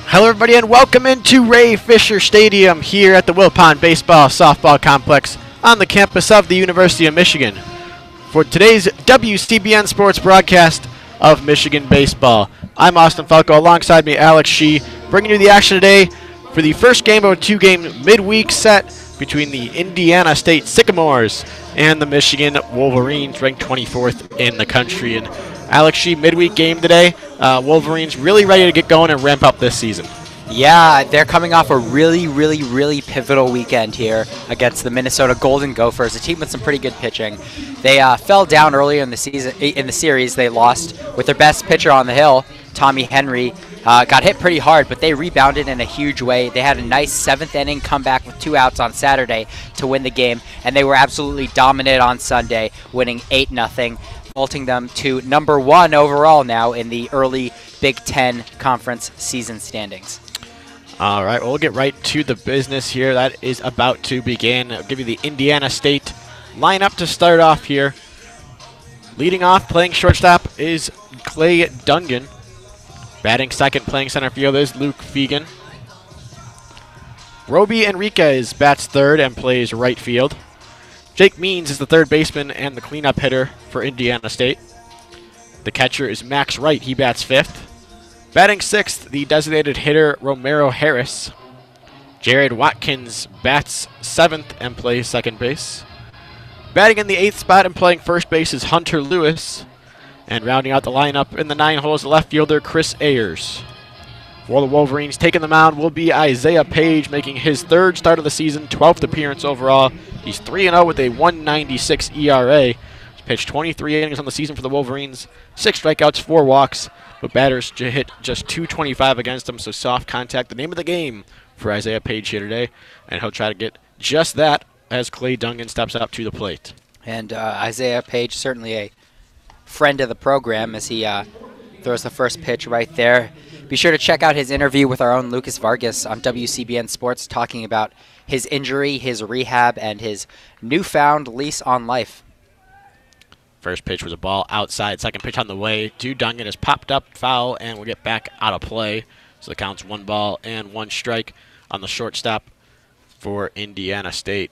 Hello everybody and welcome into Ray Fisher Stadium here at the Wilpon Baseball Softball Complex on the campus of the University of Michigan for today's WCBN Sports broadcast of Michigan Baseball. I'm Austin Falco, alongside me Alex Shee, bringing you the action today for the first game of a two-game midweek set between the Indiana State Sycamores and the Michigan Wolverines, ranked 24th in the country. And Alex Shee, midweek game today. Wolverines really ready to get going and ramp up this season. Yeah, they're coming off a really pivotal weekend here against the Minnesota Golden Gophers, a team with some pretty good pitching. They fell down earlier in the series. They lost with their best pitcher on the hill, Tommy Henry. Got hit pretty hard, but they rebounded in a huge way. They had a nice seventh inning comeback with 2 outs on Saturday to win the game, and they were absolutely dominant on Sunday, winning 8-0. Vaulting them to number 1 overall now in the early Big Ten Conference season standings. All right, we'll get right to the business here. That is about to begin. I'll give you the Indiana State lineup to start off here. Leading off, playing shortstop, is Clay Dungan. Batting second, playing center field, is Luke Fegan. Roby Enriquez bats third and plays right field. Jake Means is the third baseman and the cleanup hitter for Indiana State. The catcher is Max Wright. He bats fifth. Batting sixth, the designated hitter Romero Harris. Jared Watkins bats seventh and plays second base. Batting in the eighth spot and playing first base is Hunter Lewis. And rounding out the lineup in the 9 holes, left fielder Chris Ayers. For the Wolverines, taking the mound will be Isaiah Page, making his third start of the season, 12th appearance overall. He's 3-0 with a 1.96 ERA. He's pitched 23 innings on the season for the Wolverines, 6 strikeouts, 4 walks, but batters hit just .225 against him, so soft contact, the name of the game for Isaiah Page here today, and he'll try to get just that as Clay Dungan steps up to the plate. And Isaiah Page, certainly a friend of the program, as he throws the first pitch right there. Be sure to check out his interview with our own Lucas Vargas on WCBN Sports, talking about his injury, his rehab, and his newfound lease on life. First pitch was a ball outside. Second pitch on the way to Dungan is popped up, foul, and will get back out of play. So the count's 1 ball and 1 strike on the shortstop for Indiana State.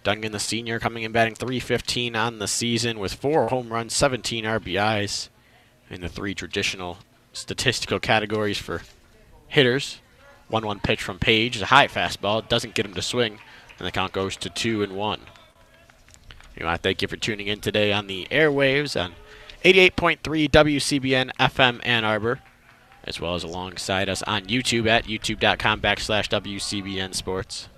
Dungan, the senior, coming in batting .315 on the season with 4 home runs, 17 RBIs in the 3 traditional statistical categories for hitters. 1-1 pitch from Page is a high fastball. Doesn't get him to swing, and the count goes to 2-1. I want to thank you for tuning in today on the airwaves on 88.3 WCBN FM Ann Arbor, as well as alongside us on YouTube at youtube.com/WCBN Sports.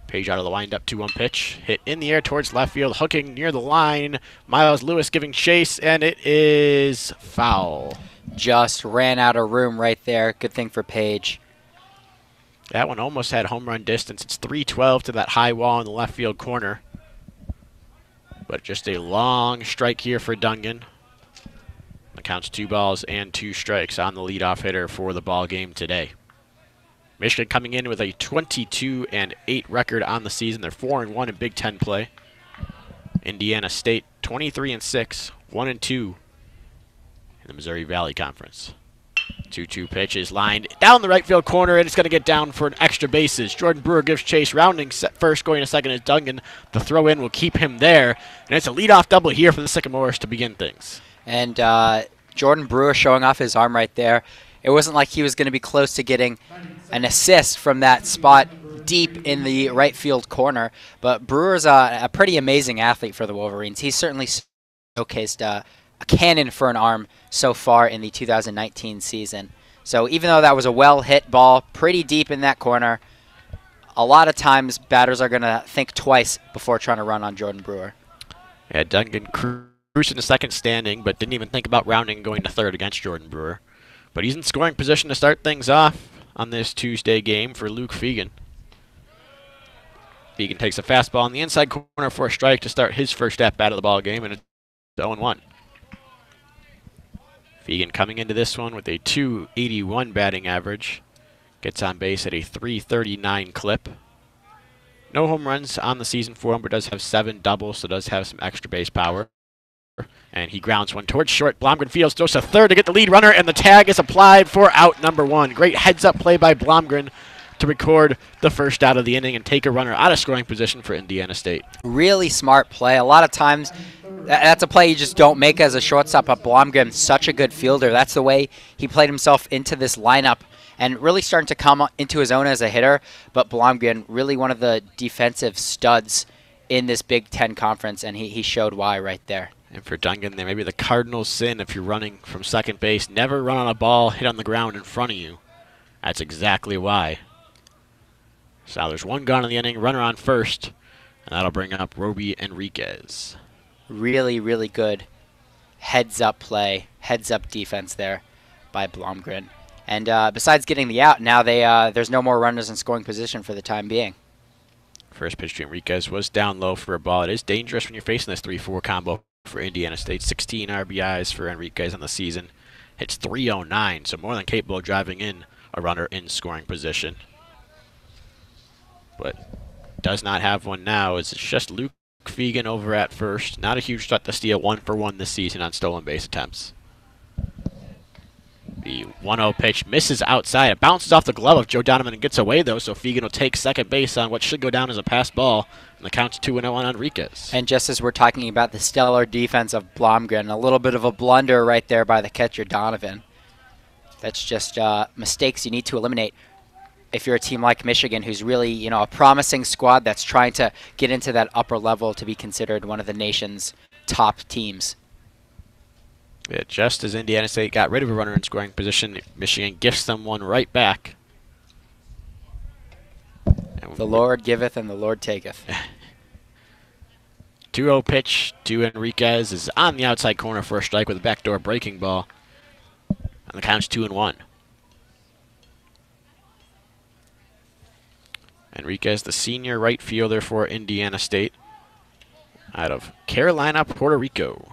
Page out of the windup, 2-1 pitch. Hit in the air towards left field, hooking near the line. Miles Lewis giving chase, and it is foul. Just ran out of room right there. Good thing for Page. That one almost had home run distance. It's 312 to that high wall in the left field corner. But just a long strike here for Dungan. The count's 2 balls and 2 strikes on the leadoff hitter for the ball game today. Michigan coming in with a 22-8 record on the season. They're 4-1 in Big Ten play. Indiana State 23-6, 1-2 in the Missouri Valley Conference. 2-2 pitch is lined down the right field corner, and it's going to get down for an extra bases. Jordan Brewer gives chase, rounding first, going to second is Dungan. The throw-in will keep him there, and it's a leadoff double here for the Sycamores to begin things. And Jordan Brewer showing off his arm right there. It wasn't like he was going to be close to getting an assist from that spot deep in the right field corner, but Brewer's a pretty amazing athlete for the Wolverines. He's certainly showcased a cannon for an arm so far in the 2019 season. So even though that was a well-hit ball, pretty deep in that corner, a lot of times batters are going to think twice before trying to run on Jordan Brewer. Yeah, Dungan cruising to second standing, but didn't even think about rounding and going to third against Jordan Brewer. But he's in scoring position to start things off on this Tuesday game for Luke Fegan. Fegan takes a fastball on the inside corner for a strike to start his first at-bat of the ball game, and it's 0-1. Fegan coming into this one with a .281 batting average. Gets on base at a .339 clip. No home runs on the season for him, but does have 7 doubles, so does have some extra base power. And he grounds one towards short. Blomgren fields, throws to third to get the lead runner, and the tag is applied for out number 1. Great heads-up play by Blomgren to record the first out of the inning and take a runner out of scoring position for Indiana State. Really smart play. A lot of times, that's a play you just don't make as a shortstop, but Blomgren, such a good fielder. That's the way he played himself into this lineup and really starting to come into his own as a hitter. But Blomgren, really one of the defensive studs in this Big Ten conference, and he showed why right there. And for Duncan, there may be the cardinal sin if you're running from second base. Never run on a ball hit on the ground in front of you. That's exactly why. So there's 1 gone in the inning, runner on first, and that'll bring up Roby Enriquez. Really, really good heads-up play, heads-up defense there by Blomgren. And besides getting the out, now there's no more runners in scoring position for the time being. First pitch to Enriquez was down low for a ball. It is dangerous when you're facing this 3-4 combo for Indiana State. 16 RBIs for Enriquez on the season. Hits .309, so more than capable of driving in a runner in scoring position. But does not have one now, as it's just Luke Fegan over at first. Not a huge threat to steal, 1 for 1 this season on stolen base attempts. The 1-0 pitch misses outside. It bounces off the glove of Joe Donovan and gets away, though, so Fegan will take second base on what should go down as a pass ball. And the count's 2-0 on Enriquez. And just as we're talking about the stellar defense of Blomgren, a little bit of a blunder right there by the catcher Donovan. That's just mistakes you need to eliminate if you're a team like Michigan, who's really, a promising squad that's trying to get into that upper level to be considered one of the nation's top teams. Yeah, just as Indiana State got rid of a runner in scoring position, Michigan gifts them one right back. The Lord giveth and the Lord taketh. 2-0 pitch to Enriquez is on the outside corner for a strike with a backdoor breaking ball. And the count's 2-1. Enriquez, the senior right fielder for Indiana State, out of Carolina, Puerto Rico.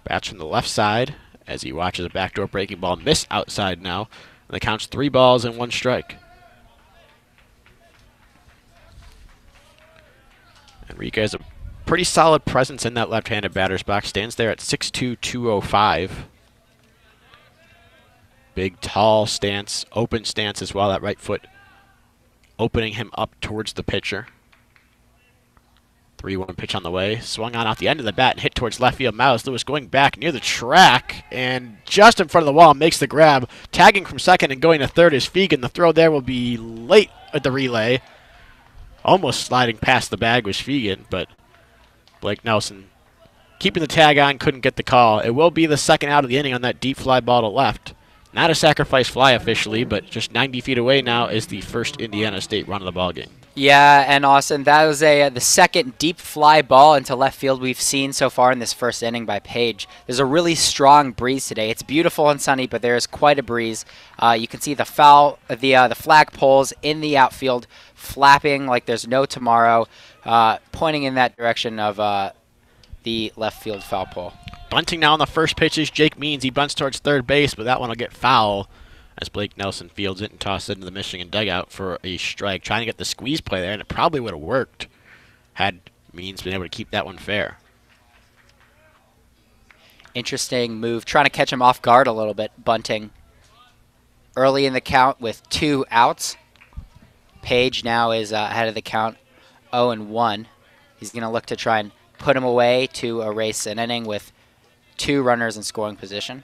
Bats from the left side as he watches a backdoor breaking ball miss outside now. And the count's 3 balls and 1 strike. Enriquez, a pretty solid presence in that left-handed batter's box. Stands there at 6'2", 205. Big, tall stance, open stance as well. That right foot opening him up towards the pitcher. 3-1 pitch on the way. Swung on off the end of the bat and hit towards left field. Miles Lewis going back near the track and just in front of the wall makes the grab. Tagging from second and going to third is Fegan. The throw there will be late at the relay. Almost sliding past the bag was Fegan, but Blake Nelson keeping the tag on, couldn't get the call. It will be the second out of the inning on that deep fly ball to left. Not a sacrifice fly officially, but just 90 feet away now is the first Indiana State run of the ball game. Yeah, and Austin, that was the second deep fly ball into left field we've seen so far in this first inning by Page. There's a really strong breeze today. It's beautiful and sunny, but there is quite a breeze. You can see the flag poles in the outfield flapping like there's no tomorrow, pointing in that direction of the left field foul pole. Bunting now on the first pitch is Jake Means. He bunts towards third base, but that one will get foul as Blake Nelson fields it and tosses it into the Michigan dugout for a strike. Trying to get the squeeze play there, and it probably would have worked had Means been able to keep that one fair. Interesting move. Trying to catch him off guard a little bit. Bunting early in the count with 2 outs. Page now is ahead of the count 0-1. He's going to look to try and put him away to erase an inning with 2 runners in scoring position.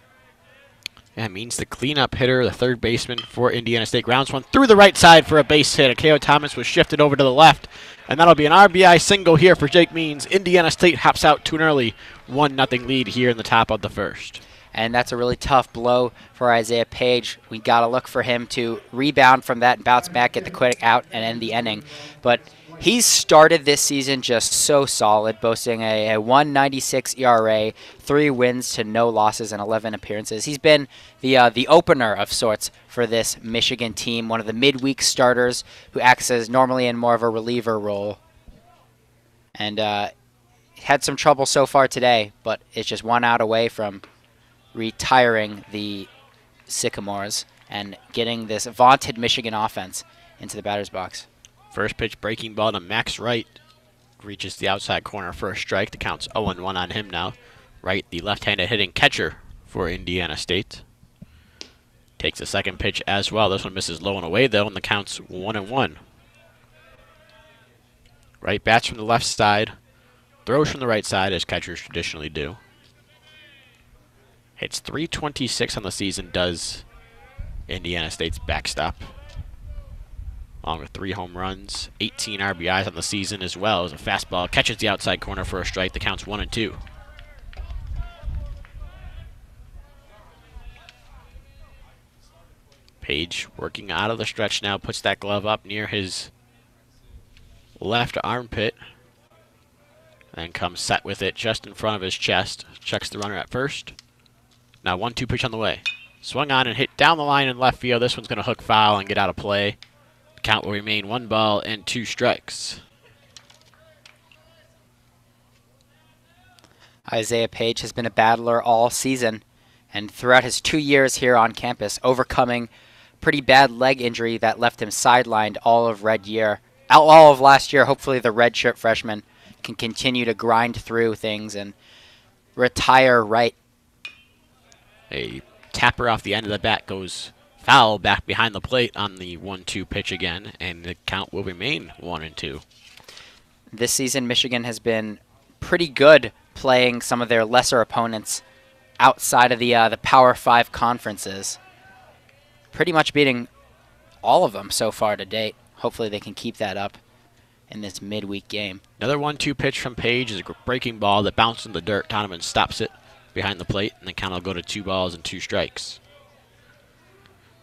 Yeah, Means the cleanup hitter, the third baseman for Indiana State. Grounds one through the right side for a base hit. Akeo Thomas was shifted over to the left, and that'll be an RBI single here for Jake Means. Indiana State hops out to an early 1-0 lead here in the top of the first. And that's a really tough blow for Isaiah Page. We got to look for him to rebound from that and bounce back, get the quick out, and end the inning. But he's started this season just so solid, boasting a 1.96 ERA, 3 wins to no losses and 11 appearances. He's been the opener of sorts for this Michigan team, one of the midweek starters who acts as normally in more of a reliever role. And had some trouble so far today, but it's just 1 out away from retiring the Sycamores and getting this vaunted Michigan offense into the batter's box. First pitch breaking ball to Max Wright reaches the outside corner for a strike. The count's 0-1 on him now. Wright, the left-handed hitting catcher for Indiana State. Takes the second pitch as well. This one misses low and away, though, and the count's 1-1. Wright bats from the left side. Throws from the right side, as catchers traditionally do. Hits .326 on the season, does Indiana State's backstop. Along with 3 home runs, 18 RBIs on the season, as well as a fastball. Catches the outside corner for a strike. The count's 1-2. Page working out of the stretch now, puts that glove up near his left armpit. Then comes set with it just in front of his chest. Checks the runner at first. Now 1-2 pitch on the way. Swung on and hit down the line in left field. This one's going to hook foul and get out of play. The count will remain 1 ball and 2 strikes. Isaiah Page has been a battler all season, and throughout his 2 years here on campus, overcoming pretty bad leg injury that left him sidelined all of last year. Hopefully the redshirt freshman can continue to grind through things and retire right. A tapper off the end of the bat goes foul back behind the plate on the 1-2 pitch again, and the count will remain 1-2. This season, Michigan has been pretty good playing some of their lesser opponents outside of the Power 5 conferences. Pretty much beating all of them so far to date. Hopefully they can keep that up in this midweek game. Another 1-2 pitch from Page is a breaking ball that bounced in the dirt. Donovan stops it behind the plate, and the count will go to 2 balls and 2 strikes.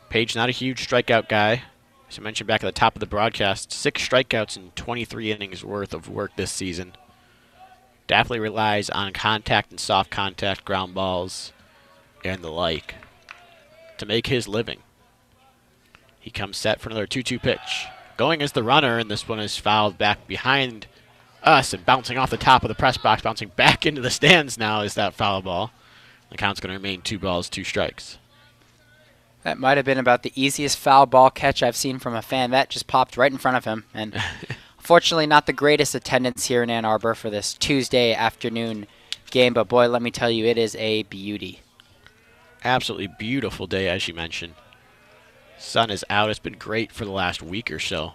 Page, not a huge strikeout guy. As I mentioned back at the top of the broadcast, 6 strikeouts in 23 innings worth of work this season. Definitely relies on contact and soft contact, ground balls, and the like to make his living. He comes set for another 2-2 pitch. Going as the runner, and this one is fouled back behind us and bouncing off the top of the press box, bouncing back into the stands now is that foul ball. The count's going to remain 2 balls, 2 strikes. That might have been about the easiest foul ball catch I've seen from a fan. That just popped right in front of him. And unfortunately, not the greatest attendance here in Ann Arbor for this Tuesday afternoon game. But boy, let me tell you, it is a beauty. Absolutely beautiful day, as you mentioned. Sun is out. It's been great for the last week or so.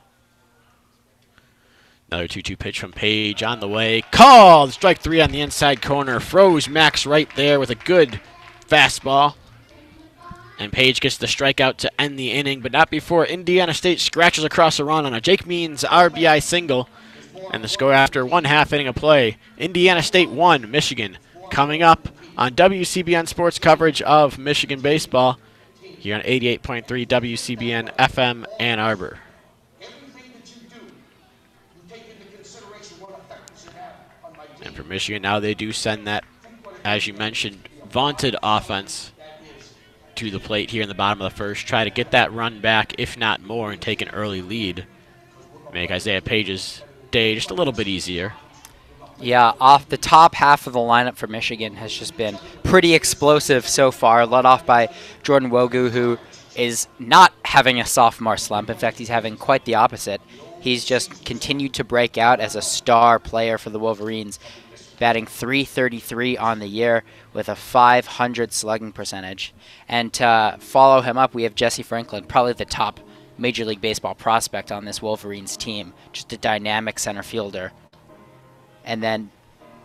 Another 2-2 pitch from Page on the way. Called! Strike 3 on the inside corner. Froze Max right there with a good fastball. And Page gets the strikeout to end the inning, but not before Indiana State scratches across a run on a Jake Means RBI single. And the score after 1/2 inning of play. Indiana State 1, Michigan. Coming up on WCBN Sports coverage of Michigan baseball here on 88.3 WCBN FM Ann Arbor. And for Michigan, now they do send that, as you mentioned, vaunted offense to the plate here in the bottom of the first. Try to get that run back, if not more, and take an early lead. Make Isaiah Page's day just a little bit easier. Yeah, off the top half of the lineup for Michigan has just been pretty explosive so far, led off by Jordan Wogu, who is not having a sophomore slump. In fact, he's having quite the opposite. He's just continued to break out as a star player for the Wolverines, batting .333 on the year with a .500 slugging percentage. And to follow him up, we have Jesse Franklin, probably the top Major League Baseball prospect on this Wolverines team, just a dynamic center fielder. And then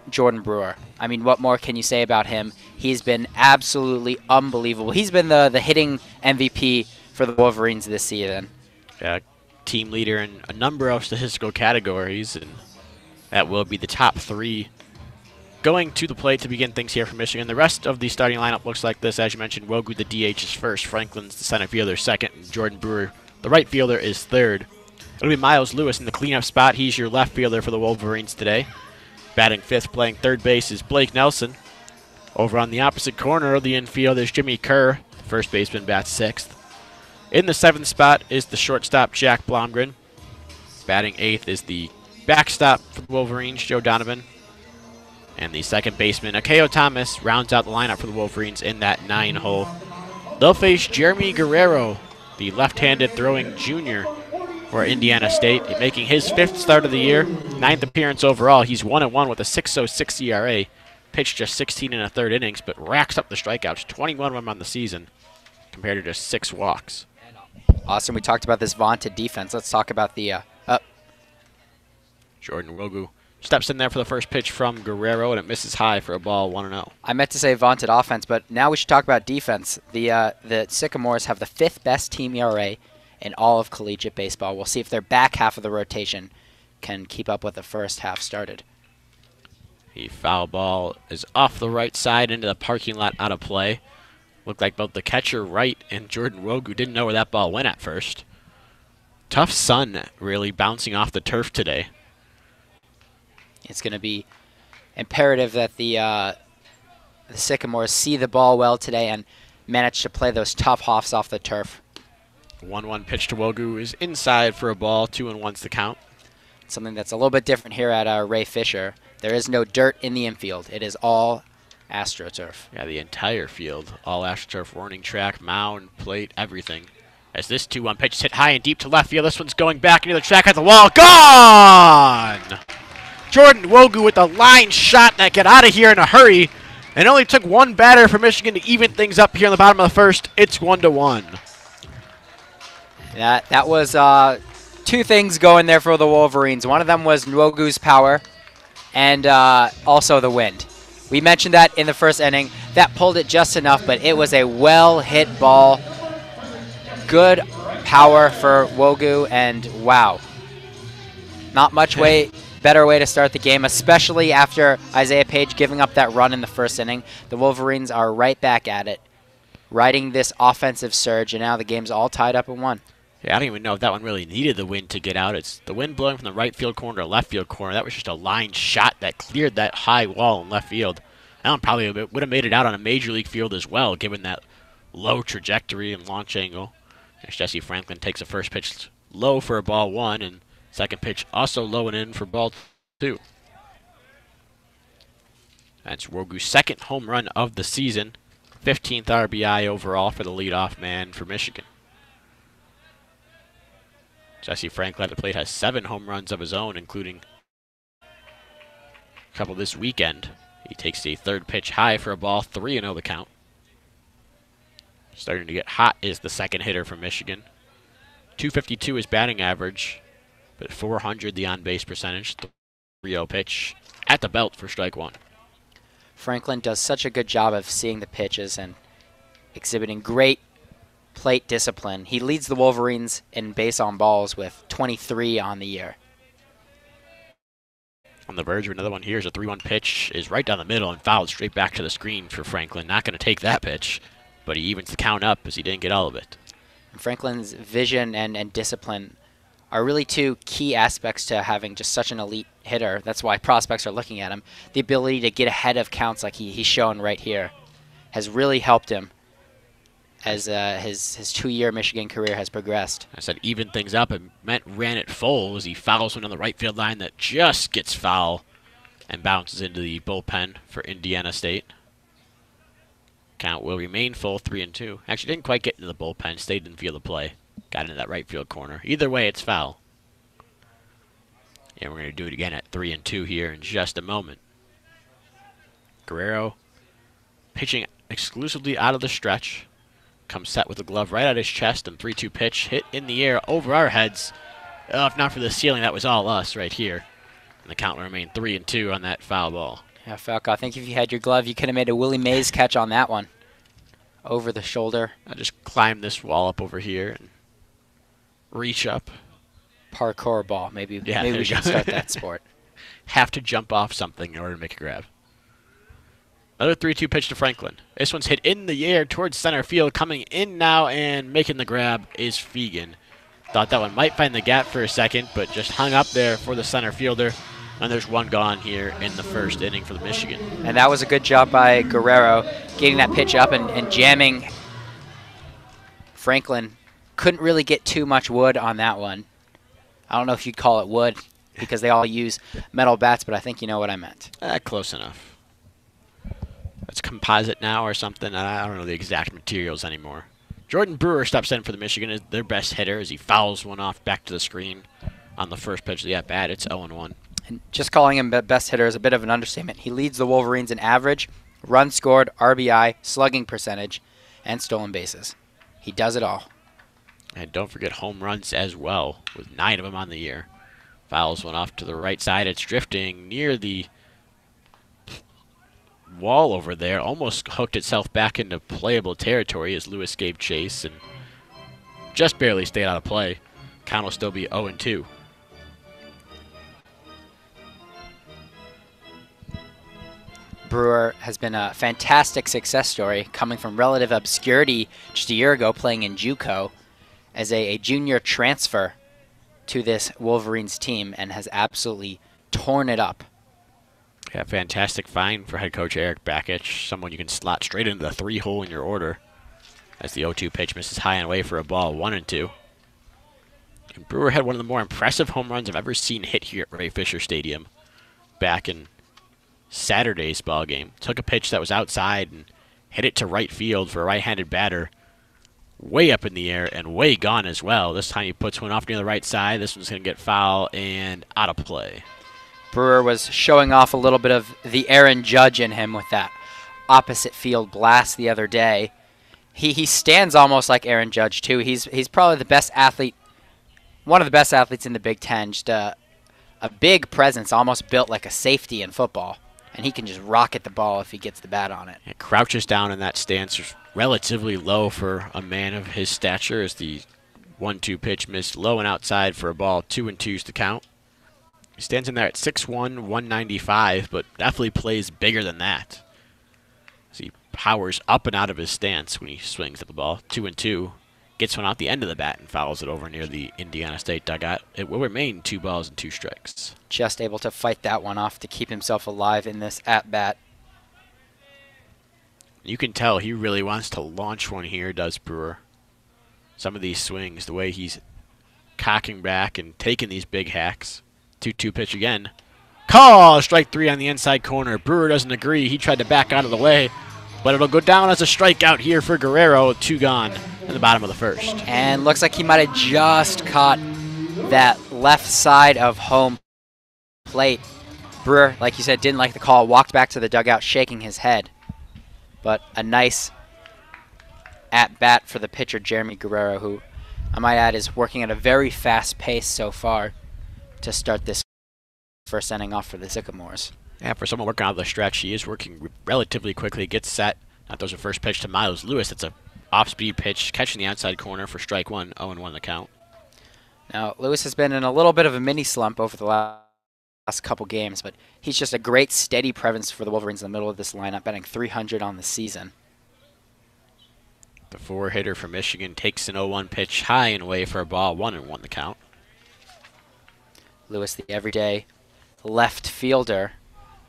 Jordan Brewer. I mean, what more can you say about him? He's been absolutely unbelievable. He's been the hitting MVP for the Wolverines this season. Yeah, team leader in a number of statistical categories, and that will be the top 3 going to the plate to begin things here for Michigan. The rest of the starting lineup looks like this. As you mentioned, Wogu, the DH, is first. Franklin's the center fielder second. And Jordan Brewer, the right fielder, is third. It'll be Miles Lewis in the cleanup spot. He's your left fielder for the Wolverines today. Batting 5th, playing third base is Blake Nelson. Over on the opposite corner of the infield is Jimmy Kerr. The first baseman bats 6th. In the 7th spot is the shortstop Jack Blomgren. Batting 8th is the backstop for the Wolverines, Joe Donovan. And the second baseman, Akeo Thomas, rounds out the lineup for the Wolverines in that 9 hole. They'll face Jeremy Guerrero, the left-handed throwing junior for Indiana State, making his 5th start of the year, 9th appearance overall. He's 1-1 with a 6.06 ERA. Pitched just 16 1/3 innings, but racks up the strikeouts, 21 of them on the season, compared to just 6 walks. Austin, we talked about this vaunted defense. Let's talk about the Jordan Wogu steps in there for the first pitch from Guerrero, and it misses high for a ball, 1-0. I meant to say vaunted offense, but now we should talk about defense. The Sycamores have the 5th best team ERA in all of collegiate baseball. We'll see if their back half of the rotation can keep up with the first half started. The foul ball is off the right side into the parking lot, out of play. Looked like both the catcher Wright and Jordan Wogu didn't know where that ball went at first. Tough sun really bouncing off the turf today. It's going to be imperative that the Sycamores see the ball well today and manage to play those tough hoffs off the turf. 1-1 pitch to Wogu is inside for a ball, 2-1's the count. Something that's a little bit different here at Ray Fisher. There is no dirt in the infield. It is all AstroTurf. Yeah, the entire field, all AstroTurf, warning track, mound, plate, everything. As this 2-1 pitch is hit high and deep to left field, this one's going back into the track at the wall. Gone! Jordan Wogu with a line shot that got out of here in a hurry. And it only took one batter for Michigan to even things up here in the bottom of the first. It's 1-1. That was 2 things going there for the Wolverines. One of them was Nwogu's power and also the wind. We mentioned that in the first inning. That pulled it just enough, but it was a well-hit ball. Good power for Wogu, and wow. Not much better way to start the game, especially after Isaiah Page giving up that run in the first inning. The Wolverines are right back at it, riding this offensive surge, and now the game's all tied up at 1. Yeah, I don't even know if that one really needed the wind to get out. It's the wind blowing from the right field corner to left field corner. That was just a line shot that cleared that high wall in left field. That one probably would have made it out on a major league field as well, given that low trajectory and launch angle. As Jesse Franklin takes a first pitch low for a ball 1, and second pitch also low and in for ball 2. That's Wogu's 2nd home run of the season, 15th RBI overall for the leadoff man for Michigan. Jesse Franklin at the plate has 7 home runs of his own, including a couple this weekend. He takes the 3rd pitch high for a ball, 3-0 the count. Starting to get hot is the second hitter from Michigan. 252 is batting average, but 400 the on-base percentage. 3-0 pitch at the belt for strike 1. Franklin does such a good job of seeing the pitches and exhibiting great plate discipline. He leads the Wolverines in base on balls with 23 on the year. On the verge of another one here is a 3-1 pitch, is right down the middle and fouled straight back to the screen for Franklin. Not going to take that pitch, but he evens the count up as he didn't get all of it. And Franklin's vision and discipline are really 2 key aspects to having just such an elite hitter. That's why prospects are looking at him. The ability to get ahead of counts like he's shown right here has really helped him as his 2-year Michigan career has progressed. I said even things up and ran it full as he fouls one on the right field line that just gets foul and bounces into the bullpen for Indiana State. Count will remain full, 3-2. Actually didn't quite get into the bullpen, stayed in field of play. Got into that right field corner. Either way, it's foul. And we're going to do it again at 3-2 here in just a moment. Guerrero pitching exclusively out of the stretch. Comes set with the glove right at his chest, and 3-2 pitch hit in the air over our heads. If not for the ceiling, that was all us right here. And the count will remain 3-2 on that foul ball. Yeah, Falco, I think if you had your glove, you could have made a Willie Mays catch on that one. Over the shoulder. I just climb this wall up over here and reach up. Parkour ball. Maybe we should go. start that sport. Have to jump off something in order to make a grab. Another 3-2 pitch to Franklin. This one's hit in the air towards center field. Coming in now and making the grab is Fegan. Thought that one might find the gap for a second, but just hung up there for the center fielder. And there's one gone here in the first inning for the Michigan. And that was a good job by Guerrero, getting that pitch up and jamming. Franklin couldn't really get too much wood on that one. I don't know if you'd call it wood because they all use metal bats, but I think you know what I meant. Close enough. It's composite now or something. I don't know the exact materials anymore. Jordan Brewer steps in for the Michigan as their best hitter as he fouls one off back to the screen on the first pitch of the at-bat. It's 0-1. And just calling him best hitter is a bit of an understatement. He leads the Wolverines in average, runs scored, RBI, slugging percentage, and stolen bases. He does it all. And don't forget home runs as well, with 9 of them on the year. Fouls one off to the right side. It's drifting near the wall over there. Almost hooked itself back into playable territory as Lewis gave chase and just barely stayed out of play. Count will still be 0-2. Brewer has been a fantastic success story, coming from relative obscurity just a year ago, playing in JUCO as a junior transfer to this Wolverines team, and has absolutely torn it up. Yeah, fantastic find for head coach Eric Bakich, someone you can slot straight into the 3-hole in your order. As the 0-2 pitch misses high and away for a ball, 1-2. And Brewer had one of the more impressive home runs I've ever seen hit here at Ray Fisher Stadium back in Saturday's ball game. Took a pitch that was outside and hit it to right field for a right-handed batter. Way up in the air and way gone as well. This time he puts one off near the right side. This one's going to get foul and out of play. Brewer was showing off a little bit of the Aaron Judge in him with that opposite field blast the other day. He stands almost like Aaron Judge too. He's probably the best athlete, one of the best athletes in the Big Ten. Just a big presence, almost built like a safety in football. And he can just rocket the ball if he gets the bat on it. It crouches down in that stance, relatively low for a man of his stature, as the 1-2 pitch missed low and outside for a ball. 2-2's the count. He stands in there at 6'1", 195, but definitely plays bigger than that. As he powers up and out of his stance when he swings at the ball. 2-2. Gets one out the end of the bat and fouls it over near the Indiana State dugout. It will remain 2 balls and 2 strikes. Just able to fight that one off to keep himself alive in this at-bat. You can tell he really wants to launch one here, does Brewer. Some of these swings, the way he's cocking back and taking these big hacks. 2-2 pitch again. Call! Strike 3 on the inside corner. Brewer doesn't agree. He tried to back out of the way, but it'll go down as a strikeout here for Guerrero. 2 gone in the bottom of the first. And looks like he might have just caught that left side of home plate. Brewer, like you said, didn't like the call. Walked back to the dugout shaking his head. But a nice at-bat for the pitcher, Jeremy Guerrero, who I might add is working at a very fast pace so far to start this first inning off for the Sycamores. Yeah, for someone working out of the stretch, he is working relatively quickly. Gets set. That was a first pitch to Miles Lewis. That's a off-speed pitch, catching the outside corner for strike 1, 0-1 the count. Now, Lewis has been in a little bit of a mini slump over the last couple games, but he's just a great steady presence for the Wolverines in the middle of this lineup, batting .300 on the season. The 4-hitter for Michigan takes an 0-1 pitch high and away for a ball, 1-1 the count. Lewis, the everyday left fielder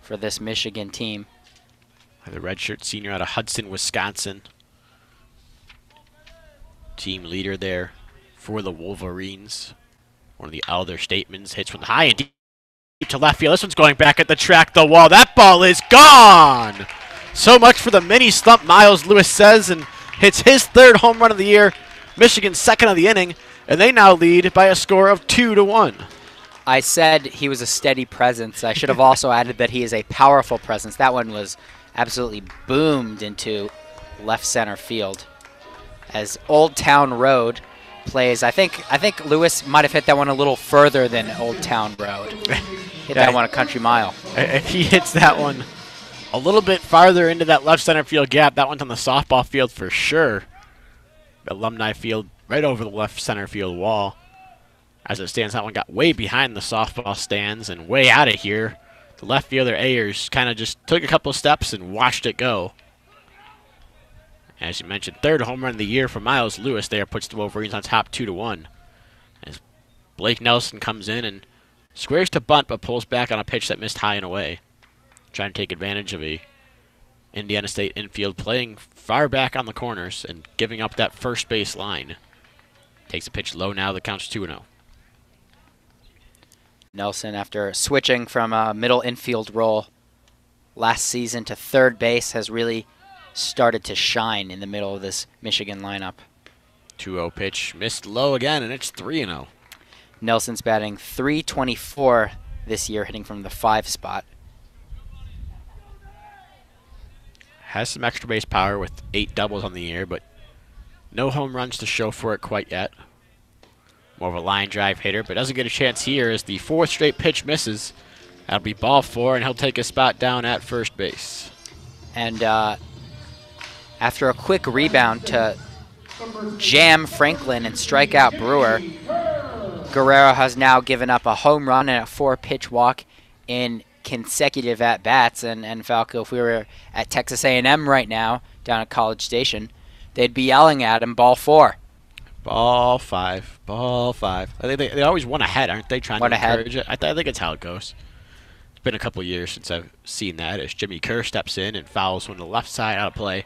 for this Michigan team. The redshirt senior out of Hudson, Wisconsin. Team leader there for the Wolverines. One of the elder statesmen hits one high and deep to left field. This one's going back at the track, the wall. That ball is gone! So much for the mini slump, Miles Lewis says, and hits his 3rd home run of the year. Michigan's 2nd of the inning, and they now lead by a score of 2-1. I said he was a steady presence. I should have also added that he is a powerful presence. That one was absolutely boomed into left center field. As Old Town Road plays, I think Lewis might have hit that one a little further than Old Town Road. Hit that one a country mile. If he hits that one a little bit farther into that left center field gap, that one's on the softball field for sure. Alumni Field right over the left center field wall. As it stands, that one got way behind the softball stands and way out of here. The left fielder, Ayers, kind of just took a couple steps and watched it go. As you mentioned, 3rd home run of the year for Miles Lewis there puts the Wolverines on top 2-1. As Blake Nelson comes in and squares to bunt but pulls back on a pitch that missed high and away. Trying to take advantage of a Indiana State infield playing far back on the corners and giving up that first base line. Takes a pitch low now, the count's 2-0. Nelson, after switching from a middle infield role last season to third base, has really started to shine in the middle of this Michigan lineup. 2-0 pitch missed low again, and it's 3-0. Nelson's batting .324 this year, hitting from the 5 spot. Has some extra base power with 8 doubles on the year, but no home runs to show for it quite yet. More of a line drive hitter, but doesn't get a chance here as the 4th straight pitch misses. That'll be ball 4, and he'll take a spot down at first base. And after a quick rebound to jam Franklin and strike out Brewer, Guerrero has now given up a home run and a 4-pitch walk in consecutive at-bats. And Falco, if we were at Texas A&M right now, down at College Station, they'd be yelling at him, ball 4. Ball 5. Ball 5. I think they always want ahead, aren't they? Trying to encourage it. I think it's how it goes. It's been a couple years since I've seen that as Jimmy Kerr steps in and fouls one to the left side out of play.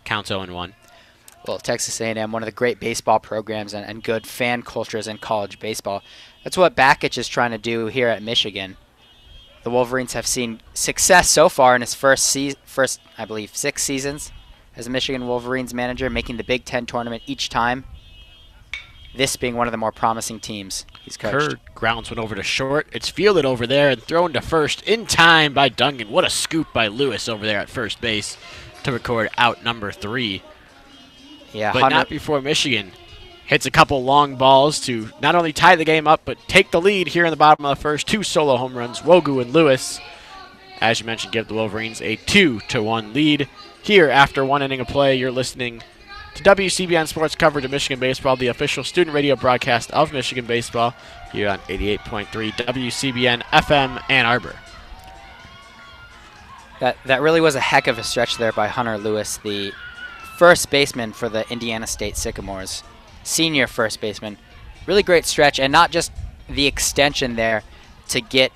Counts 0-1. Well, Texas A&M, one of the great baseball programs and good fan cultures in college baseball. That's what Bakich is trying to do here at Michigan. The Wolverines have seen success so far in his first, I believe, 6 seasons as a Michigan Wolverines manager, making the Big Ten tournament each time. This being one of the more promising teams he's coached. Kerr grounds one over to short. It's fielded over there and thrown to first in time by Dungan. What a scoop by Lewis over there at first base to record out number 3. Yeah, but not before Michigan hits a couple long balls to not only tie the game up, but take the lead here in the bottom of the first. 2 solo home runs, Wogu and Lewis. As you mentioned, give the Wolverines a 2-1 lead. Here, after 1 inning of play, you're listening to WCBN Sports coverage of Michigan Baseball, the official student radio broadcast of Michigan Baseball, here on 88.3 WCBN FM Ann Arbor. That really was a heck of a stretch there by Hunter Lewis, the first baseman for the Indiana State Sycamores, senior first baseman. Really great stretch, and not just the extension there to get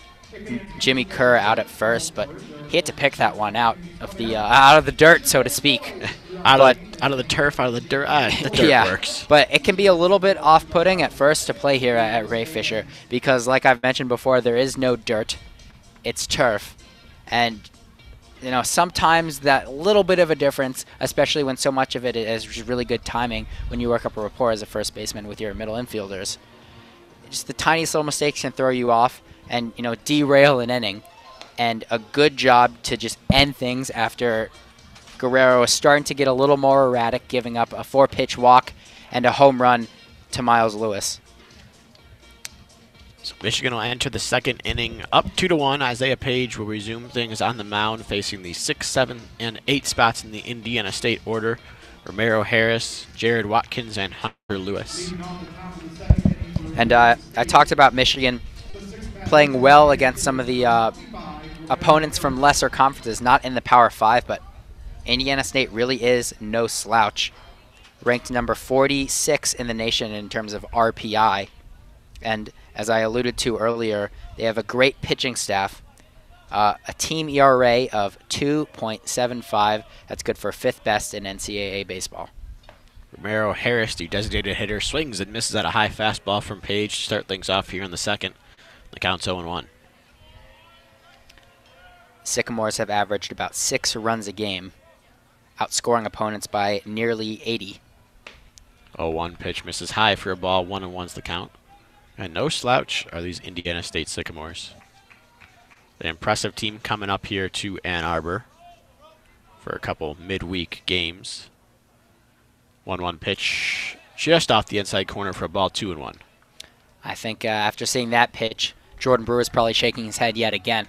Jimmy Kerr out at first, but he had to pick that one out of the dirt, so to speak. out of the turf, out of the dirt. The dirt yeah, works. But it can be a little bit off-putting at first to play here at Ray Fisher because, like I've mentioned before, there is no dirt. It's turf. And, you know, sometimes that little bit of a difference, especially when so much of it is really good timing when you work up a rapport as a first baseman with your middle infielders. Just the tiniest little mistakes can throw you off and, you know, derail an inning. And a good job to just end things after Guerrero is starting to get a little more erratic, giving up a 4-pitch walk and a home run to Miles Lewis. So Michigan will enter the second inning up 2-1. Isaiah Page will resume things on the mound, facing the 6, 7, and 8 spots in the Indiana State order. Romero Harris, Jared Watkins, and Hunter Lewis. And I talked about Michigan playing well against some of the opponents from lesser conferences, not in the Power 5, but Indiana State really is no slouch. Ranked number 46 in the nation in terms of RPI. And as I alluded to earlier, they have a great pitching staff. A team ERA of 2.75. That's good for 5th best in NCAA baseball. Romero Harris, the designated hitter, swings and misses at a high fastball from Page to start things off here in the second. The count's 0-1. Sycamores have averaged about 6 runs a game, outscoring opponents by nearly 80. 0-1 pitch misses high for a ball. 1-1's the count. And no slouch are these Indiana State Sycamores. The impressive team coming up here to Ann Arbor for a couple midweek games. 1-1 pitch just off the inside corner for a ball. 2-1. I think after seeing that pitch, Jordan Brewer is probably shaking his head yet again.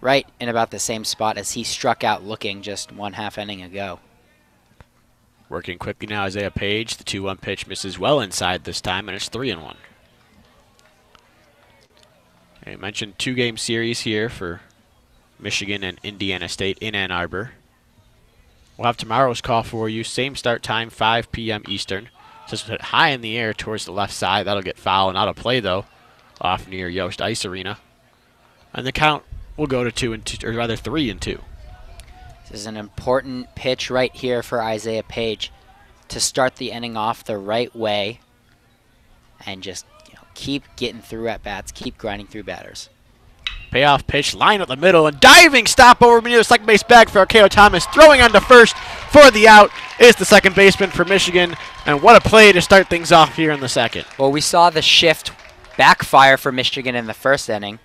Right in about the same spot as he struck out looking just 1/2 inning ago. Working quickly now, Isaiah Page. The 2-1 pitch misses well inside this time, and it's 3-1. I mentioned 2-game series here for Michigan and Indiana State in Ann Arbor. We'll have tomorrow's call for you. Same start time, 5 p.m. Eastern. Just hit high in the air towards the left side. That'll get foul and out of play, though, off near Yost Ice Arena. And the count will go to 2-2, or rather 3-2. This is an important pitch right here for Isaiah Page to start the inning off the right way and just keep getting through at bats, keep grinding through batters. payoff pitch, line up the middle, and diving stop over near the second base bag for Archeo Thomas. Throwing on to first for the out is the second baseman for Michigan. And what a play to start things off here in the second. Well, we saw the shift backfire for Michigan in the first inning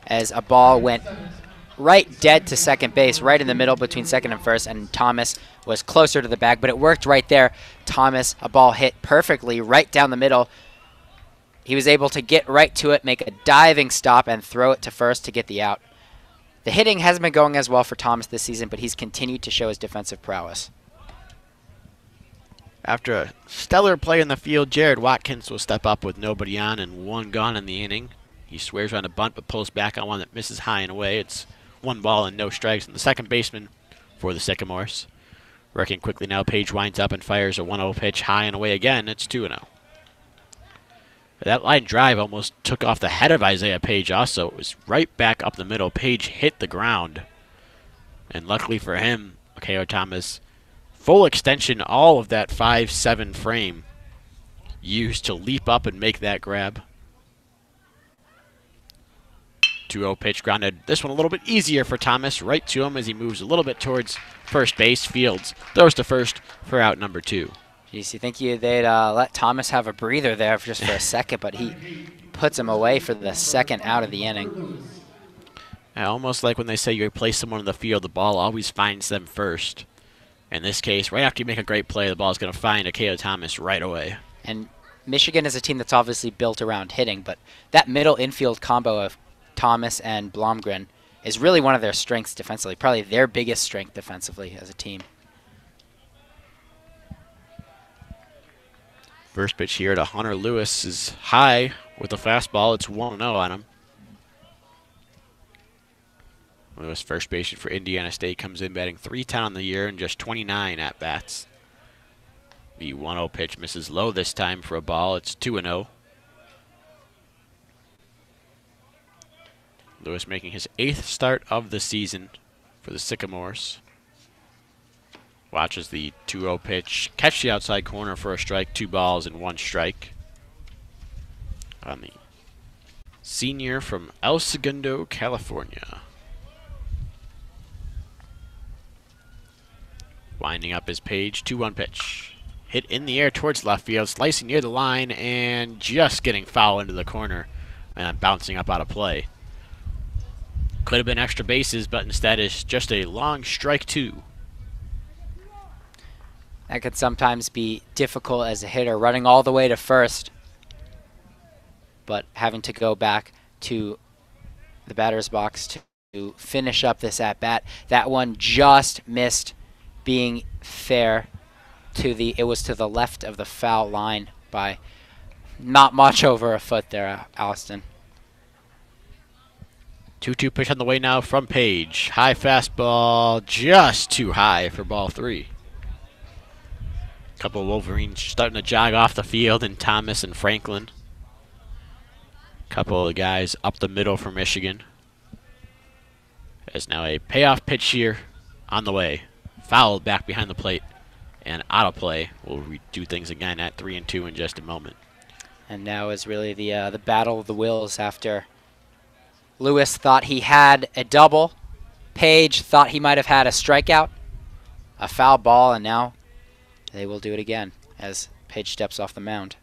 as a ball went right dead to second base, right in the middle between second and first, and Thomas was closer to the bag, but it worked right there. Thomas, a ball hit perfectly right down the middle. He was able to get right to it, make a diving stop, and throw it to first to get the out. The hitting hasn't been going as well for Thomas this season, but he's continued to show his defensive prowess. After a stellar play in the field, Jared Watkins will step up with nobody on and one gone in the inning. He swears on a bunt but pulls back on one that misses high and away. It's 1 ball and no strikes, and the second baseman for the Sycamores. Working quickly now, Page winds up and fires a 1-0 pitch high and away again. It's 2-0. That line drive almost took off the head of Isaiah Page also. It was right back up the middle. Page hit the ground. And luckily for him, Archeo Thomas, full extension, all of that 5'7" frame used to leap up and make that grab. 2-0 pitch grounded. This one a little bit easier for Thomas. Right to him as he moves a little bit towards first base. Fields throws to first for out number 2. Geez, you think they'd let Thomas have a breather there just for a second, but he puts him away for the second out of the inning. Yeah, almost like when they say you replace someone in the field, the ball always finds them first. In this case, right after you make a great play, the ball is going to find Archeo Thomas right away. And Michigan is a team that's obviously built around hitting, but that middle infield combo of Thomas and Blomgren is really one of their strengths defensively, probably their biggest strength defensively as a team. First pitch here to Hunter Lewis is high with a fastball. It's 1-0 on him. Lewis, first baseman for Indiana State, comes in batting .310 on the year and just 29 at-bats. The 1-0 pitch misses low this time for a ball. It's 2-0. Lewis making his 8th start of the season for the Sycamores. Watches the 2-0 pitch, catch the outside corner for a strike, 2 balls and 1 strike. On the senior from El Segundo, California. Winding up his Page, 2-1 pitch. Hit in the air towards left field, slicing near the line and just getting foul into the corner and bouncing up out of play. Could have been extra bases, but instead it's just a long strike 2. That could sometimes be difficult as a hitter, running all the way to first, but having to go back to the batter's box to finish up this at-bat. That one just missed being fair to it was to the left of the foul line by not much over a foot there, Alston. 2-2 pitch on the way now from Page. High fastball, just too high for ball 3. Couple of Wolverines starting to jog off the field, and Thomas and Franklin. Couple of guys up the middle for Michigan. There's now a payoff pitch here on the way. Fouled back behind the plate and out of play. We'll redo things again at 3-2 in just a moment. And now is really the battle of the wills after Lewis thought he had a double. Page thought he might have had a strikeout, a foul ball, and now they will do it again as Page steps off the mound.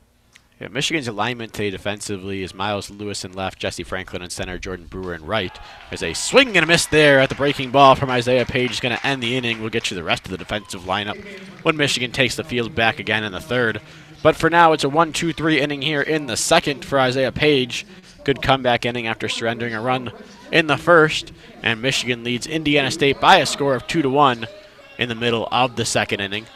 Yeah, Michigan's alignment today defensively is Miles Lewis in left, Jesse Franklin in center, Jordan Brewer in right. There's a swing and a miss there at the breaking ball from Isaiah Page. Is going to end the inning. We'll get you the rest of the defensive lineup when Michigan takes the field back again in the third. But for now, it's a 1-2-3 inning here in the second for Isaiah Page. Good comeback inning after surrendering a run in the first. And Michigan leads Indiana State by a score of 2-1 in the middle of the second inning.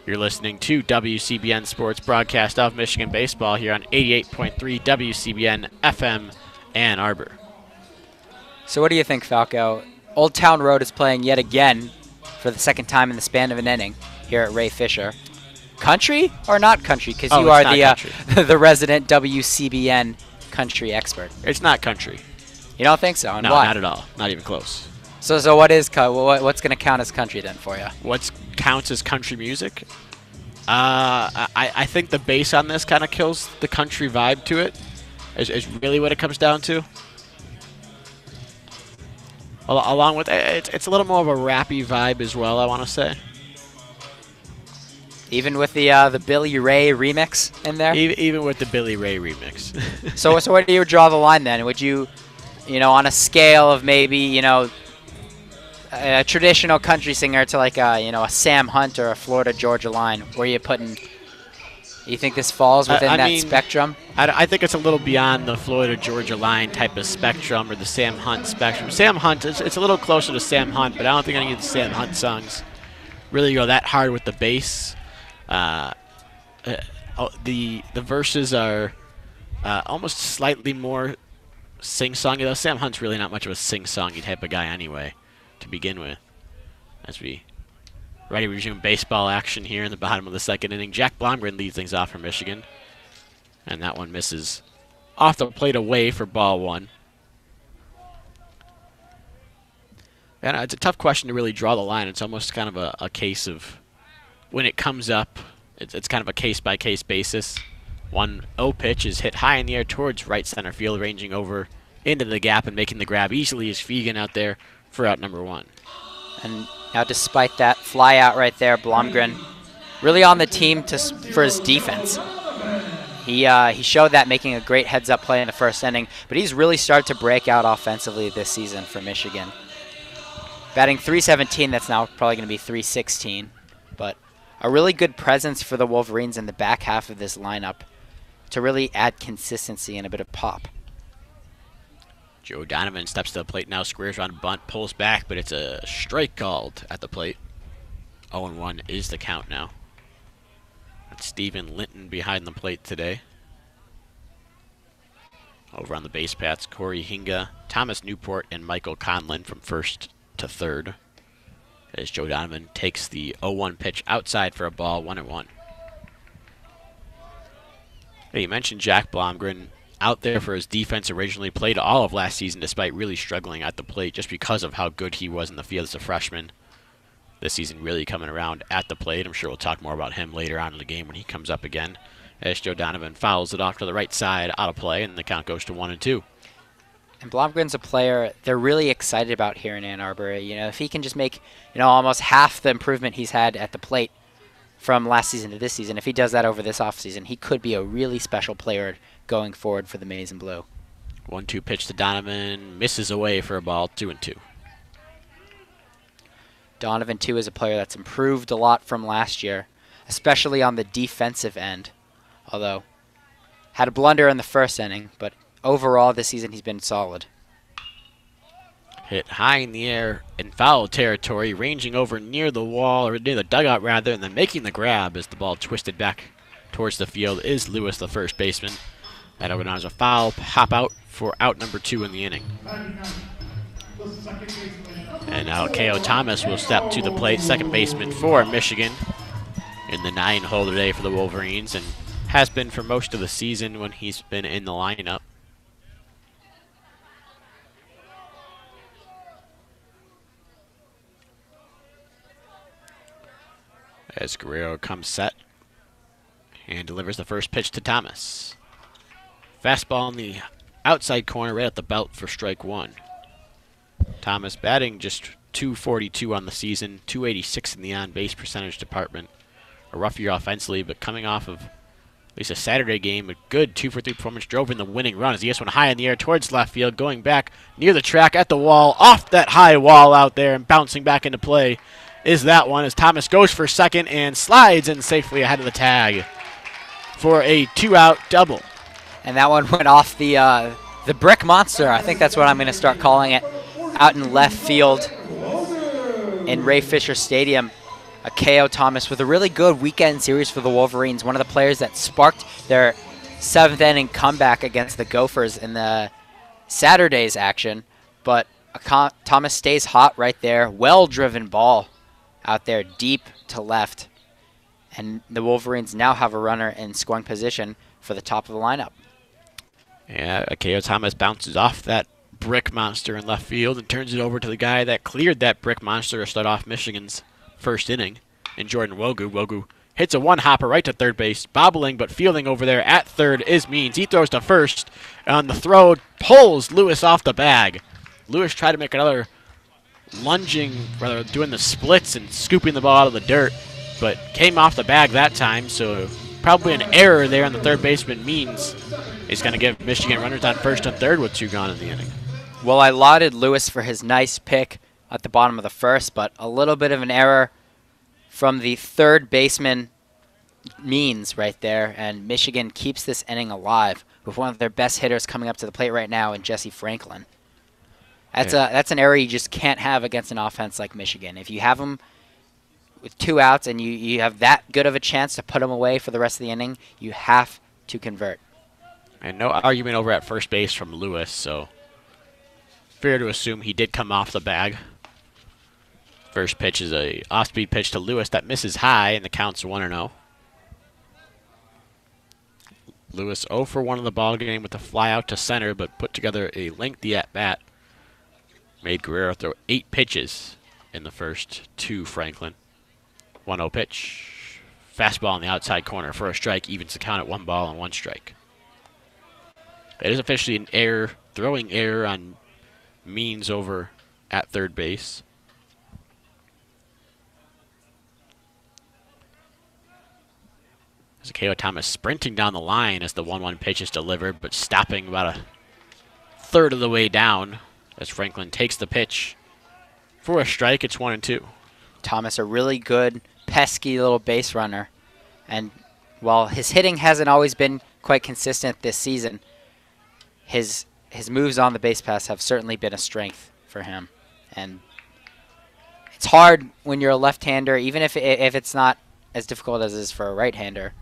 You're listening to WCBN Sports broadcast of Michigan baseball here on 88.3 WCBN FM Ann Arbor. So what do you think, Falco? Old Town Road is playing yet again for the second time in the span of an inning here at Ray Fisher. Country or not country? Because you are the resident WCBN country expert. It's not country. You don't think so? And no, why? Not at all. Not even close. So what is what's going to count as country then for you? What counts as country music? I think the bass on this kind of kills the country vibe to it. Is really what it comes down to. Along with it's a little more of a rappy vibe as well, I want to say. Even with the Billy Ray remix in there? Even with the Billy Ray remix. So where do you draw the line then? Would you, on a scale of maybe, a traditional country singer to like a Sam Hunt or a Florida Georgia Line, where you putting? You think this falls within that spectrum? I think it's a little beyond the Florida Georgia Line type of spectrum or the Sam Hunt spectrum. Sam Hunt, it's a little closer to Sam Hunt, but I don't think any of the Sam Hunt songs really go that hard with the bass. The verses are almost slightly more sing-songy, though Sam Hunt's really not much of a sing-songy type of guy anyway, to begin with. As we ready to resume baseball action here in the bottom of the second inning, Jack Blomgren leads things off for Michigan, and that one misses off the plate away for ball one. And it's a tough question to really draw the line. It's almost kind of a case of when it comes up, it's kind of a case-by-case basis. 1-0 pitch is hit high in the air towards right center field, ranging over into the gap and making the grab easily is Fegan out there for out number one. And now despite that fly out right there, Blomgren really on the team for his defense. He showed that, making a great heads-up play in the first inning, but he's really started to break out offensively this season for Michigan. Batting .317, that's now probably going to be .316, but a really good presence for the Wolverines in the back half of this lineup to really add consistency and a bit of pop. Joe Donovan steps to the plate now, squares around a bunt, pulls back, but it's a strike called at the plate. 0-1 is the count now. That's Stephen Linton behind the plate today. Over on the base paths, Corey Hinga, Thomas Newport, and Michael Conlon from first to third. As Joe Donovan takes the 0-1 pitch outside for a ball, 1-1. Hey, you mentioned Jack Blomgren out there for his defense. Originally played all of last season despite really struggling at the plate just because of how good he was in the field as a freshman. This season really coming around at the plate. I'm sure we'll talk more about him later on in the game when he comes up again. As Joe Donovan fouls it off to the right side, out of play, and the count goes to 1-2. And Blomgren's a player they're really excited about here in Ann Arbor. If he can just make, almost half the improvement he's had at the plate from last season to this season, if he does that over this offseason, he could be a really special player going forward for the Maize and Blue. 1-2 pitch to Donovan, misses away for a ball, 2-2. Donovan, too, is a player that's improved a lot from last year, especially on the defensive end, although had a blunder in the first inning, but overall this season he's been solid. Hit high in the air in foul territory, ranging over near the wall, or near the dugout rather, and then making the grab as the ball twisted back towards the field is Lewis, the first baseman. That organizes a foul pop out for out number 2 in the inning. And now K.O. Thomas will step to the plate, second baseman for Michigan in the 9-hole today for the Wolverines, and has been for most of the season when he's been in the lineup. As Guerrero comes set and delivers the first pitch to Thomas. Fastball in the outside corner right at the belt for strike one. Thomas batting just .242 on the season, .286 in the on-base percentage department. A rough year offensively, but coming off of at least a Saturday game, a good 2-for-3 performance, drove in the winning run as he gets one high in the air towards left field, going back near the track at the wall, off that high wall out there and bouncing back into play is that one as Thomas goes for second and slides in safely ahead of the tag for a 2-out double. And that one went off the brick monster. I think that's what I'm going to start calling it, out in left field in Ray Fisher Stadium. A K.O. Thomas with a really good weekend series for the Wolverines, one of the players that sparked their 7th inning comeback against the Gophers in the Saturday's action. But Thomas stays hot right there. Well-driven ball out there deep to left. And the Wolverines now have a runner in scoring position for the top of the lineup. Yeah, K.O. Thomas bounces off that brick monster in left field and turns it over to the guy that cleared that brick monster to start off Michigan's first inning, in Jordan Wogu. Wogu hits a one-hopper right to third base, bobbling but fielding over there at third is Means. He throws to first, and the throw pulls Lewis off the bag. Lewis tried to make another lunging, rather doing the splits and scooping the ball out of the dirt, but came off the bag that time, so probably an error there on the third baseman means he's going to give Michigan runners on first and third with 2 gone in the inning. Well, I lauded Lewis for his nice pick at the bottom of the first, but a little bit of an error from the third baseman means right there, and Michigan keeps this inning alive with one of their best hitters coming up to the plate right now in Jesse Franklin. That's an error you just can't have against an offense like Michigan. If you have them with 2 outs and you have that good of a chance to put them away for the rest of the inning, you have to convert. And no argument over at first base from Lewis, so fair to assume he did come off the bag. First pitch is a off-speed pitch to Lewis that misses high, and the count's 1-0. Lewis 0 for 1 in the ball game with a fly out to center, but put together a lengthy at-bat. Made Guerrero throw 8 pitches in the first to Franklin. 1-0 pitch. Fastball on the outside corner for a strike, evens the count at 1 ball and 1 strike. It is officially an error, throwing error on Means over at third base. Zakeo Thomas sprinting down the line as the 1-1 pitch is delivered, but stopping about a third of the way down as Franklin takes the pitch for a strike. It's 1-2. Thomas, a really good, pesky little base runner. And while his hitting hasn't always been quite consistent this season, his moves on the base pass have certainly been a strength for him. And it's hard when you're a left-hander, even if it's not as difficult as it is for a right-hander.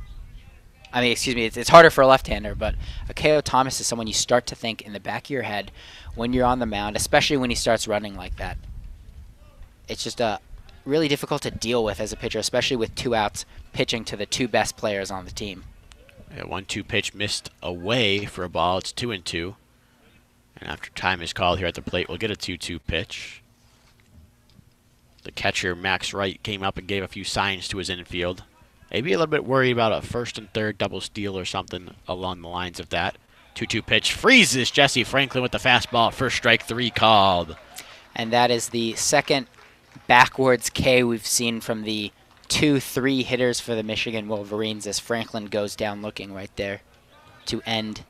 I mean, excuse me, it's harder for a left-hander, but Zakeo Thomas is someone you start to think in the back of your head when you're on the mound, especially when he starts running like that. It's just really difficult to deal with as a pitcher, especially with 2 outs pitching to the 2 best players on the team. Yeah, 1-2 pitch missed away for a ball. It's 2-2. And after time is called here at the plate, we'll get a 2-2 pitch. The catcher, Max Wright, came up and gave a few signs to his infield. Maybe a little bit worried about a first and third double steal or something along the lines of that. 2-2 pitch freezes Jesse Franklin with the fastball. First strike, 3 called. And that is the second backwards K we've seen from the 2-3 hitters for the Michigan Wolverines as Franklin goes down looking right there to end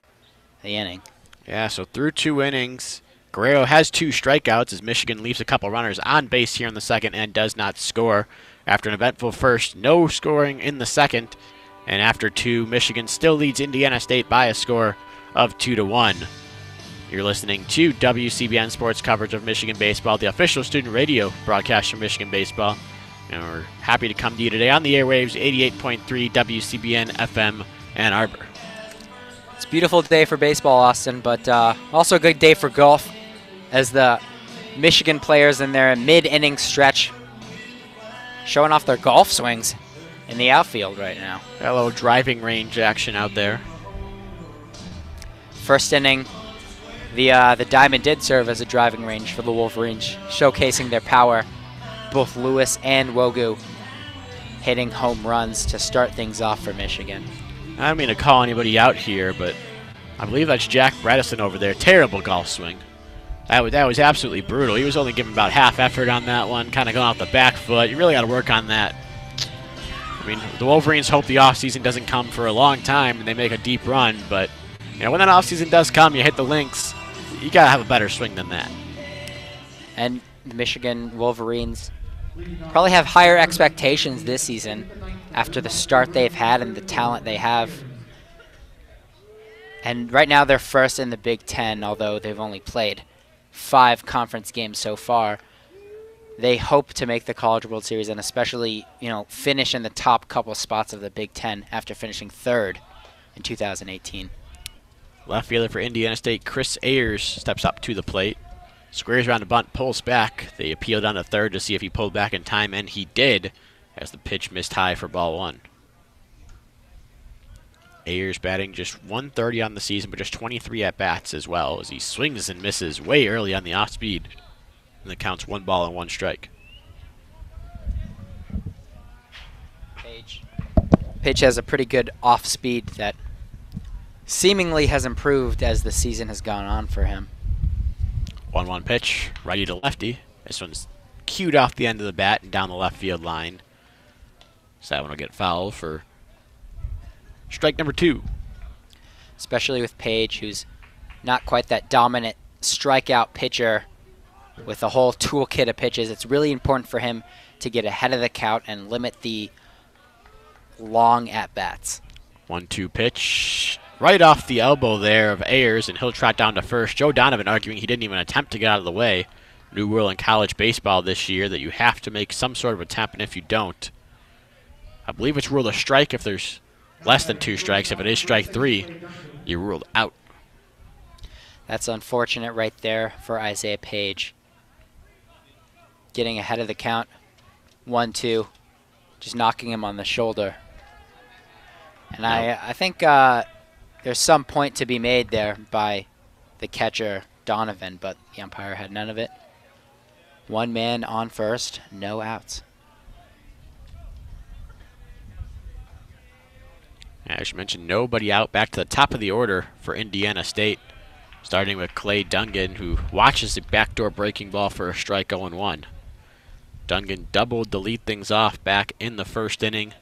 the inning. Yeah, so through 2 innings, Guerrero has 2 strikeouts as Michigan leaves a couple runners on base here in the second and does not score. After an eventful first, no scoring in the second. And after 2, Michigan still leads Indiana State by a score of 2-1. You're listening to WCBN Sports coverage of Michigan baseball, the official student radio broadcast from Michigan baseball. And we're happy to come to you today on the airwaves, 88.3 WCBN FM Ann Arbor. It's a beautiful day for baseball, Austin, but also a good day for golf as the Michigan players in their mid-inning stretch showing off their golf swings in the outfield right now. Got a little driving range action out there. First inning, the diamond did serve as a driving range for the Wolverines, showcasing their power. Both Lewis and Wogu hitting home runs to start things off for Michigan. I don't mean to call anybody out here, but I believe that's Jack Bredesen over there. Terrible golf swing. That was absolutely brutal. He was only giving about half effort on that one, kind of going off the back foot. You really got to work on that. I mean, the Wolverines hope the offseason doesn't come for a long time and they make a deep run, but when that offseason does come, you hit the links, you got to have a better swing than that. And the Michigan Wolverines probably have higher expectations this season after the start they've had and the talent they have. And right now they're first in the Big Ten, although they've only played 5 conference games so far. They hope to make the College World Series and especially, finish in the top couple spots of the Big Ten after finishing 3rd in 2018. Left fielder for Indiana State, Chris Ayers, steps up to the plate. Squares around a bunt, pulls back. They appeal down to third to see if he pulled back in time, and he did, as the pitch missed high for ball 1. Ayers batting just 130 on the season, but just 23 at-bats as well, as he swings and misses way early on the off-speed. And the count's 1 ball and 1 strike. Page has a pretty good off-speed that seemingly has improved as the season has gone on for him. 1-1 pitch, righty to lefty. This one's cued off the end of the bat and down the left field line. So that one will get fouled for strike number 2. Especially with Page, who's not quite that dominant strikeout pitcher with a whole toolkit of pitches. It's really important for him to get ahead of the count and limit the long at-bats. 1-2 pitch. Right off the elbow there of Ayers, and he'll trot down to first. Joe Donovan arguing he didn't even attempt to get out of the way. New rule in college baseball this year that you have to make some sort of attempt, and if you don't, I believe it's ruled a strike if there's less than 2 strikes. If it is strike 3, you're ruled out. That's unfortunate right there for Isaiah Page. Getting ahead of the count. 1-2. Just knocking him on the shoulder. And I think there's some point to be made there by the catcher, Donovan, but the umpire had none of it. 1 man on first, no outs. As you mentioned, nobody out. Back to the top of the order for Indiana State, starting with Clay Dungan, who watches the backdoor breaking ball for a strike 0-1. Dungan doubled to lead things off back in the first inning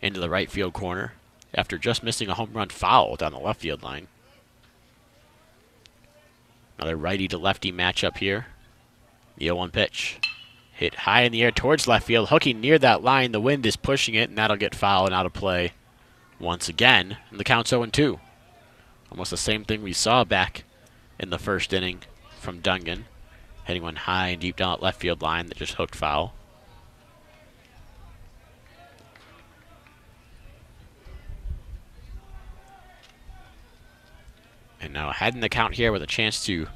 into the right field corner after just missing a home run foul down the left field line. Another righty to lefty matchup here. The 0-1 pitch. Hit high in the air towards left field, hooking near that line. The wind is pushing it, and that'll get fouled and out of play once again. And the count's 0-2. Almost the same thing we saw back in the first inning from Dungan. Hitting one high and deep down at left field line that just hooked foul. And now ahead in the count here with a chance to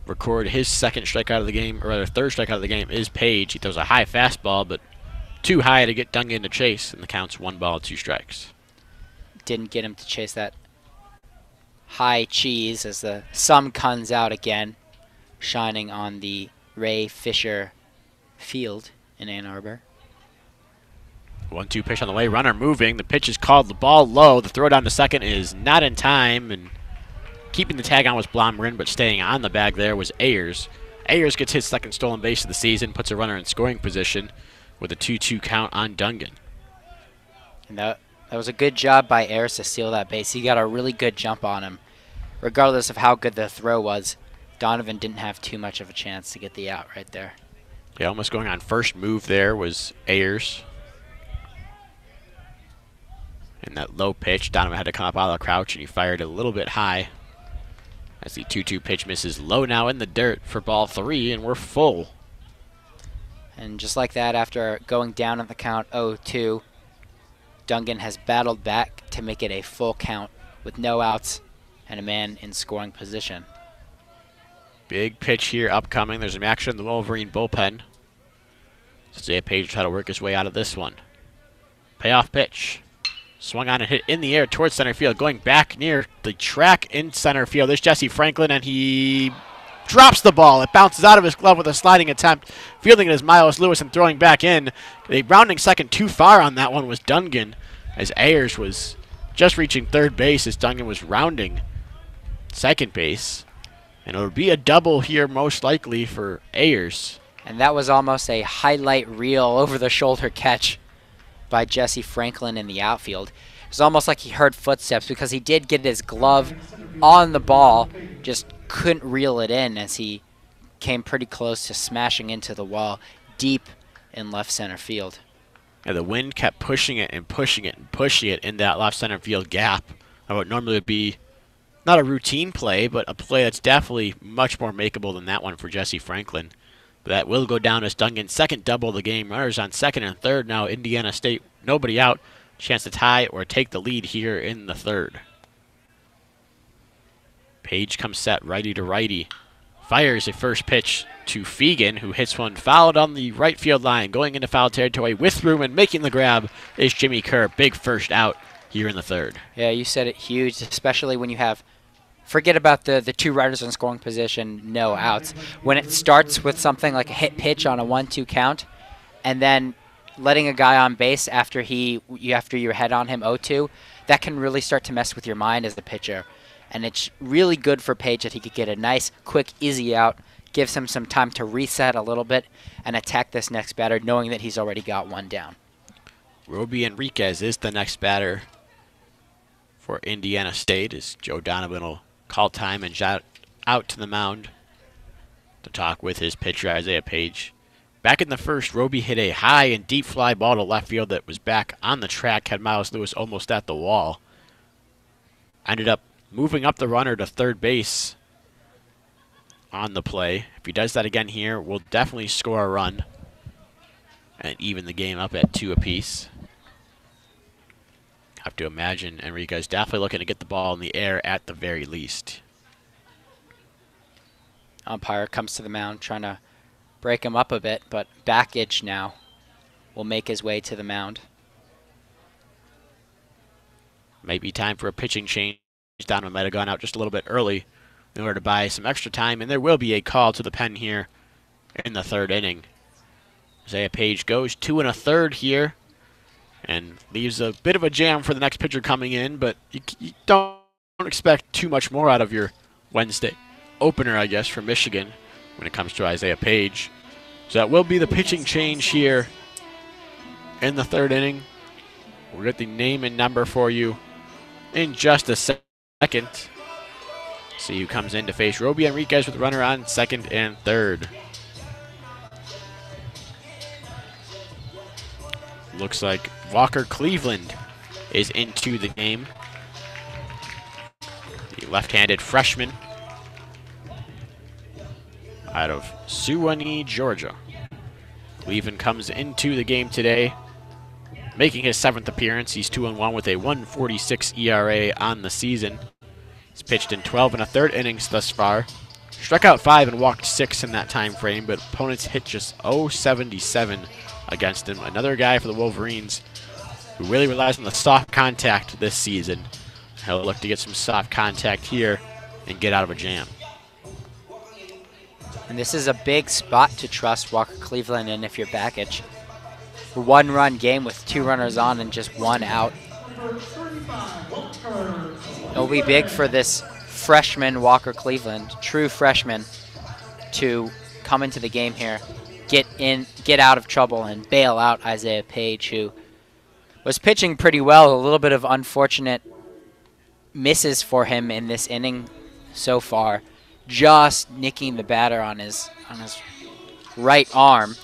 record his second strikeout of the game, or rather third strikeout of the game, is Page. He throws a high fastball, but too high to get Dungan to chase, and the count's 1 ball, 2 strikes. Didn't get him to chase that high cheese as the sun comes out again, shining on the Ray Fisher Field in Ann Arbor. 1-2 pitch on the way, runner moving. The pitch is called, the ball low. The throw down to second is not in time, and keeping the tag on was Blomgren, but staying on the bag there was Ayers. Ayers gets his second stolen base of the season, puts a runner in scoring position with a 2-2 count on Dungan. And that was a good job by Ayers to steal that base. He got a really good jump on him. Regardless of how good the throw was, Donovan didn't have too much of a chance to get the out right there. Yeah, almost going on first move there was Ayers. And that low pitch, Donovan had to come up out of the crouch, and he fired a little bit high. As the 2-2 pitch misses low now in the dirt for ball 3, and we're full. And just like that, after going down at the count 0-2, Dungan has battled back to make it a full count with no outs and a man in scoring position. Big pitch here upcoming. There's some action in the Wolverine bullpen. Isaiah Page try to work his way out of this one. Payoff pitch. Swung on and hit in the air towards center field, going back near the track in center field. There's Jesse Franklin, and he drops the ball. It bounces out of his glove with a sliding attempt. Fielding it is Miles Lewis and throwing back in. A rounding second too far on that one was Dungan, as Ayers was just reaching third base as Dungan was rounding second base. And it'll be a double here most likely for Ayers. And that was almost a highlight reel over-the-shoulder catch by Jesse Franklin in the outfield. It was almost like he heard footsteps because he did get his glove on the ball, just couldn't reel it in as he came pretty close to smashing into the wall deep in left center field. And the wind kept pushing it and pushing it and pushing it in that left center field gap. What normally would be not a routine play, but a play that's definitely much more makeable than that one for Jesse Franklin. But that will go down as Dungan's second double of the game. Runners on second and third now. Indiana State, nobody out. Chance to tie or take the lead here in the third. Page comes set righty to righty. Fires a first pitch to Fegan, who hits one fouled on the right field line. Going into foul territory with room and making the grab is Jimmy Kerr. Big first out here in the third. Yeah, you said it, huge, especially when you have, forget about the 2 runners in scoring position, no outs. When it starts with something like a hit pitch on a 1-2 count, and then letting a guy on base after you head on him 0-2, that can really start to mess with your mind as the pitcher. And it's really good for Page that he could get a nice, quick, easy out, gives him some time to reset a little bit and attack this next batter, knowing that he's already got one down. Roby Enriquez is the next batter for Indiana State, as Joe Donovan will call time and shout out to the mound to talk with his pitcher, Isaiah Page. Back in the first, Roby hit a high and deep fly ball to left field that was back on the track, had Miles Lewis almost at the wall. Ended up moving up the runner to third base on the play. If he does that again here, we'll definitely score a run and even the game up at 2 apiece. Have to imagine Enriquez definitely looking to get the ball in the air at the very least. Umpire comes to the mound trying to break him up a bit, but Backage now will make his way to the mound. Might be time for a pitching change. Donovan might have gone out just a little bit early in order to buy some extra time, and there will be a call to the pen here in the third inning. Isaiah Page goes 2 1/3 here and leaves a bit of a jam for the next pitcher coming in, but you don't expect too much more out of your Wednesday opener, I guess, for Michigan when it comes to Isaiah Page. So that will be the pitching change here in the third inning. We'll get the name and number for you in just a second. See who comes in to face Roby Enriquez with the runner on second and third. Looks like Walker Cleveland is into the game. The left-handed freshman out of Suwanee, Georgia. Cleveland comes into the game today, making his 7th appearance. He's 2-1 with a 1.46 ERA on the season. He's pitched in 12 1/3 innings thus far. Struck out 5 and walked 6 in that time frame, but opponents hit just .077 against him. Another guy for the Wolverines who really relies on the soft contact this season. He'll look to get some soft contact here and get out of a jam. And this is a big spot to trust Walker Cleveland in if you're Backage. 1-run game with 2 runners on and just 1 out. It'll be big for this freshman Walker Cleveland, true freshman, to come into the game here, get out of trouble and bail out Isaiah Page, who was pitching pretty well. A little bit of unfortunate misses for him in this inning so far, just nicking the batter on his right arm,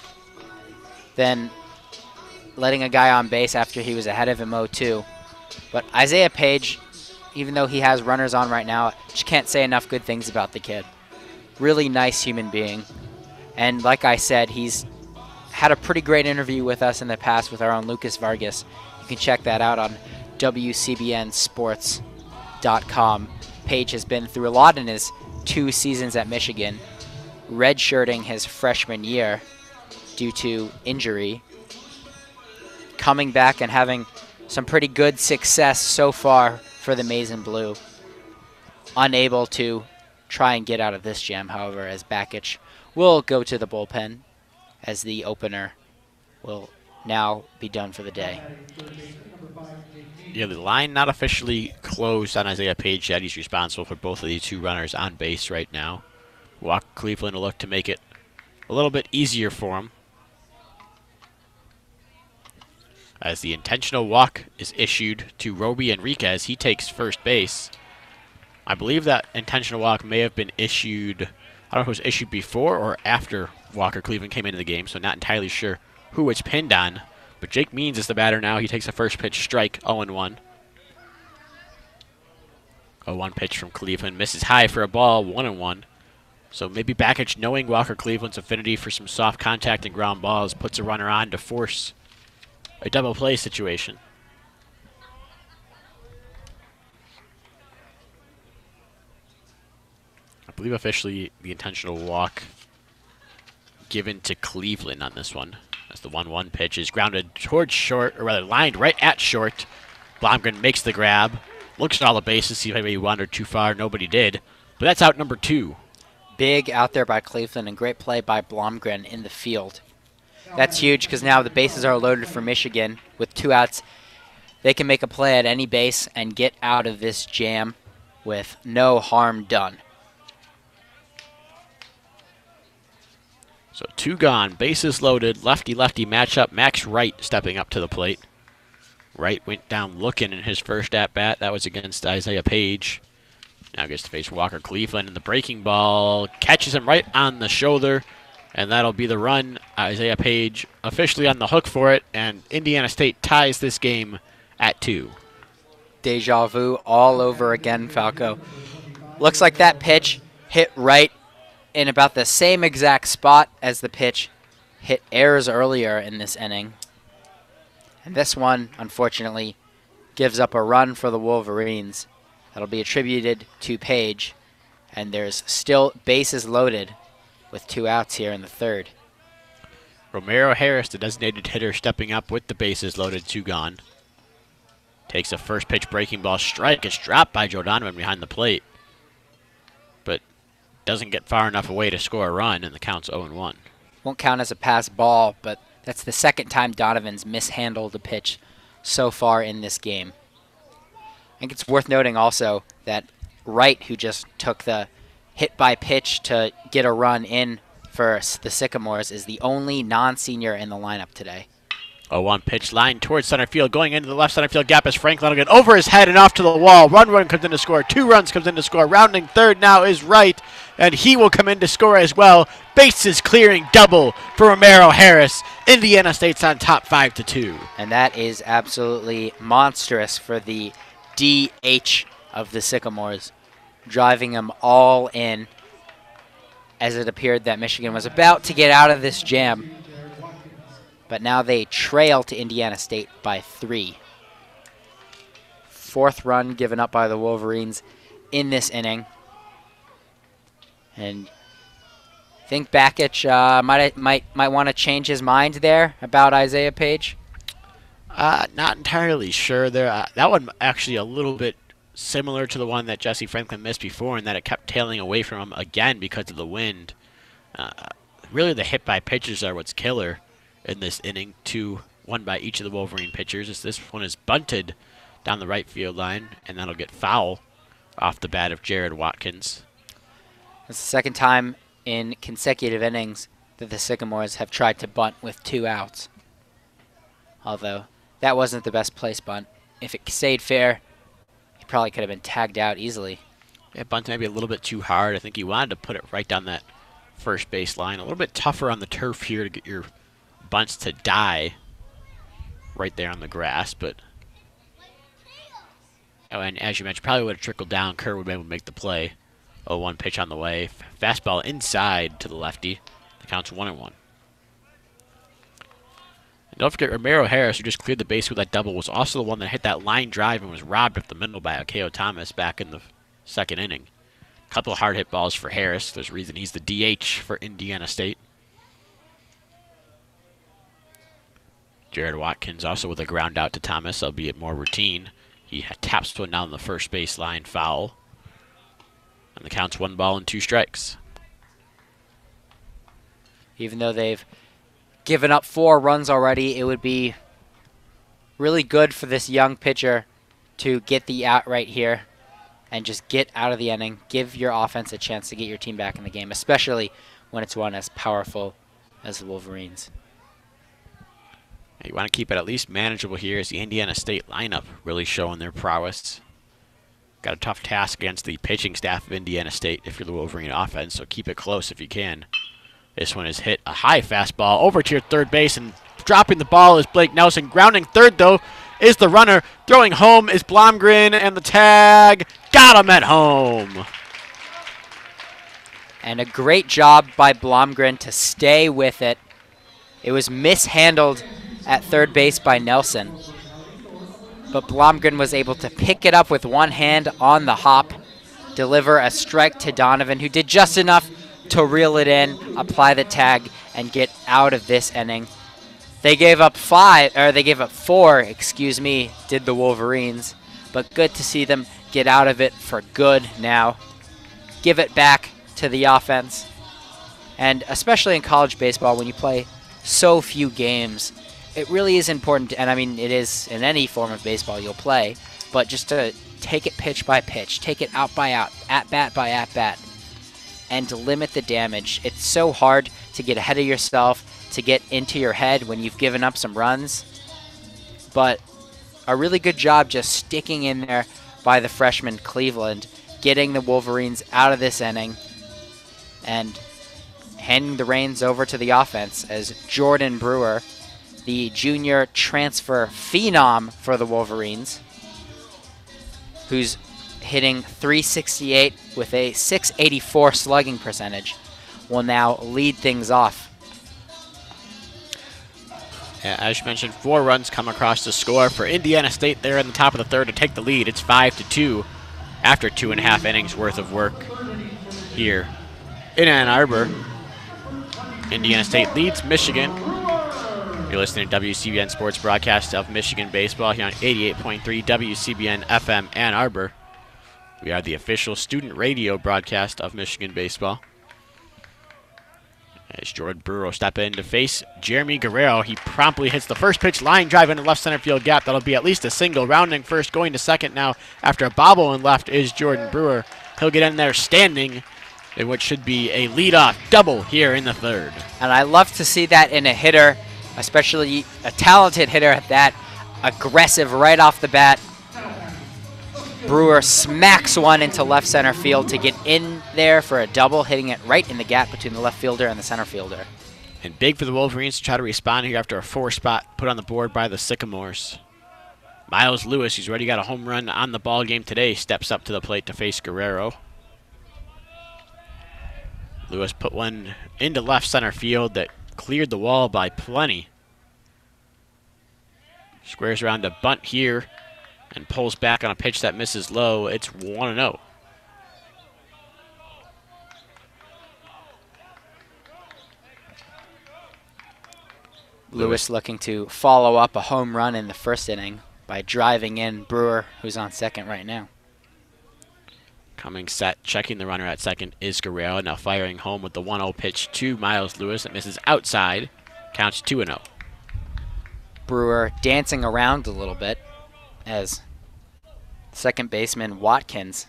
then letting a guy on base after he was ahead of him 0-2. But Isaiah Page, even though he has runners on right now, just can't say enough good things about the kid. Really nice human being. And like I said, he's had a pretty great interview with us in the past with our own Lucas Vargas. You can check that out on WCBNsports.com. Page has been through a lot in his 2 seasons at Michigan, redshirting his freshman year due to injury, coming back and having some pretty good success so far for the Maize and Blue. Unable to try and get out of this jam, however, as Backage will go to the bullpen as the opener will now be done for the day. Yeah, the line not officially closed on Isaiah Page yet. He's responsible for both of these 2 runners on base right now. Walker Cleveland will look to make it a little bit easier for him, as the intentional walk is issued to Roby Enriquez. He takes first base. I believe that intentional walk may have been issued, I don't know if it was issued before or after Walker Cleveland came into the game, so not entirely sure who it's pinned on. But Jake Means is the batter now. He takes a first pitch strike, 0-1. 0-1 pitch from Cleveland. Misses high for a ball, 1-1. So maybe Backage, knowing Walker Cleveland's affinity for some soft contact and ground balls, puts a runner on to force a double play situation. I believe officially the intentional walk given to Cleveland on this one, as the 1-1 pitch is grounded towards short, or rather lined right at short. Blomgren makes the grab, looks at all the bases, see if maybe he wandered too far. Nobody did, but that's out number 2. Big out there by Cleveland and great play by Blomgren in the field. That's huge because now the bases are loaded for Michigan with 2 outs. They can make a play at any base and get out of this jam with no harm done. So 2 gone, bases loaded, lefty-lefty matchup. Max Wright stepping up to the plate. Wright went down looking in his first at-bat. That was against Isaiah Page. Now gets to face Walker Cleveland, and the breaking ball catches him right on the shoulder, and that'll be the run. Isaiah Page officially on the hook for it, and Indiana State ties this game at 2. Deja vu all over again, Falco. Looks like that pitch hit right in about the same exact spot as the pitch hit Ayers earlier in this inning. And this one, unfortunately, gives up a run for the Wolverines. That'll be attributed to Page. And there's still bases loaded with 2 outs here in the 3rd. Romero Harris, the designated hitter, stepping up with the bases loaded, 2 gone. Takes a first pitch breaking ball strike. It's dropped by Joe Donovan behind the plate, but doesn't get far enough away to score a run, and the count's 0-1. Won't count as a pass ball, but that's the 2nd time Donovan's mishandled a pitch so far in this game. I think it's worth noting also that Wright, who just took the hit by pitch to get a run in for the Sycamores, is the only non-senior in the lineup today. 0-1 pitch line towards center field. Going into the left center field gap is Frank Lonergan over his head and off to the wall. Run comes in to score. 2 runs comes in to score. Rounding third now is Wright, and he will come in to score as well. Bases clearing double for Romero Harris. Indiana State's on top 5-2. And that is absolutely monstrous for the DH of the Sycamores, driving them all in as it appeared that Michigan was about to get out of this jam. But now they trail to Indiana State by 3. 4th run given up by the Wolverines in this inning. And I think Bakich might want to change his mind there about Isaiah Page. Not entirely sure there. That one actually a little bit similar to the one that Jesse Franklin missed before, in that it kept tailing away from him again because of the wind. Really, the hit by pitches are what's killer in this inning. 2, 1 by each of the Wolverine pitchers. As this one is bunted down the right field line, and that'll get foul off the bat of Jared Watkins. It's the 2nd time in consecutive innings that the Sycamores have tried to bunt with 2 outs. Although that wasn't the best place bunt. If it stayed fair, he probably could have been tagged out easily. Yeah, bunt maybe a little bit too hard. I think he wanted to put it right down that first base line. A little bit tougher on the turf here to get your bunts to die right there on the grass, but and as you mentioned, probably would have trickled down. Kerr would be able to make the play. 0-1 pitch on the way. Fastball inside to the lefty. The count's 1-1. And don't forget, Romero Harris, who just cleared the base with that double, was also the one that hit that line drive and was robbed up the middle by Akeo Thomas back in the 2nd inning. A couple of hard hit balls for Harris. There's a reason he's the DH for Indiana State. Jared Watkins also with a ground out to Thomas, albeit more routine. He taps one down the first base line, foul. And the count's 1 ball and 2 strikes. Even though they've given up 4 runs already, it would be really good for this young pitcher to get the out right here and just get out of the inning, give your offense a chance to get your team back in the game, especially when it's one as powerful as the Wolverines. You want to keep it at least manageable here as the Indiana State lineup really showing their prowess. Got a tough task against the pitching staff of Indiana State if you're the Wolverine offense, so keep it close if you can. This one is hit a high fastball over to your third base, and dropping the ball is Blake Nelson. Grounding third, though, is the runner. Throwing home is Blomgren, and the tag got him at home. And a great job by Blomgren to stay with it. It was mishandled at third base by Nelson, but Blomgren was able to pick it up with one hand on the hop, deliver a strike to Donovan, who did just enough to reel it in, apply the tag, and get out of this inning. They gave up 4, excuse me, did the Wolverines, but good to see them get out of it for good now. Give it back to the offense. And especially in college baseball, when you play so few games, it really is important, and I mean it is in any form of baseball you'll play, but just to take it pitch by pitch, take it out by out, at bat by at bat, and to limit the damage. It's so hard to get ahead of yourself, to get into your head when you've given up some runs. But a really good job just sticking in there by the freshman Cleveland, getting the Wolverines out of this inning and handing the reins over to the offense as Jordan Brewer, the junior transfer phenom for the Wolverines, who's hitting .368 with a .684 slugging percentage, will now lead things off. Yeah, as you mentioned, 4 runs come across the score for Indiana State there in the top of the third to take the lead. It's 5-2 after 2.5 innings worth of work here in Ann Arbor. Indiana State leads Michigan. You're listening to WCBN Sports broadcast of Michigan baseball here on 88.3 WCBN FM Ann Arbor. We are the official student radio broadcast of Michigan baseball. As Jordan Brewer will step in to face Jeremy Guerrero, he promptly hits the first pitch line drive into left center field gap. That'll be at least a single. Rounding first, going to second now after a bobble in left is Jordan Brewer. He'll get in there standing in what should be a leadoff double here in the third. And I love to see that in a hitter, especially a talented hitter at that, aggressive right off the bat. Brewer smacks one into left center field to get in there for a double, hitting it right in the gap between the left fielder and the center fielder. And big for the Wolverines to try to respond here after a 4-spot put on the board by the Sycamores. Miles Lewis, who's already got a home run on the ball game today, steps up to the plate to face Guerrero. Lewis put one into left center field that cleared the wall by plenty. Squares around a bunt here and pulls back on a pitch that misses low. It's 1-0. Lewis looking to follow up a home run in the first inning by driving in Brewer, who's on second right now. Coming set, checking the runner at second is Guerrero, now firing home with the 1-0 pitch to Miles Lewis. That misses outside, counts 2-0. Brewer dancing around a little bit as second baseman Watkins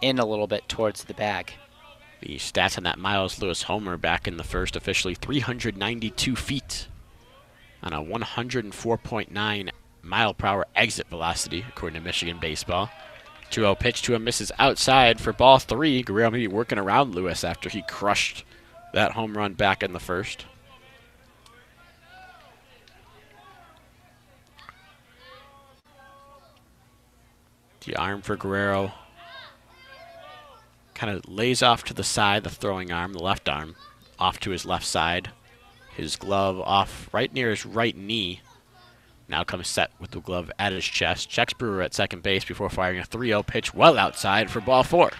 in a little bit towards the bag. The stats on that Miles Lewis homer back in the first, officially 392 feet on a 104.9 mile-per-hour exit velocity, according to Michigan baseball. 2-0 pitch to him, misses outside for ball 3. Guerrero maybe working around Lewis after he crushed that home run back in the first. The arm for Guerrero kind of lays off to the side, the throwing arm, the left arm, off to his left side. His glove off right near his right knee. Now comes set with the glove at his chest. Checks Brewer at second base before firing a 3-0 pitch well outside for ball 4.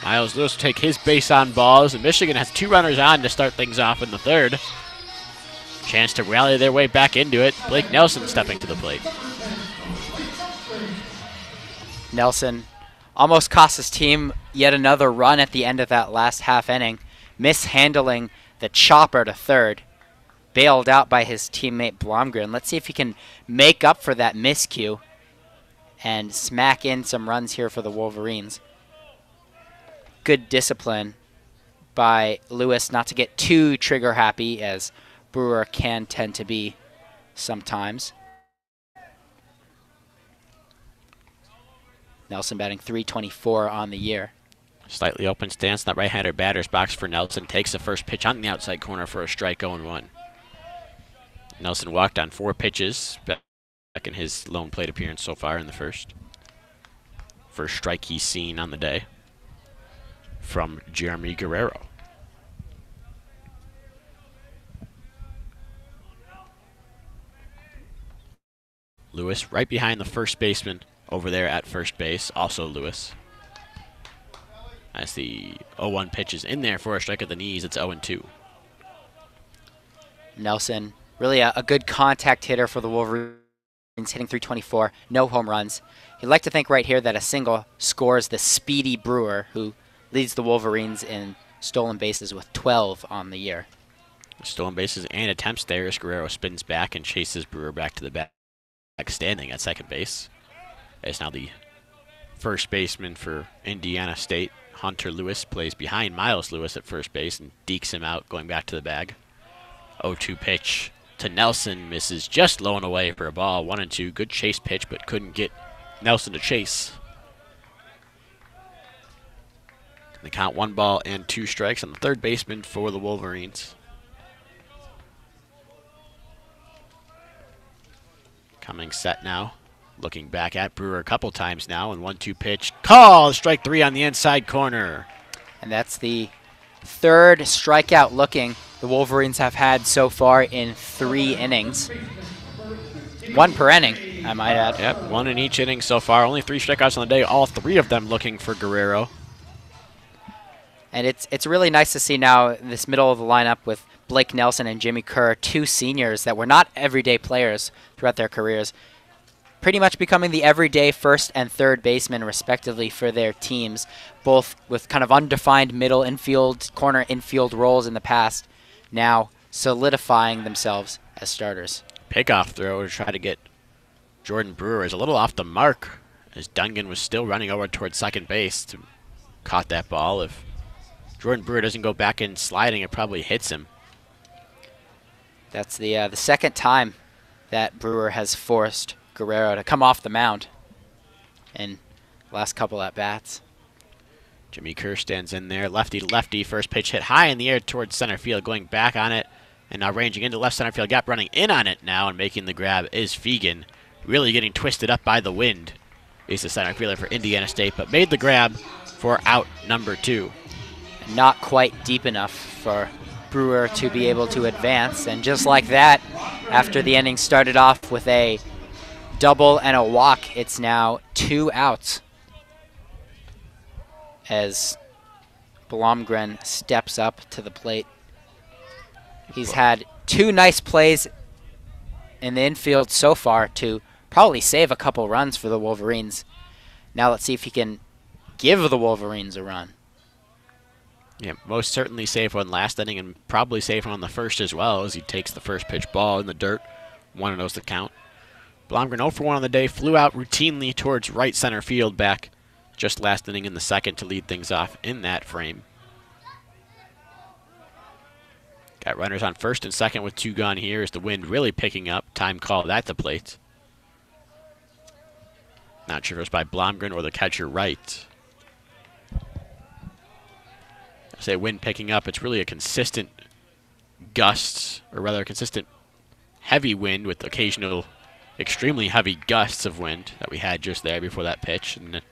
Miles Lewis will take his base on balls, and Michigan has 2 runners on to start things off in the third. Chance to rally their way back into it. Blake Nelson stepping to the plate. Nelson almost cost his team yet another run at the end of that last half inning, mishandling the chopper to third, bailed out by his teammate Blomgren. Let's see if he can make up for that miscue and smack in some runs here for the Wolverines. Good discipline by Lewis not to get too trigger happy, as Brewer can tend to be sometimes. Nelson batting .324 on the year. Slightly open stance in that right-hander batter's box for Nelson. Takes the first pitch on the outside corner for a strike 0-1. Nelson walked on 4 pitches back in his lone plate appearance so far in the first. First strike he's seen on the day from Jeremy Guerrero. Lewis right behind the first baseman over there at first base, also Lewis. As the 0-1 pitch is in there for a strike at the knees, it's 0-2. Nelson, really a good contact hitter for the Wolverines, hitting .324, no home runs. You'd like to think right here that a single scores the speedy Brewer, who leads the Wolverines in stolen bases with 12 on the year. Stolen bases and attempts there as Guerrero spins back and chases Brewer back to the back, standing at second base. As now the first baseman for Indiana State, Hunter Lewis plays behind Miles Lewis at first base and dekes him out, going back to the bag. 0-2 pitch to Nelson, misses just low and away for a ball. 1-2, good chase pitch, but couldn't get Nelson to chase. They count 1 ball and 2 strikes on the third baseman for the Wolverines. Coming set now. Looking back at Brewer a couple times now, and 1-2 pitch. Call! Strike 3 on the inside corner. And that's the third strikeout looking the Wolverines have had so far in 3 innings. 1 per inning, I might add. Yep, 1 in each inning so far. Only 3 strikeouts on the day, all 3 of them looking for Guerrero. And it's really nice to see now in this middle of the lineup with Blake Nelson and Jimmy Kerr, 2 seniors that were not everyday players throughout their careers, pretty much becoming the everyday first and third baseman respectively for their teams, both with kind of undefined middle infield, corner infield roles in the past, now solidifying themselves as starters. Pickoff throw to try to get Jordan Brewer is a little off the mark, as Dungan was still running over towards second base to caught that ball. If Jordan Brewer doesn't go back in sliding, it probably hits him. That's the second time that Brewer has forced Guerrero to come off the mound in the last couple at-bats. Jimmy Kerr stands in there, lefty to lefty. First pitch hit high in the air towards center field, going back on it, and now ranging into left center field. Gap running in on it now, and making the grab is Fegan. Really getting twisted up by the wind is the center fielder for Indiana State, but made the grab for out number 2. Not quite deep enough for Brewer to be able to advance, and just like that, after the inning started off with a double and a walk, it's now 2 outs as Blomgren steps up to the plate. He's had 2 nice plays in the infield so far to probably save a couple runs for the Wolverines. Now let's see if he can give the Wolverines a run. Yeah, most certainly save one last inning, and probably save one on the first as well, as he takes the first pitch ball in the dirt. 1-0 the count. Blomgren 0 for 1 on the day, flew out routinely towards right center field back just last inning in the second to lead things off in that frame. Got runners on first and second with 2 gone here as the wind really picking up. Time called at the plate. Not sure if it was by Blomgren or the catcher right. I say wind picking up, it's really a consistent gusts, or rather a consistent heavy wind with occasional extremely heavy gusts of wind that we had just there before that pitch. And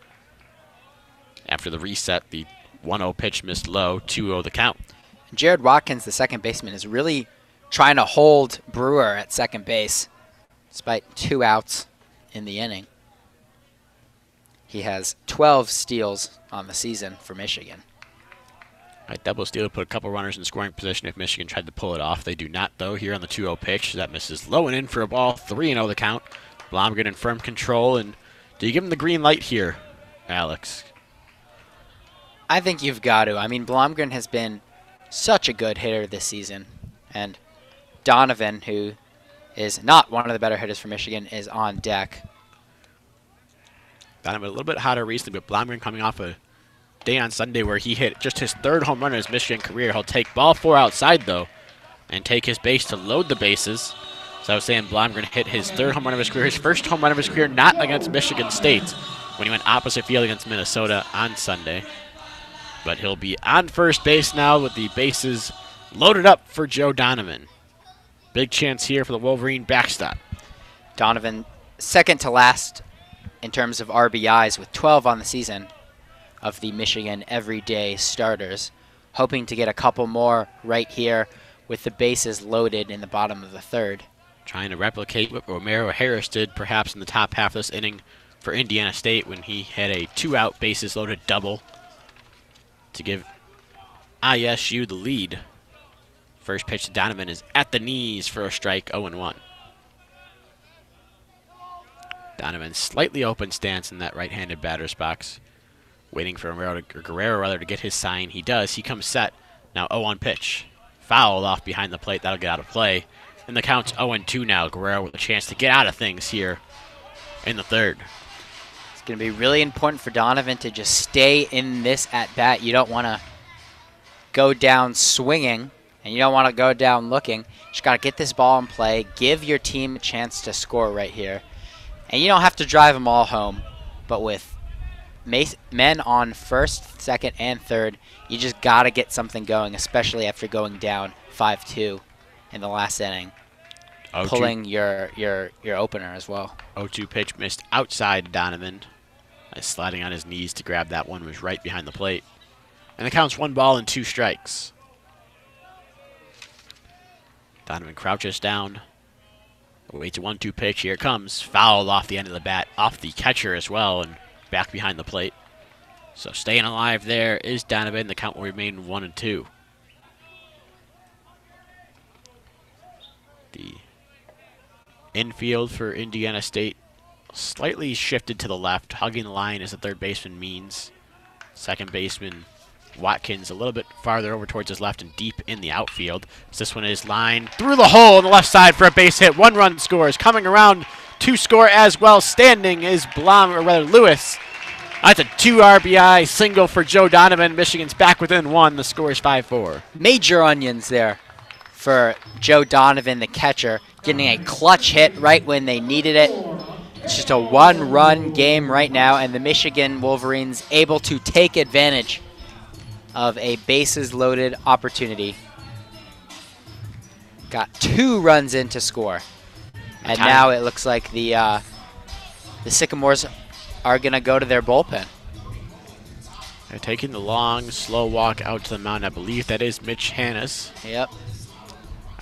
after the reset, the 1-0 pitch missed low, 2-0 the count. Jared Watkins, the second baseman, is really trying to hold Brewer at second base despite 2 outs in the inning. He has 12 steals on the season for Michigan. Right, double steal to put a couple runners in scoring position if Michigan tried to pull it off. They do not, though, here on the 2-0 pitch. That misses low and in for a ball. 3-0 the count. Blomgren in firm control. And do you give him the green light here, Alex? I think you've got to. I mean, Blomgren has been such a good hitter this season. And Donovan, who is not one of the better hitters for Michigan, is on deck. Donovan a little bit hotter recently, but Blomgren coming off a day on Sunday where he hit just his 3rd home run in his Michigan career. He'll take ball 4 outside, though, and take his base to load the bases. So I was saying Blomgren hit his 3rd home run of his career, his 1st home run of his career, not against Michigan State, when he went opposite field against Minnesota on Sunday. But he'll be on first base now with the bases loaded up for Joe Donovan. Big chance here for the Wolverine backstop. Donovan, second to last in terms of RBIs with 12 on the season of the Michigan everyday starters, hoping to get a couple more right here with the bases loaded in the bottom of the 3rd. Trying to replicate what Romero Harris did perhaps in the top half of this inning for Indiana State when he had a 2-out bases loaded double to give ISU the lead. First pitch to Donovan is at the knees for a strike, 0-1. Donovan slightly open stance in that right-handed batter's box, waiting for Guerrero to get his sign. He does. He comes set. Now 0-1 pitch. Fouled off behind the plate. That'll get out of play. And the count's 0-2 now. Guerrero with a chance to get out of things here in the 3rd. going to be really important for Donovan to just stay in this at-bat. You don't want to go down swinging, and you don't want to go down looking. You just got to get this ball in play, give your team a chance to score right here. And you don't have to drive them all home, but with men on first, second, and third, you just got to get something going, especially after going down 5-2 in the last inning. Pulling your opener as well. 0-2 pitch missed outside Donovan. Sliding on his knees to grab that one was right behind the plate. And the count's 1 ball and 2 strikes. Donovan crouches down. Waits a 1-2 pitch. Here it comes. Fouled off the end of the bat, off the catcher as well, and back behind the plate. So staying alive there is Donovan. The count will remain 1-2. The infield for Indiana State slightly shifted to the left. Hugging the line as the third baseman means. Second baseman Watkins a little bit farther over towards his left and deep in the outfield. So this one is lined through the hole on the left side for a base hit. 1 run scores. Coming around to score as well. Standing is Lewis. That's a 2 RBI single for Joe Donovan. Michigan's back within 1. The score is 5-4. Major onions there for Joe Donovan, the catcher, getting a clutch hit right when they needed it. It's just a 1-run game right now, and the Michigan Wolverines able to take advantage of a bases-loaded opportunity. Got 2 runs in to score. And now it looks like the Sycamores are going to go to their bullpen. They're taking the long, slow walk out to the mound. I believe that is Mitch Hannes. Yep.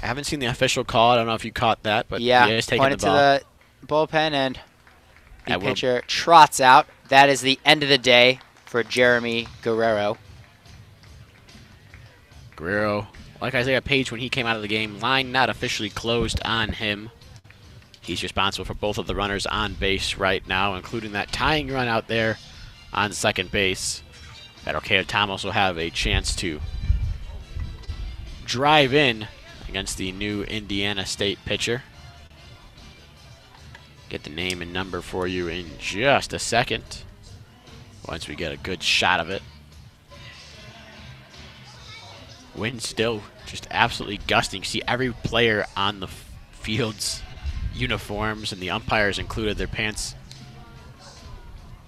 I haven't seen the official call. I don't know if you caught that, but yeah, he is taking pointed the ball. to the bullpen, and the pitcher trots out. That is the end of the day for Jeremy Guerrero. Guerrero, like Isaiah Page when he came out of the game, line not officially closed on him. He's responsible for both of the runners on base right now, including that tying run out there on second base. That Arceo Thomas will have a chance to drive in against the new Indiana State pitcher. Get the name and number for you in just a second, once we get a good shot of it. Wind still just absolutely gusting. You see every player on the field's uniforms, and the umpires included, their pants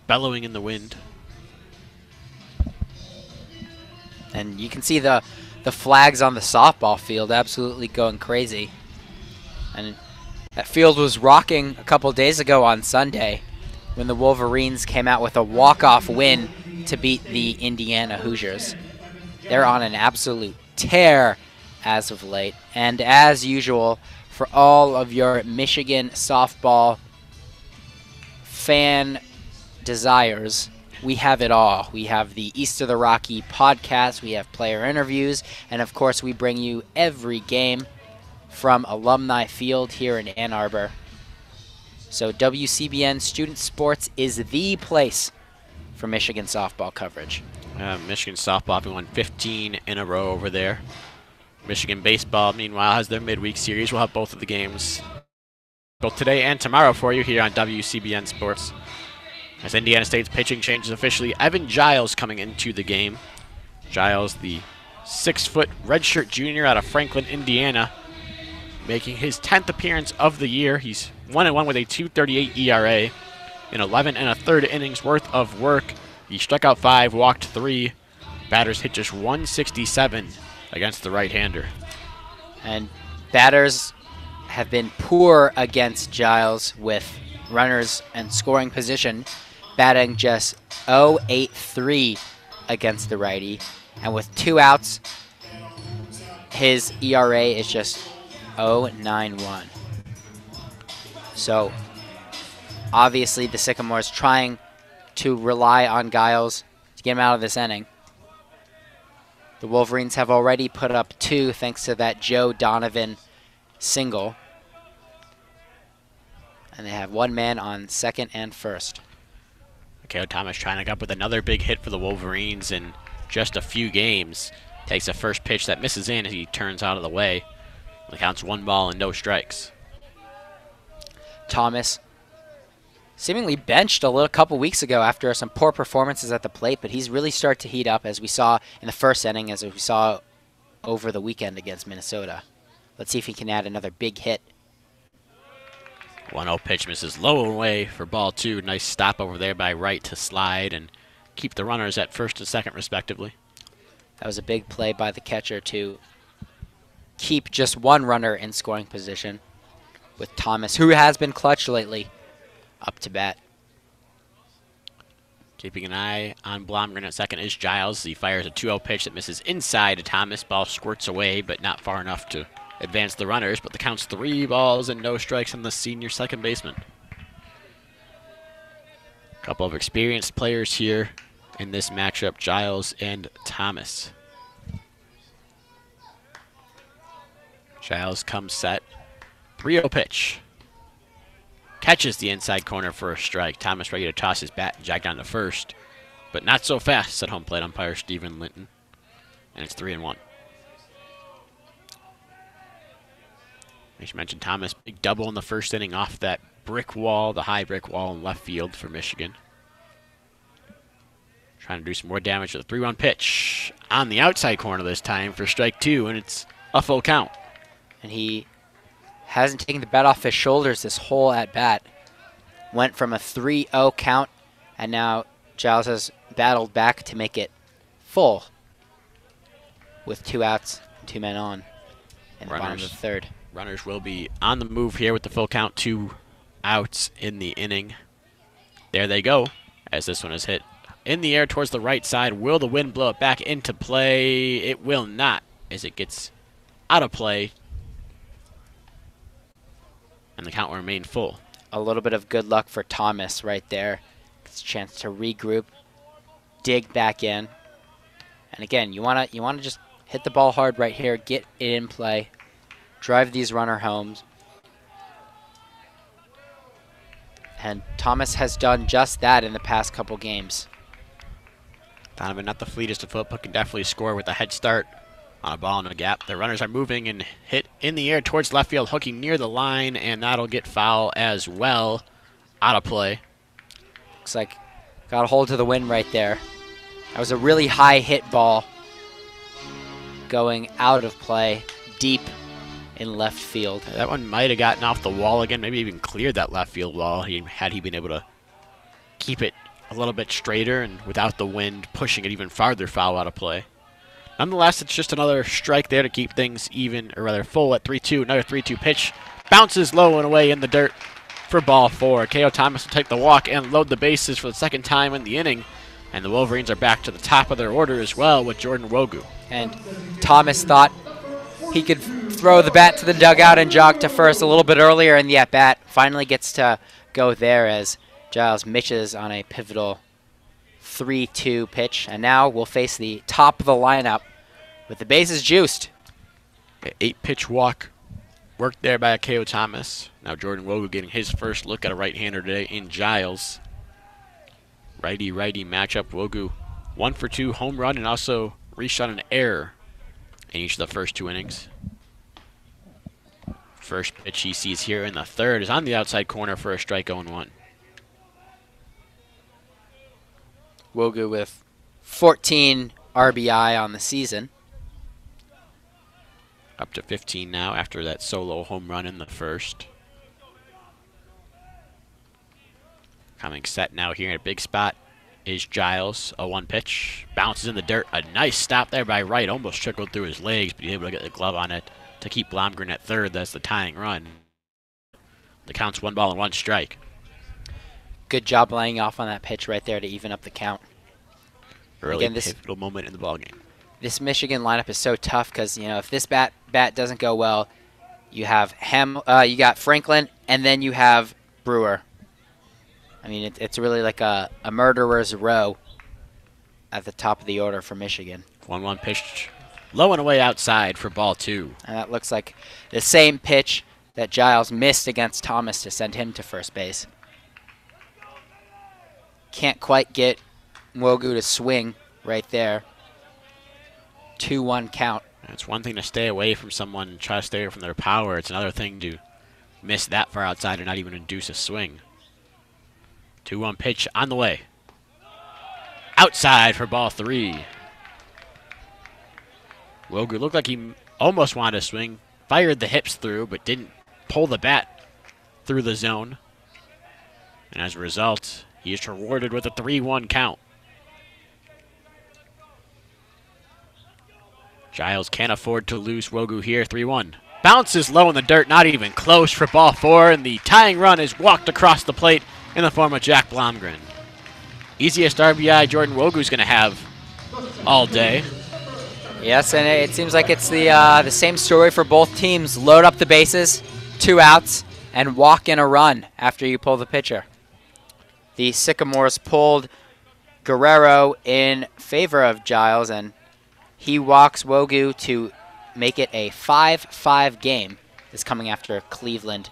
bellowing in the wind. And you can see the flags on the softball field absolutely going crazy. And that field was rocking a couple days ago on Sunday when the Wolverines came out with a walk-off win to beat the Indiana Hoosiers. They're on an absolute tear as of late. And as usual, for all of your Michigan softball fan desires, we have it all. We have the East of the Rocky podcast, we have player interviews, and of course we bring you every game from Alumni Field here in Ann Arbor. So WCBN Student Sports is the place for Michigan softball coverage. Michigan softball have won 15 in a row over there. Michigan baseball, meanwhile, has their midweek series. We'll have both of the games both today and tomorrow for you here on WCBN Sports. As Indiana State's pitching changes officially, Evan Giles coming into the game. Giles, the 6-foot redshirt junior out of Franklin, Indiana, making his 10th appearance of the year. He's 1-1 with a 2.38 ERA in 11 1/3 innings worth of work. He struck out 5, walked 3. Batters hit just 167 against the right-hander. And batters have been poor against Giles with runners and scoring position, batting just 0.83 against the righty. And with 2 outs, his ERA is just 0.91. So obviously the Sycamores trying to rely on Giles to get him out of this inning. The Wolverines have already put up 2 thanks to that Joe Donovan single. And they have 1 man on second and first. Arceo Thomas trying to up with another big hit for the Wolverines in just a few games. Takes a first pitch that misses in as he turns out of the way. The count's 1 ball and no strikes. Thomas seemingly benched a couple weeks ago after some poor performances at the plate, but he's really started to heat up, as we saw in the first inning, as we saw over the weekend against Minnesota. Let's see if he can add another big hit. 1-0 pitch misses low away for ball 2. Nice stop over there by Wright to slide and keep the runners at first and second, respectively. That was a big play by the catcher to keep just one runner in scoring position, with Thomas, who has been clutch lately, up to bat. Keeping an eye on Blomgren at second is Giles. He fires a 2-0 pitch that misses inside to Thomas. Ball squirts away, but not far enough to advance the runners, but the count's 3 balls and no strikes on the senior second baseman. A couple of experienced players here in this matchup, Giles and Thomas. Giles comes set. 3-0 pitch. Catches the inside corner for a strike. Thomas ready to toss his bat and jog down to first, but not so fast, said home plate umpire Stephen Linton. And it's 3-1. As you mentioned, Thomas, big double in the first inning off that brick wall, the high brick wall in left field for Michigan. Trying to do some more damage with a 3-1 pitch on the outside corner this time for strike 2, and it's a full count. And he hasn't taken the bat off his shoulders this whole at-bat. Went from a 3-0 count, and now Giles has battled back to make it full with 2 outs and 2 men on in the bottom of the third. Runners will be on the move here with the full count, 2 outs in the inning. There they go, as this one is hit in the air towards the right side. Will the wind blow it back into play? It will not, as it gets out of play, and the count will remain full. A little bit of good luck for Thomas right there. It's a chance to regroup, dig back in, and again, you wanna just hit the ball hard right here, get it in play, drive these runner homes. And Thomas has done just that in the past couple games. Donovan, not the fleetest of foot, but can definitely score with a head start on a ball in a gap. The runners are moving and hit in the air towards left field, hooking near the line, and that'll get foul as well. Out of play. Looks like got a hold of the wind right there. That was a really high hit ball going out of play, deep in left field. That one might have gotten off the wall again, maybe even cleared that left field wall had he been able to keep it a little bit straighter and without the wind pushing it even farther foul out of play. Nonetheless, it's just another strike there to keep things even, or rather full at 3-2. Another 3-2 pitch. Bounces low and away in the dirt for ball 4. K.O. Thomas will take the walk and load the bases for the second time in the inning. And the Wolverines are back to the top of their order as well with Jordan Wogu. And Thomas thought he could throw the bat to the dugout and jog to first a little bit earlier in the at-bat. Finally gets to go there as Giles misses on a pivotal 3-2 pitch. And now we'll face the top of the lineup with the bases juiced. 8-pitch walk worked there by K.O. Thomas. Now Jordan Wogu getting his first look at a right-hander today in Giles. Righty-righty matchup. Wogu 1 for 2 home run and also reached on an error in each of the first 2 innings. First pitch he sees here in the third is on the outside corner for a strike 0-1. Wogu with 14 RBI on the season. Up to 15 now after that solo home run in the first. Coming set now here in a big spot is Giles. A 1 pitch. Bounces in the dirt. A nice stop there by Wright. Almost trickled through his legs, but he's able to get the glove on it to keep Blomgren at third. That's the tying run. The count's 1 ball and 1 strike. Good job laying off on that pitch right there to even up the count. Early pivotal moment in the ballgame. This Michigan lineup is so tough because, you know, if this bat doesn't go well, you have you got Franklin, and then you have Brewer. I mean, it's really like a murderer's row at the top of the order for Michigan. 1-1 pitch, low and away outside for ball 2. And that looks like the same pitch that Giles missed against Thomas to send him to first base. Can't quite get Wogu to swing right there. 2-1 count. It's one thing to stay away from someone and try to stay away from their power. It's another thing to miss that far outside and not even induce a swing. 2-1 pitch on the way. Outside for ball 3. Wogu looked like he almost wanted to swing. Fired the hips through, but didn't pull the bat through the zone. And as a result, he is rewarded with a 3-1 count. Giles can't afford to lose Wogu here, 3-1. Bounces low in the dirt, not even close for ball 4, and the tying run is walked across the plate in the form of Jack Blomgren. Easiest RBI Jordan Wogu's going to have all day. Yes, and it seems like it's the same story for both teams. Load up the bases, 2 outs, and walk in a run after you pull the pitcher. The Sycamores pulled Guerrero in favor of Giles, and he walks Wogu to make it a 5-5 game. This coming after Cleveland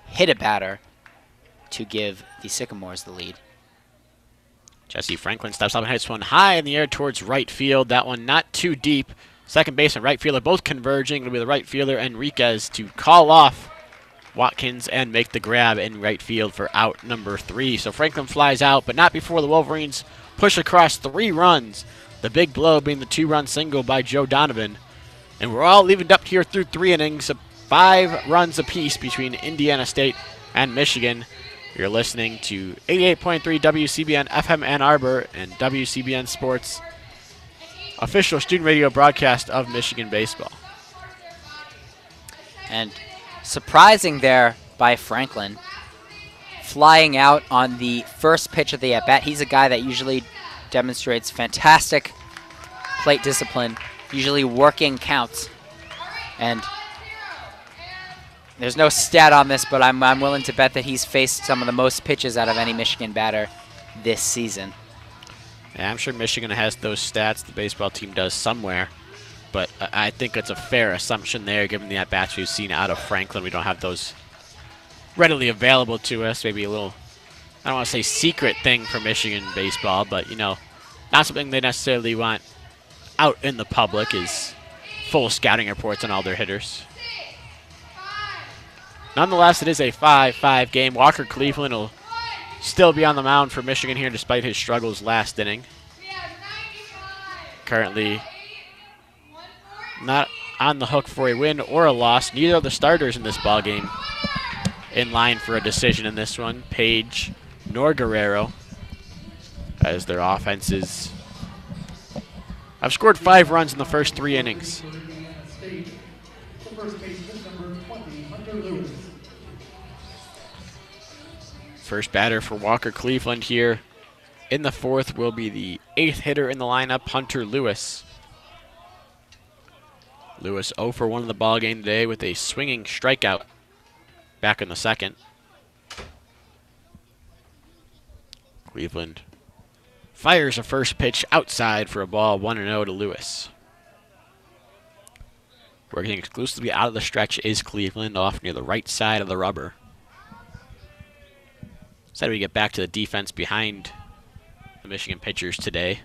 hit a batter to give the Sycamores the lead. Jesse Franklin steps up and hits one high in the air towards right field. That one not too deep. Second base and right fielder both converging. It'll be the right fielder, Enriquez, to call off Watkins and make the grab in right field for out number 3. So Franklin flies out, but not before the Wolverines push across 3 runs. The big blow being the 2-run single by Joe Donovan. And we're all leaving up here through 3 innings, 5 runs apiece between Indiana State and Michigan. You're listening to 88.3 WCBN FM Ann Arbor and WCBN Sports, official student radio broadcast of Michigan baseball. And surprising there by Franklin, flying out on the first pitch of the at-bat. He's a guy that usually demonstrates fantastic plate discipline, usually working counts. And there's no stat on this, but I'm willing to bet that he's faced some of the most pitches out of any Michigan batter this season. Yeah, I'm sure Michigan has those stats. The baseball team does somewhere. But I think it's a fair assumption there, given the at-bats we've seen out of Franklin. We don't have those readily available to us. Maybe a little, I don't want to say secret thing for Michigan baseball, but, you know, not something they necessarily want out in the public is full scouting reports on all their hitters. Nonetheless, it is a 5-5 game. Walker Cleveland will still be on the mound for Michigan here despite his struggles last inning. Currently not on the hook for a win or a loss. Neither of the starters in this ballgame in line for a decision in this one. Page nor Guerrero, as their offenses have scored 5 runs in the first 3 innings. First batter for Walker Cleveland here in the 4th will be the 8th hitter in the lineup, Hunter Lewis. Lewis 0 for 1 in the ballgame today with a swinging strikeout back in the 2nd. Cleveland fires a first pitch outside for a ball, 1-0 to Lewis. Working exclusively out of the stretch is Cleveland, off near the right side of the rubber. Instead, we get back to the defense behind the Michigan pitchers today.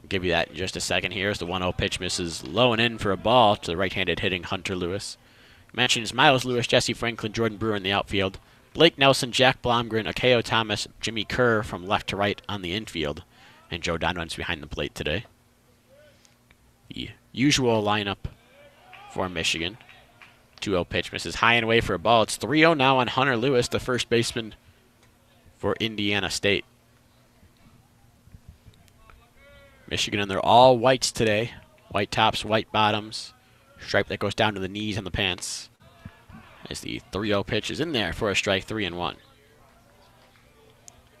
We'll give you that in just a second here as the 1-0 pitch misses low and in for a ball to the right-handed hitting Hunter Lewis. Mentions Miles Lewis, Jesse Franklin, Jordan Brewer in the outfield. Blake Nelson, Jack Blomgren, Akeo Thomas, Jimmy Kerr from left to right on the infield. And Joe Donovan's behind the plate today. The usual lineup for Michigan. 2-0 pitch misses high and away for a ball. It's 3-0 now on Hunter Lewis, the first baseman for Indiana State. Michigan in their all whites today. White tops, white bottoms. Stripe that goes down to the knees and the pants. As the 3-0 pitch is in there for a strike, 3-1.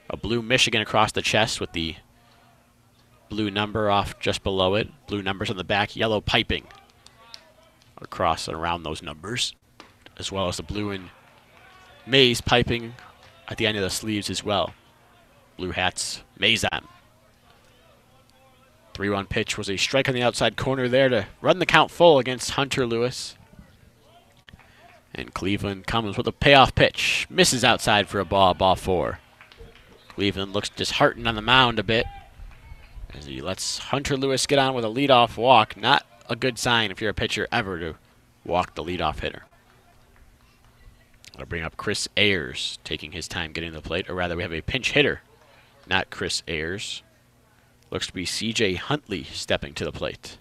A blue Michigan across the chest with the blue number off just below it. Blue numbers on the back, yellow piping across and around those numbers, as well as the blue and maize piping at the end of the sleeves as well. Blue hats, maize on. 3-1 pitch was a strike on the outside corner there to run the count full against Hunter Lewis. And Cleveland comes with a payoff pitch. Misses outside for a ball, ball 4. Cleveland looks disheartened on the mound a bit as he lets Hunter Lewis get on with a leadoff walk. Not a good sign if you're a pitcher ever to walk the leadoff hitter. That'll bring up Chris Ayers, taking his time getting to the plate. Or rather, we have a pinch hitter, not Chris Ayers. Looks to be C.J. Huntley stepping to the plate.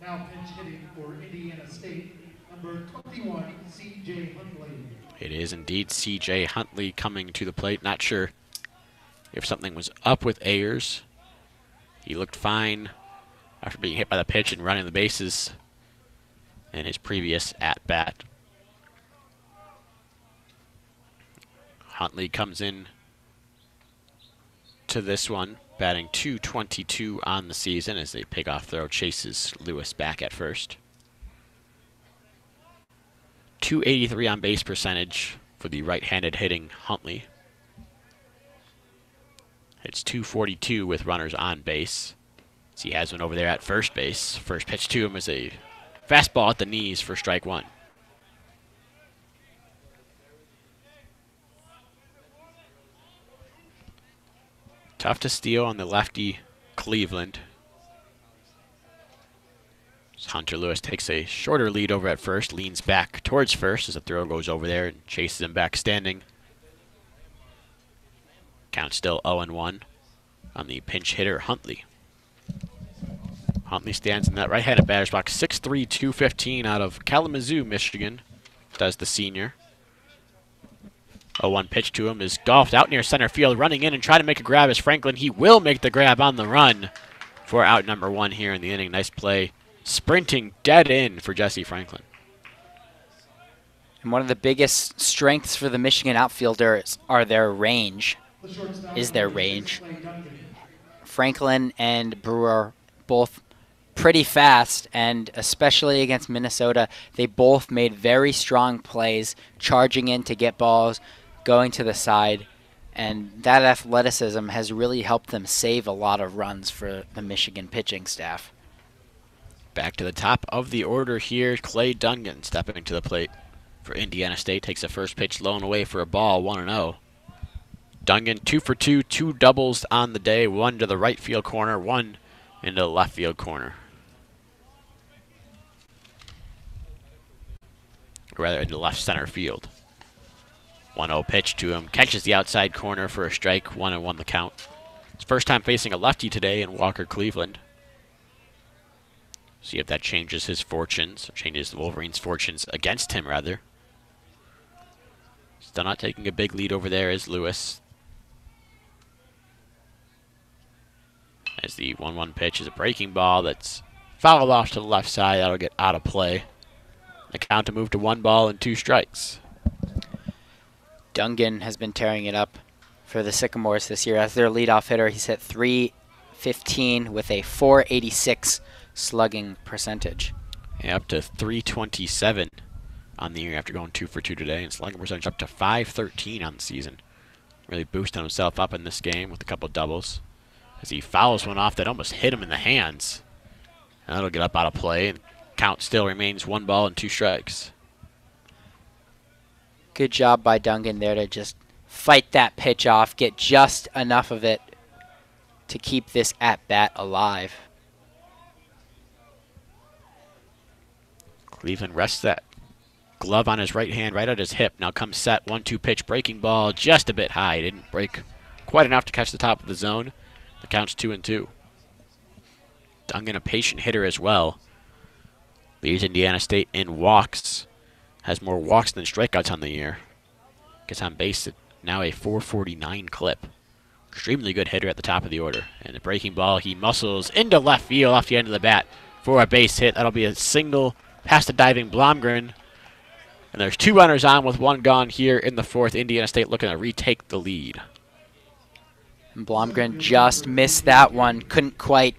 Now pinch hitting for Indiana State, number 21, C.J. Huntley. It is indeed C.J. Huntley coming to the plate. Not sure if something was up with Ayers. He looked fine after being hit by the pitch and running the bases in his previous at-bat. Huntley comes in to this one, batting .222 on the season as a pickoff throw chases Lewis back at first. .283 on base percentage for the right-handed hitting Huntley. It's .242 with runners on base. So he has one over there at first base. First pitch to him is a fastball at the knees for strike one. Tough to steal on the lefty Cleveland. Hunter Lewis takes a shorter lead over at first, leans back towards first as the throw goes over there and chases him back standing. Count still 0-1 on the pinch hitter Huntley. Huntley stands in that right-handed batter's box, 6'3", 215 out of Kalamazoo, Michigan, does the senior. 0-1 pitch to him is golfed out near center field, running in and trying to make a grab is Franklin. He will make the grab on the run for out number one here in the inning. Nice play. Sprinting dead in for Jesse Franklin. And one of the biggest strengths for the Michigan outfielders are their range. Franklin and Brewer both pretty fast, and especially against Minnesota, they both made very strong plays, charging in to get balls, going to the side, and that athleticism has really helped them save a lot of runs for the Michigan pitching staff. Back to the top of the order here, Clay Dungan stepping to the plate for Indiana State. Takes the first pitch low and away for a ball, 1-0. Dungan 2 for 2, 2 doubles on the day, one to the right field corner, one into the left field corner. Or rather, into left center field. 1-0 pitch to him, catches the outside corner for a strike, 1-1 the count. His first time facing a lefty today in Walker Cleveland. See if that changes his fortunes, or changes the Wolverines' fortunes against him, rather. Still not taking a big lead over there is Lewis. As the 1-1 pitch is a breaking ball that's fouled off to the left side. That'll get out of play. The count to move to 1 ball and 2 strikes. Dungan has been tearing it up for the Sycamores this year. As their leadoff hitter, he's hit .315 with a .486 slugging percentage. Yeah, up to .327 on the year after going 2 for 2 today, and slugging percentage up to .513 on the season. Really boosting himself up in this game with a couple doubles. As he fouls one off that almost hit him in the hands. And that'll get up out of play, and count still remains 1 ball and 2 strikes. Good job by Dungan there to just fight that pitch off, get just enough of it to keep this at-bat alive. Cleveland rests that glove on his right hand, right at his hip. Now comes set, 1-2 pitch, breaking ball just a bit high. Didn't break quite enough to catch the top of the zone. The count's 2-2. Dungan, a patient hitter as well. Leads Indiana State in walks. Has more walks than strikeouts on the year. Gets on base at now a .449 clip. Extremely good hitter at the top of the order. And the breaking ball, he muscles into left field off the end of the bat for a base hit. That'll be a single past the diving Blomgren. And there's 2 runners on with 1 gone here in the 4th. Indiana State looking to retake the lead. And Blomgren just missed that one. Couldn't quite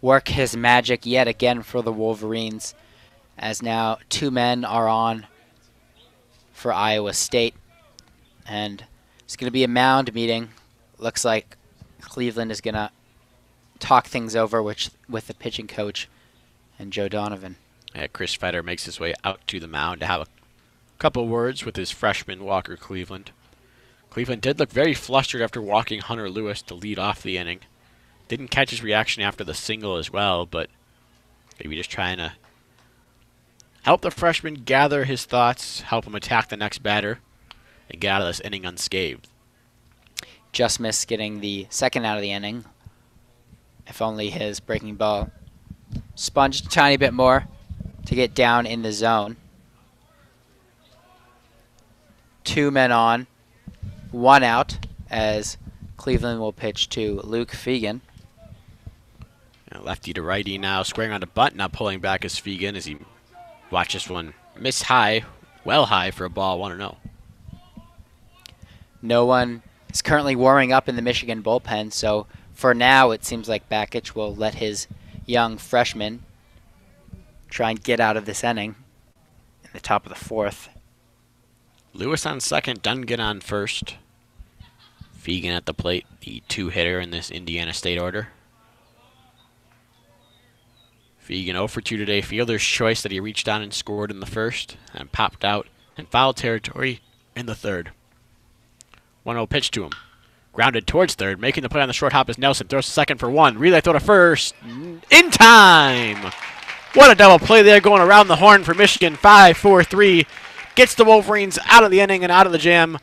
work his magic yet again for the Wolverines. As now 2 men are on for Iowa State. And it's going to be a mound meeting. Looks like Cleveland is going to talk things over with the pitching coach and Joe Donovan. Yeah, Chris Fetter makes his way out to the mound to have a couple words with his freshman Walker Cleveland. Cleveland did look very flustered after walking Hunter Lewis to lead off the inning. Didn't catch his reaction after the single as well, but maybe just trying to help the freshman gather his thoughts, help him attack the next batter, and get out of this inning unscathed. Just missed getting the second out of the inning. If only his breaking ball sponged a tiny bit more to get down in the zone. 2 men on, 1 out, as Cleveland will pitch to Luke Fegan. Lefty to righty now, squaring on the bunt, now pulling back is Fegan as he watches one miss high, well high for a ball, 1-0. No one is currently warming up in the Michigan bullpen, so for now it seems like Bakich will let his young freshman try and get out of this inning in the top of the 4th. Lewis on second, Dungan on first. Fegan at the plate, the 2-hitter in this Indiana State order. Fegan 0 for 2 today. Fielder's choice that he reached on and scored in the first and popped out in foul territory in the third. 1-0 pitch to him. Grounded towards third. Making the play on the short hop is Nelson. Throws to second for 1. Relay throw to first. In time! What a double play there going around the horn for Michigan. 5-4-3. Gets the Wolverines out of the inning and out of the jam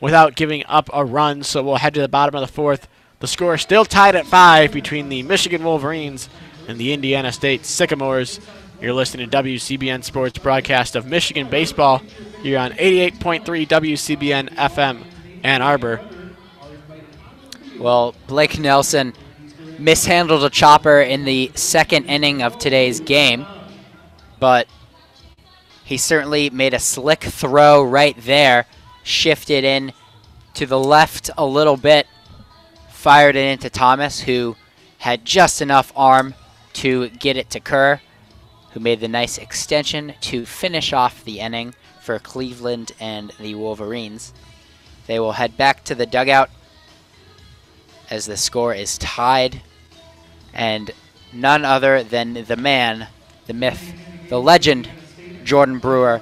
without giving up a run. So we'll head to the bottom of the 4th. The score is still tied at 5 between the Michigan Wolverines and the Indiana State Sycamores. You're listening to WCBN Sports broadcast of Michigan baseball here on 88.3 WCBN FM Ann Arbor. Well, Blake Nelson mishandled a chopper in the 2nd inning of today's game, but he certainly made a slick throw right there, shifted in to the left a little bit, fired it into Thomas, who had just enough arm to get it to Kerr, who made the nice extension to finish off the inning for Cleveland and the Wolverines. They will head back to the dugout as the score is tied, and none other than the man, the myth, the legend, Jordan Brewer,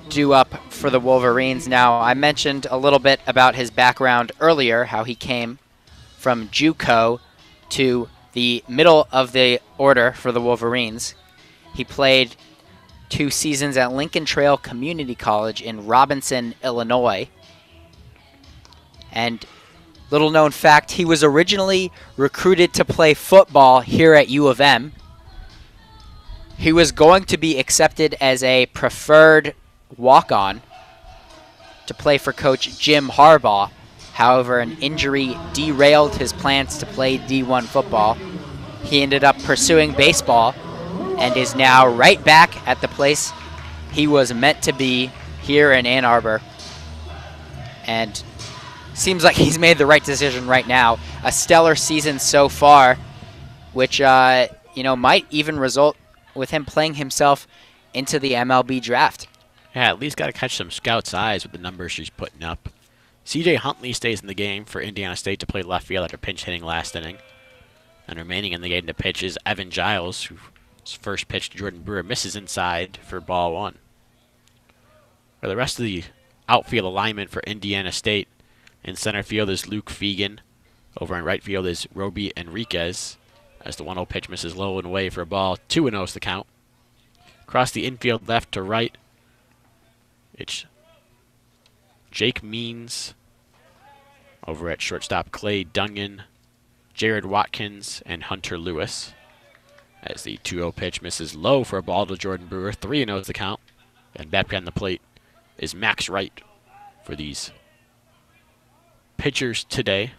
due up for the Wolverines. Now, I mentioned a little bit about his background earlier, how he came from JUCO to the middle of the order for the Wolverines. He played 2 seasons at Lincoln Trail Community College in Robinson, Illinois. And little known fact, he was originally recruited to play football here at U of M. He was going to be accepted as a preferred walk-on to play for Coach Jim Harbaugh. However, an injury derailed his plans to play D1 football. He ended up pursuing baseball and is now right back at the place he was meant to be here in Ann Arbor. And seems like he's made the right decision right now. A stellar season so far, which might even result with him playing himself into the MLB draft. Yeah, at least got to catch some scouts' eyes with the numbers she's putting up. C.J. Huntley stays in the game for Indiana State to play left field after pinch hitting last inning. And remaining in the game to pitch is Evan Giles, whose first pitch to Jordan Brewer misses inside for ball 1. For the rest of the outfield alignment for Indiana State, in center field is Luke Fegan. Over in right field is Roby Enriquez, as the 1-0 pitch misses low and away for a ball. 2-0 is the count. Across the infield left to right, it's Jake Means. Over at shortstop, Clay Dungan, Jared Watkins, and Hunter Lewis. As the 2-0 pitch misses low for a ball to Jordan Brewer. 3-0 is the count. And back behind the plate is Max Wright for these pitchers today.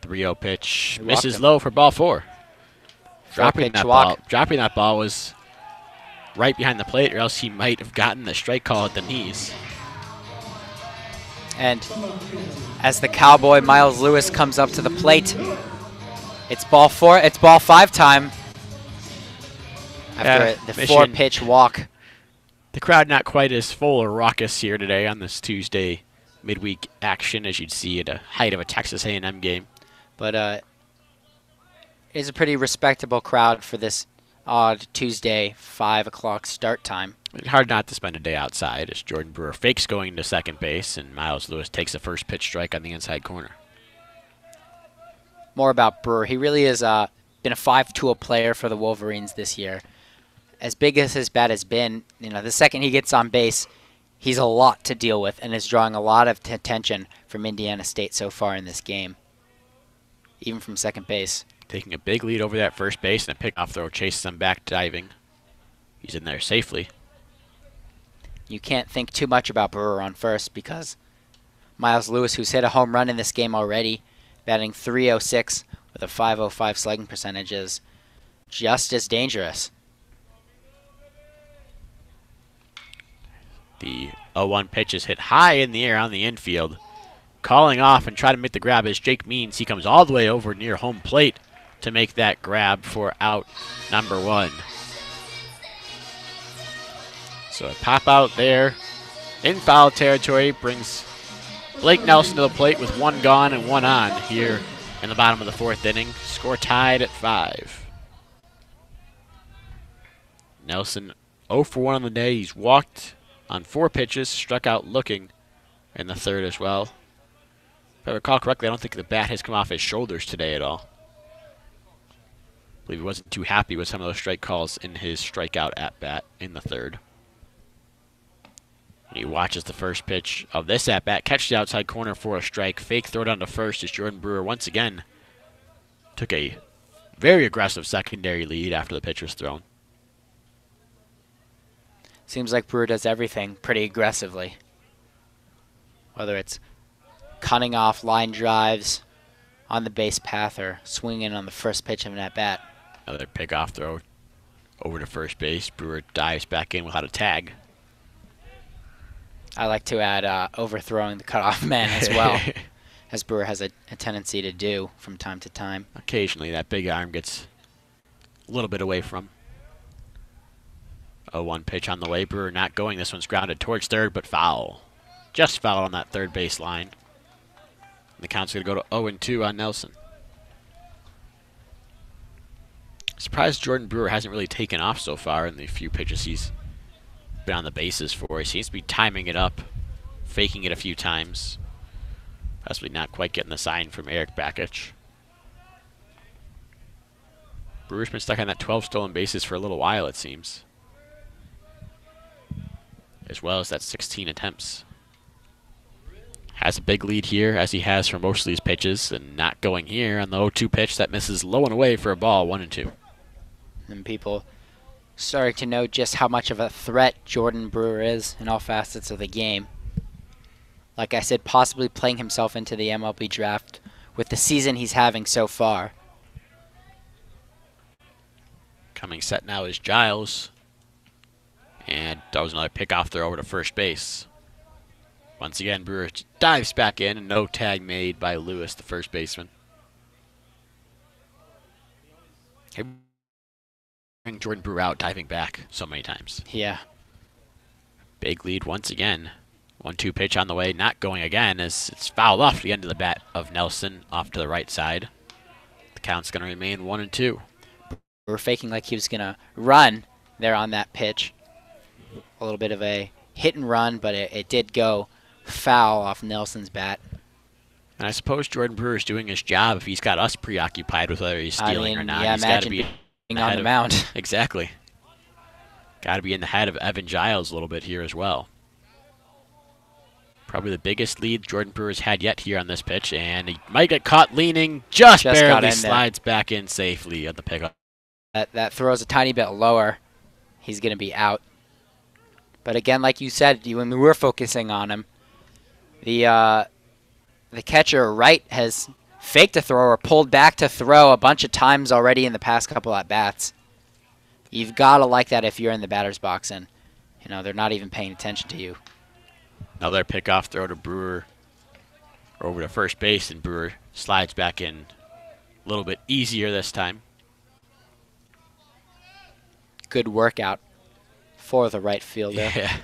3-0 pitch misses low for ball 4. Dropping that ball was right behind the plate, or else he might have gotten the strike call at the knees. And as the Cowboy Miles Lewis comes up to the plate, it's ball 4. It's ball 5 time after the 4-pitch walk. The crowd not quite as full or raucous here today on this Tuesday midweek action as you'd see at the height of a Texas A&M game. But it's a pretty respectable crowd for this odd Tuesday 5 o'clock start time. Hard not to spend a day outside as Jordan Brewer fakes going to second base and Miles Lewis takes the first pitch strike on the inside corner. More about Brewer. He really is been a 5-tool player for the Wolverines this year. As big as his bat has been, the second he gets on base, he's a lot to deal with and is drawing a lot of attention from Indiana State so far in this game, even from second base. Taking a big lead over that first base, and a pickoff throw chases him back diving. He's in there safely. You can't think too much about Brewer on first because Miles Lewis, who's hit a home run in this game already, batting .306 with a .505 slugging percentage, is just as dangerous. The 0-1 pitch is hit high in the air on the infield. Calling off and trying to make the grab is Jake Means. He comes all the way over near home plate to make that grab for out number 1. So a pop out there in foul territory brings Blake Nelson to the plate with 1 gone and 1 on here in the bottom of the 4th inning. Score tied at 5. Nelson 0 for 1 on the day. He's walked on 4 pitches, struck out looking in the 3rd as well. If I recall correctly, I don't think the bat has come off his shoulders today at all. I believe he wasn't too happy with some of those strike calls in his strikeout at-bat in the 3rd. He watches the first pitch of this at-bat, catch the outside corner for a strike, fake throw down to first as Jordan Brewer once again took a very aggressive secondary lead after the pitch was thrown. Seems like Brewer does everything pretty aggressively. Whether it's cutting off line drives on the base path or swinging on the first pitch of an at-bat. Another pickoff throw over to first base. Brewer dives back in without a tag. I like to add overthrowing the cutoff man as well, as Brewer has a tendency to do from time to time. Occasionally that big arm gets a little bit away from. 0-1 pitch on the way. Brewer not going. This one's grounded towards third, but foul. Just foul on that third base line. The count's going to go to 0-2 on Nelson. Surprised Jordan Brewer hasn't really taken off so far in the few pitches he's been on the bases for. He seems to be timing it up, faking it a few times. Possibly not quite getting the sign from Eric Bakich. Brewer's been stuck on that 12 stolen bases for a little while, it seems. As well as that 16 attempts. Has a big lead here, as he has for most of these pitches, and not going here on the 0-2 pitch that misses low and away for a ball, 1-2. And people starting to know just how much of a threat Jordan Brewer is in all facets of the game. Like I said, possibly playing himself into the MLB draft with the season he's having so far. Coming set now is Giles. And that was another pickoff throw over to first base. Once again, Brewer dives back in, and no tag made by Lewis, the first baseman. Jordan Brewer out, diving back so many times. Yeah. Big lead once again. 1-2 pitch on the way, not going again as it's fouled off the end of the bat of Nelson off to the right side. The count's going to remain 1-2. Brewer faking like he was going to run there on that pitch. A little bit of a hit and run, but it did go foul off Nelson's bat. And I suppose Jordan Brewer's doing his job if he's got us preoccupied with whether he's stealing or not. Yeah, he's got to be be on the mound. Exactly. Got to be in the head of Evan Giles a little bit here as well. Probably the biggest lead Jordan Brewer's had yet here on this pitch, and he might get caught leaning, just barely slides back in safely at the pickup. That throws a tiny bit lower. He's going to be out. But again, like you said, when we were focusing on him, the catcher Wright has faked a throw or pulled back to throw a bunch of times already in the past couple at bats. You've got to like that if you're in the batter's box and they're not even paying attention to you. Another pickoff throw to Brewer over to first base, and Brewer slides back in a little bit easier this time. Good workout for the right fielder. Yeah.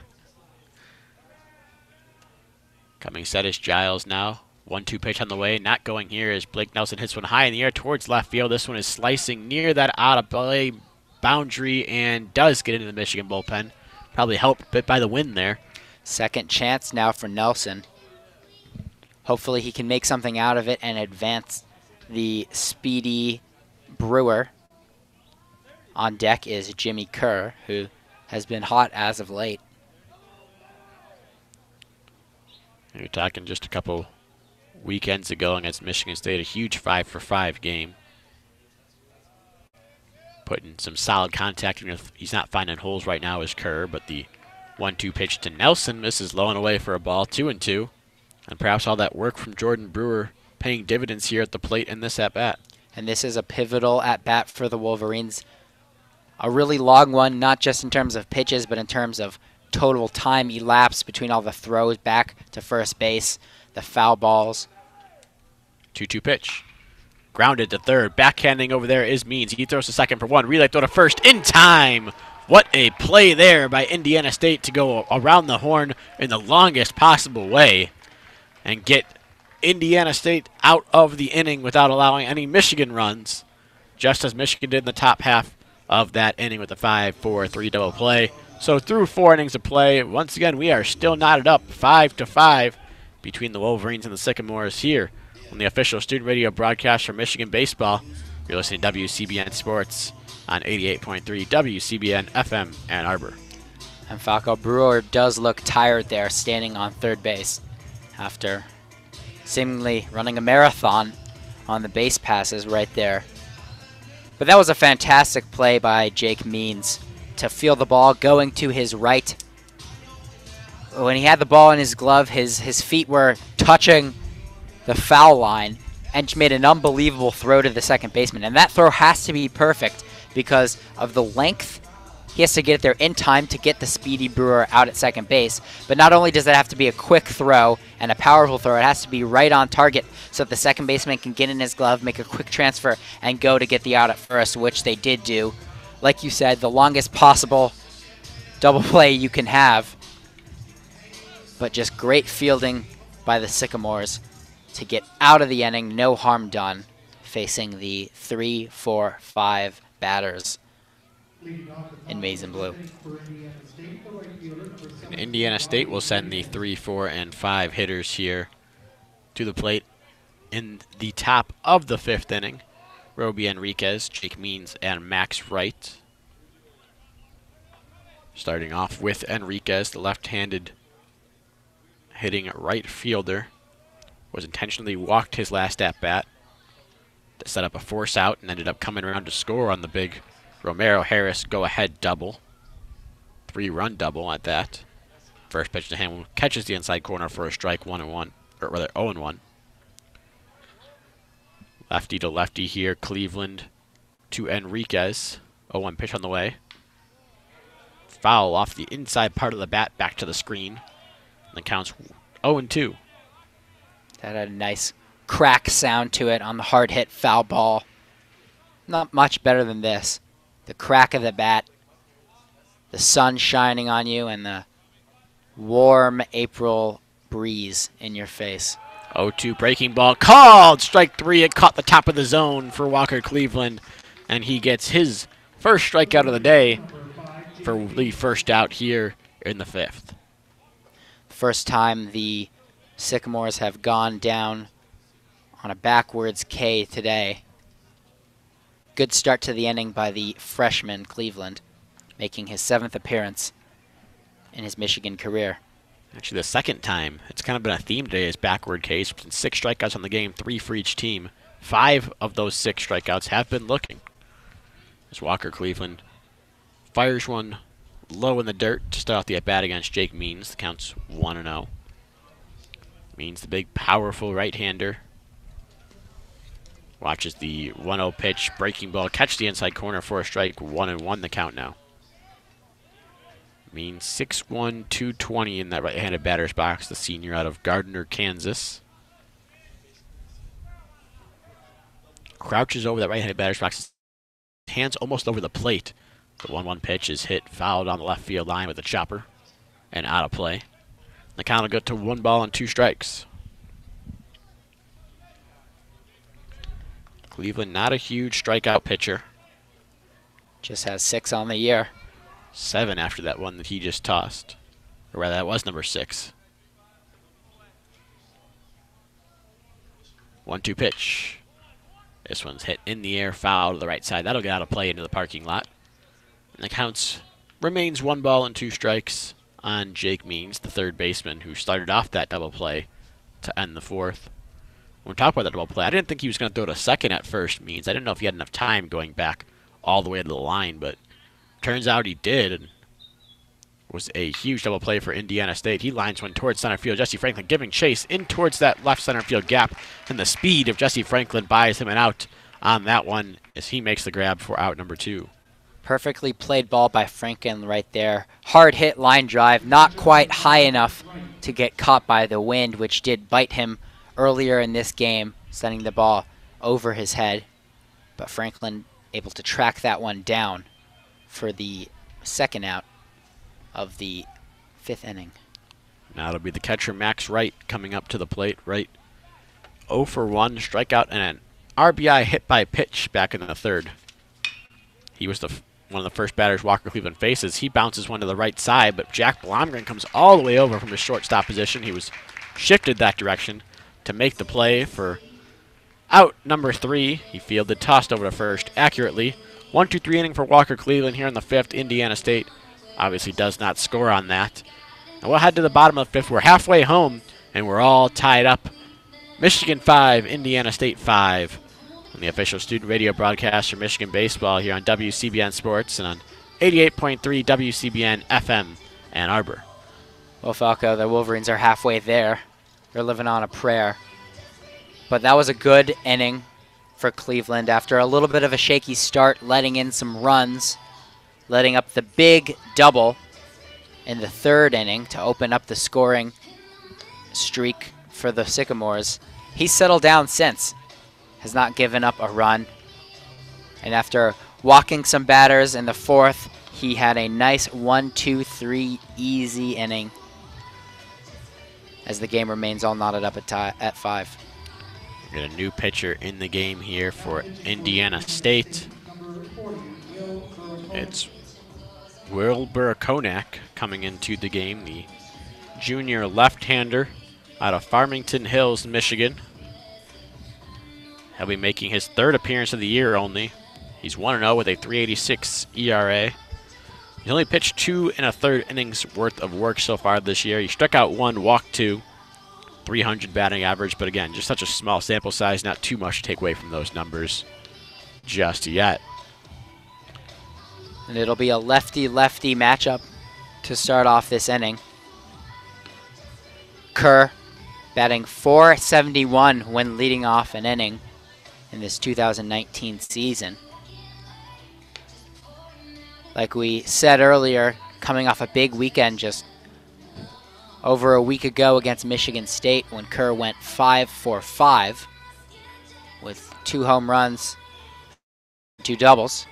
Coming set is Giles now. 1-2 pitch on the way. Not going here as Blake Nelson hits one high in the air towards left field. This one is slicing near that out-of-play boundary and does get into the Michigan bullpen. Probably helped a bit by the wind there. Second chance now for Nelson. Hopefully he can make something out of it and advance the speedy Brewer. On deck is Jimmy Kerr, who has been hot as of late. You're talking just a couple weekends ago against Michigan State, a huge 5-for-5 game. Putting some solid contact. If he's not finding holes right now is Kerr, but the 1-2 pitch to Nelson misses low and away for a ball, 2-2. And perhaps all that work from Jordan Brewer paying dividends here at the plate in this at-bat. And this is a pivotal at-bat for the Wolverines. A really long one, not just in terms of pitches, but in terms of total time elapsed between all the throws back to first base, the foul balls. 2-2 pitch. Grounded to third. Backhanding over there is Means. He throws to second for one. Relay throw to first in time. What a play there by Indiana State to go around the horn in the longest possible way and get Indiana State out of the inning without allowing any Michigan runs, just as Michigan did in the top half of that inning with the 5-4-3 double play. So through 4 innings of play, once again, we are still knotted up 5-5 between the Wolverines and the Sycamores here on the official student radio broadcast for Michigan Baseball. You're listening to WCBN Sports on 88.3 WCBN FM Ann Arbor. And Falco Brewer does look tired there, standing on third base after seemingly running a marathon on the base passes right there. But that was a fantastic play by Jake Means to feel the ball going to his right. When he had the ball in his glove, his feet were touching the foul line and made an unbelievable throw to the second baseman. And that throw has to be perfect because of the length. He has to get it there in time to get the speedy Brewer out at second base. But not only does it have to be a quick throw and a powerful throw, it has to be right on target so that the second baseman can get in his glove, make a quick transfer, and go to get the out at first, which they did do. Like you said, the longest possible double play you can have. But just great fielding by the Sycamores to get out of the inning, no harm done, facing the 3-4-5 batters in maize and blue. And Indiana State will send the 3, 4, and 5 hitters here to the plate in the top of the 5th inning. Roby Enriquez, Jake Means, and Max Wright. Starting off with Enriquez, the left-handed hitting right fielder. Was intentionally walked his last at-bat to set up a force out and ended up coming around to score on the big Romero Harris go-ahead double. 3-run double at that. First pitch to him catches the inside corner for a strike, 1-1, or rather 0-1. Lefty to lefty here, Cleveland to Enriquez. 0-1 pitch on the way. Foul off the inside part of the bat back to the screen. And the count's 0-2. That had a nice crack sound to it on the hard hit foul ball. Not much better than this. The crack of the bat, the sun shining on you, and the warm April breeze in your face. 0-2 breaking ball called. Strike 3. It caught the top of the zone for Walker Cleveland, and he gets his first strikeout of the day for the first out here in the 5th. First time the Sycamores have gone down on a backwards K today. Good start to the inning by the freshman Cleveland, making his 7th appearance in his Michigan career. Actually, the second time. It's kind of been a theme today is backward Ks. 6 strikeouts on the game, 3 for each team. 5 of those 6 strikeouts have been looking. As Walker Cleveland fires one low in the dirt to start off the at-bat against Jake Means. The count's 1-0. Means the big, powerful right-hander. Watches the 1-0 pitch, breaking ball, catch the inside corner for a strike, 1-1 the count now. Means 6'1", 220 in that right-handed batter's box, the senior out of Gardner, Kansas. Crouches over that right-handed batter's box, hands almost over the plate. The 1-1 pitch is hit, fouled on the left field line with a chopper, and out of play. The count will go to 1 ball and 2 strikes. Cleveland not a huge strikeout pitcher. Just has 6 on the year. 7 after that one that he just tossed. Or rather, that was number 6. 1-2 pitch. This one's hit in the air, foul to the right side. That'll get out of play into the parking lot. And the counts remains 1 ball and 2 strikes on Jake Means, the third baseman, who started off that double play to end the fourth. When we talk about that double play, I didn't think he was going to throw to second at first, Means. I didn't know if he had enough time going back all the way to the line, but turns out he did. And it was a huge double play for Indiana State. He lines one towards center field. Jesse Franklin giving chase in towards that left center field gap, and the speed of Jesse Franklin buys him an out on that one as he makes the grab for out number 2. Perfectly played ball by Franklin right there. Hard hit line drive, not quite high enough to get caught by the wind, which did bite him earlier in this game, sending the ball over his head. But Franklin able to track that one down for the second out of the 5th inning. Now it'll be the catcher, Max Wright, coming up to the plate. Wright 0 for 1, strikeout, and an RBI hit by pitch back in the 3rd. He was one of the first batters Walker Cleveland faces. He bounces one to the right side, but Jack Blomgren comes all the way over from his shortstop position. He was shifted that direction to make the play for out number 3. He fielded, tossed over to first accurately. 1-2-3 inning for Walker Cleveland here in the 5th. Indiana State obviously does not score on that. And we'll head to the bottom of the 5th. We're halfway home, and we're all tied up. Michigan 5, Indiana State 5. On the official student radio broadcast for Michigan baseball here on WCBN Sports and on 88.3 WCBN FM Ann Arbor. Well, Falco, the Wolverines are halfway there. They're living on a prayer. But that was a good inning for Cleveland after a little bit of a shaky start, letting in some runs, letting up the big double in the 3rd inning to open up the scoring streak for the Sycamores. He's settled down since, has not given up a run. And after walking some batters in the 4th, he had a nice 1-2-3 easy inning as the game remains all knotted up at 5. We got a new pitcher in the game here for Indiana State. It's Wilbur Konak coming into the game, the junior left-hander out of Farmington Hills, Michigan. He'll be making his 3rd appearance of the year only. He's 1-0 with a 3.86 ERA. He's only pitched 2 1/3 innings worth of work so far this year. He struck out 1, walked 2, 300 batting average, but again, just such a small sample size, not too much to take away from those numbers just yet. And it'll be a lefty-lefty matchup to start off this inning. Kerr batting .471 when leading off an inning in this 2019 season. Like we said earlier, coming off a big weekend just over a week ago against Michigan State when Kerr went 5 for 5 with 2 home runs, 2 doubles.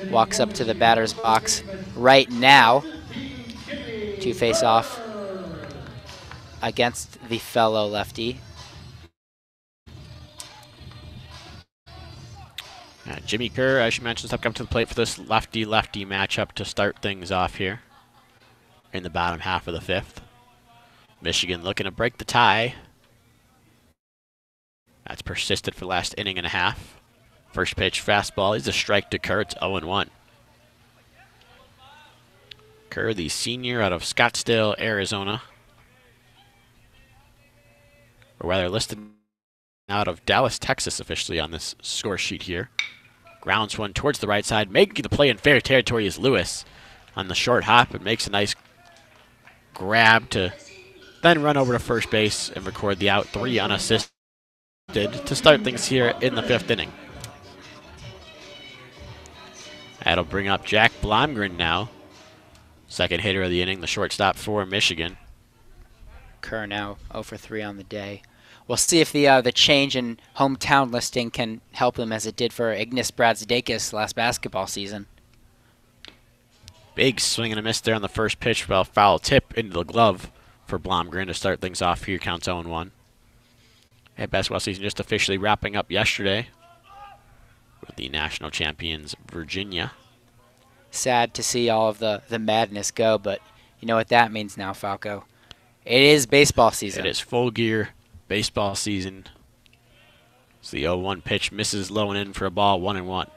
Walks up to the batter's box right now to face off against the fellow lefty. Jimmy Kerr, as you mentioned, has come to the plate for this lefty-lefty matchup to start things off here in the bottom half of the 5th. Michigan looking to break the tie. That's persisted for the last inning and a half. First pitch fastball is a strike to Kerr. It's 0-1. Kerr, the senior out of Scottsdale, Arizona. Or rather listed out of Dallas, Texas officially on this score sheet here. Grounds one towards the right side. Making the play in fair territory is Lewis on the short hop and makes a nice grab to then run over to first base and record the out. 3 unassisted to start things here in the 5th inning. That'll bring up Jack Blomgren now. Second hitter of the inning, the shortstop for Michigan. Kerr now 0 for 3 on the day. We'll see if the change in hometown listing can help him as it did for Ignas Brazdeikis last basketball season. Big swing and a miss there on the first pitch. Well, foul tip into the glove for Blomgren to start things off here. Counts 0-1. And basketball season just officially wrapping up yesterday with the national champions, Virginia. Sad to see all of the madness go, but you know what that means now, Falco. It is baseball season. It is full gear baseball season. So the 0-1 pitch misses low and in for a ball, 1-1.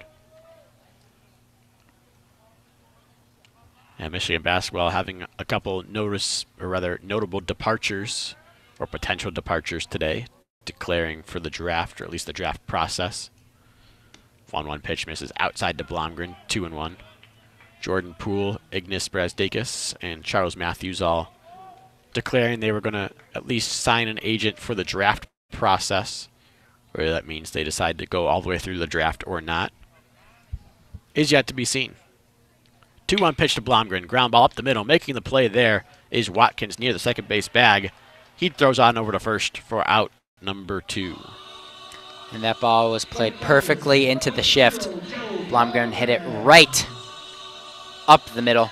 And Michigan basketball having a couple notable departures or potential departures today, declaring for the draft, or at least the draft process. 1-1 pitch misses outside to Blomgren, 2-1. Jordan Poole, Ignis Brazdeikis, and Charles Matthews all declaring they were going to at least sign an agent for the draft process, whether that means they decide to go all the way through the draft or not, is yet to be seen. 2-1 pitch to Blomgren, ground ball up the middle. Making the play there is Watkins near the second base bag. He throws on over to first for out number 2. And that ball was played perfectly into the shift. Blomgren hit it right up the middle.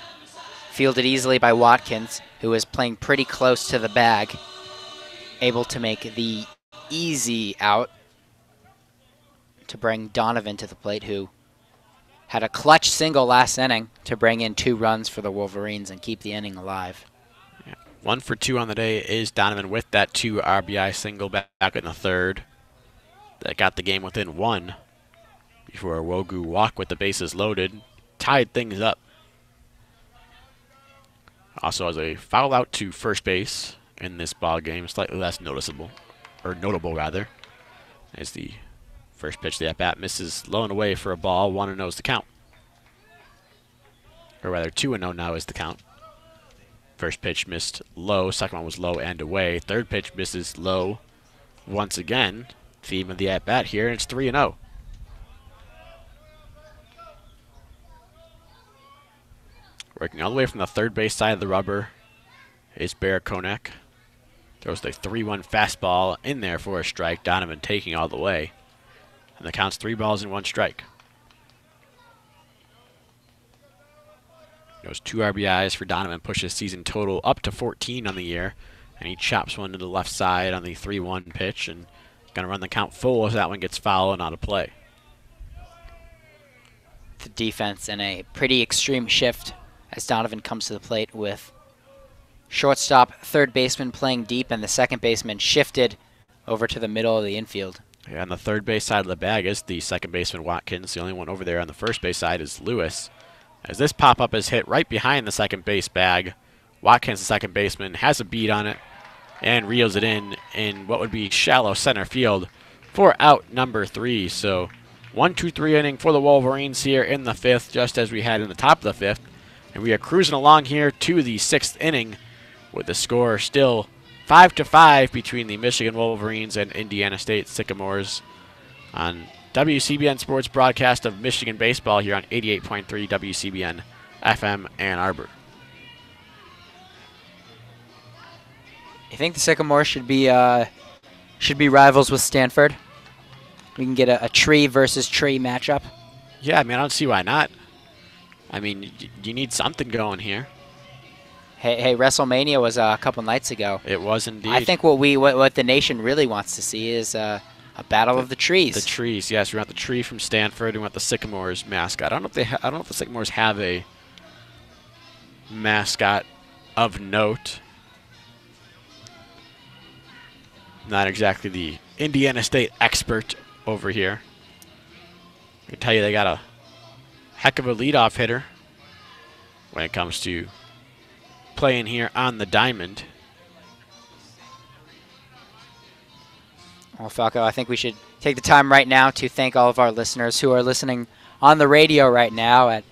Fielded easily by Watkins, who was playing pretty close to the bag. Able to make the easy out to bring Donovan to the plate, who had a clutch single last inning to bring in 2 runs for the Wolverines and keep the inning alive. 1 for 2 on the day is Donovan with that 2 RBI single back in the third. That got the game within 1 before a Wogu walk with the bases loaded tied things up. Also has a foul out to first base in this ball game, slightly less noticeable, or notable rather, as the first pitch of the at-bat misses low and away for a ball. 1-0 is the count. Or rather, 2-0 now is the count. First pitch missed low. Second one was low and away. Third pitch misses low once again. Theme of the at-bat here, and it's 3-0. Working all the way from the third base side of the rubber is Bear Konek. Throws the 3-1 fastball in there for a strike. Donovan taking all the way. And the count's 3 balls and 1 strike. Those 2 RBIs for Donovan pushes season total up to 14 on the year. And he chops one to the left side on the 3-1 pitch and going to run the count full as that one gets foul and out of play. The defense in a pretty extreme shift as Donovan comes to the plate with shortstop, third baseman playing deep, and the second baseman shifted over to the middle of the infield. Yeah, on the third base side of the bag is the second baseman Watkins. The only one over there on the first base side is Lewis. As this pop-up is hit right behind the second base bag, Watkins, the second baseman, has a beat on it and reels it in what would be shallow center field for out number 3. So 1-2-3 inning for the Wolverines here in the 5th, just as we had in the top of the 5th. And we are cruising along here to the 6th inning with the score still 5-5 between the Michigan Wolverines and Indiana State Sycamores on WCBN Sports broadcast of Michigan baseball here on 88.3 WCBN FM Ann Arbor. You think the Sycamores should be rivals with Stanford? We can get a tree versus tree matchup. Yeah, I mean, I don't see why not. I mean, you need something going here. Hey, WrestleMania was a couple nights ago. It was indeed. I think what the nation really wants to see is a battle of the trees. The trees, yes. We want the tree from Stanford. We want the Sycamores mascot. I don't know if the Sycamores have a mascot of note. Not exactly the Indiana State expert over here. I can tell you they got a heck of a leadoff hitter when it comes to playing here on the diamond. Well, Falco, I think we should take the time right now to thank all of our listeners who are listening on the radio right now at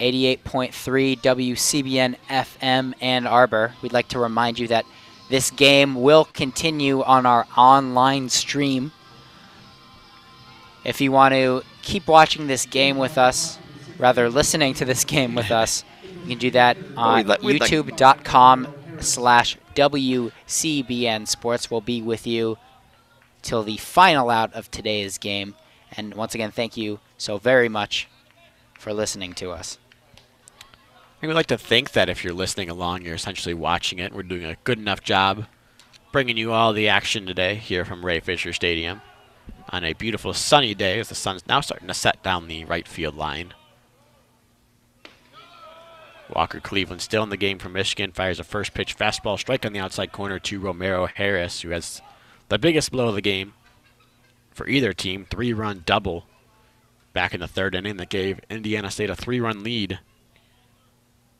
88.3 WCBN FM Ann Arbor. We'd like to remind you that this game will continue on our online stream. If you want to keep watching this game with us, rather listening to this game with us, you can do that on youtube.com/WCBN Sports. We'll be with you till the final out of today's game. And once again, thank you so very much for listening to us. I think we'd like to think that if you're listening along, you're essentially watching it. We're doing a good enough job bringing you all the action today here from Ray Fisher Stadium on a beautiful sunny day as the sun's now starting to set down the right field line. Walker Cleveland still in the game for Michigan. Fires a first pitch fastball strike on the outside corner to Romero Harris, who has the biggest blow of the game for either team. 3-run double back in the third inning that gave Indiana State a 3-run lead.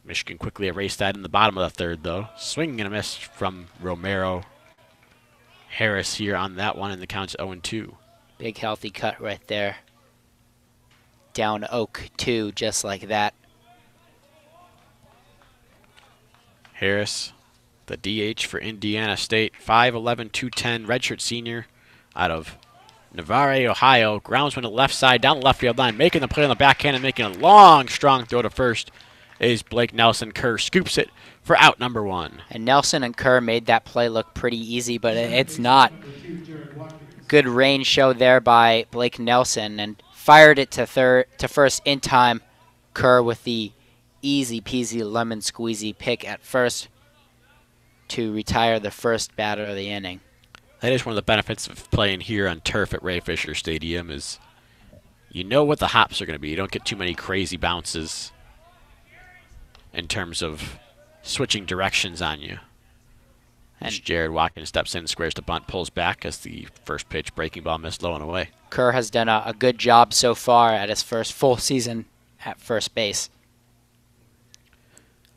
Michigan quickly erased that in the bottom of the third, though. Swinging and a miss from Romero Harris here on that one, and the count's 0-2. Big healthy cut right there. Down Oak 2, just like that. Harris, the DH for Indiana State, 5'11", 210, redshirt senior out of Navarre, Ohio. Groundsman to the left side, down the left field line, making the play on the backhand and making a long, strong throw to first is Blake Nelson. Kerr scoops it for out number 1. And Nelson and Kerr made that play look pretty easy, but it's not. Good range show there by Blake Nelson, and fired it to first in time. Kerr with the easy peasy lemon squeezy pick at first to retire the first batter of the inning. That is one of the benefits of playing here on turf at Ray Fisher Stadium, is you know what the hops are going to be. You don't get too many crazy bounces in terms of switching directions on you. And Jared Watkins steps in, squares the bunt, pulls back as the first pitch breaking ball missed low and away. Kerr has done a good job so far at his first full season at first base.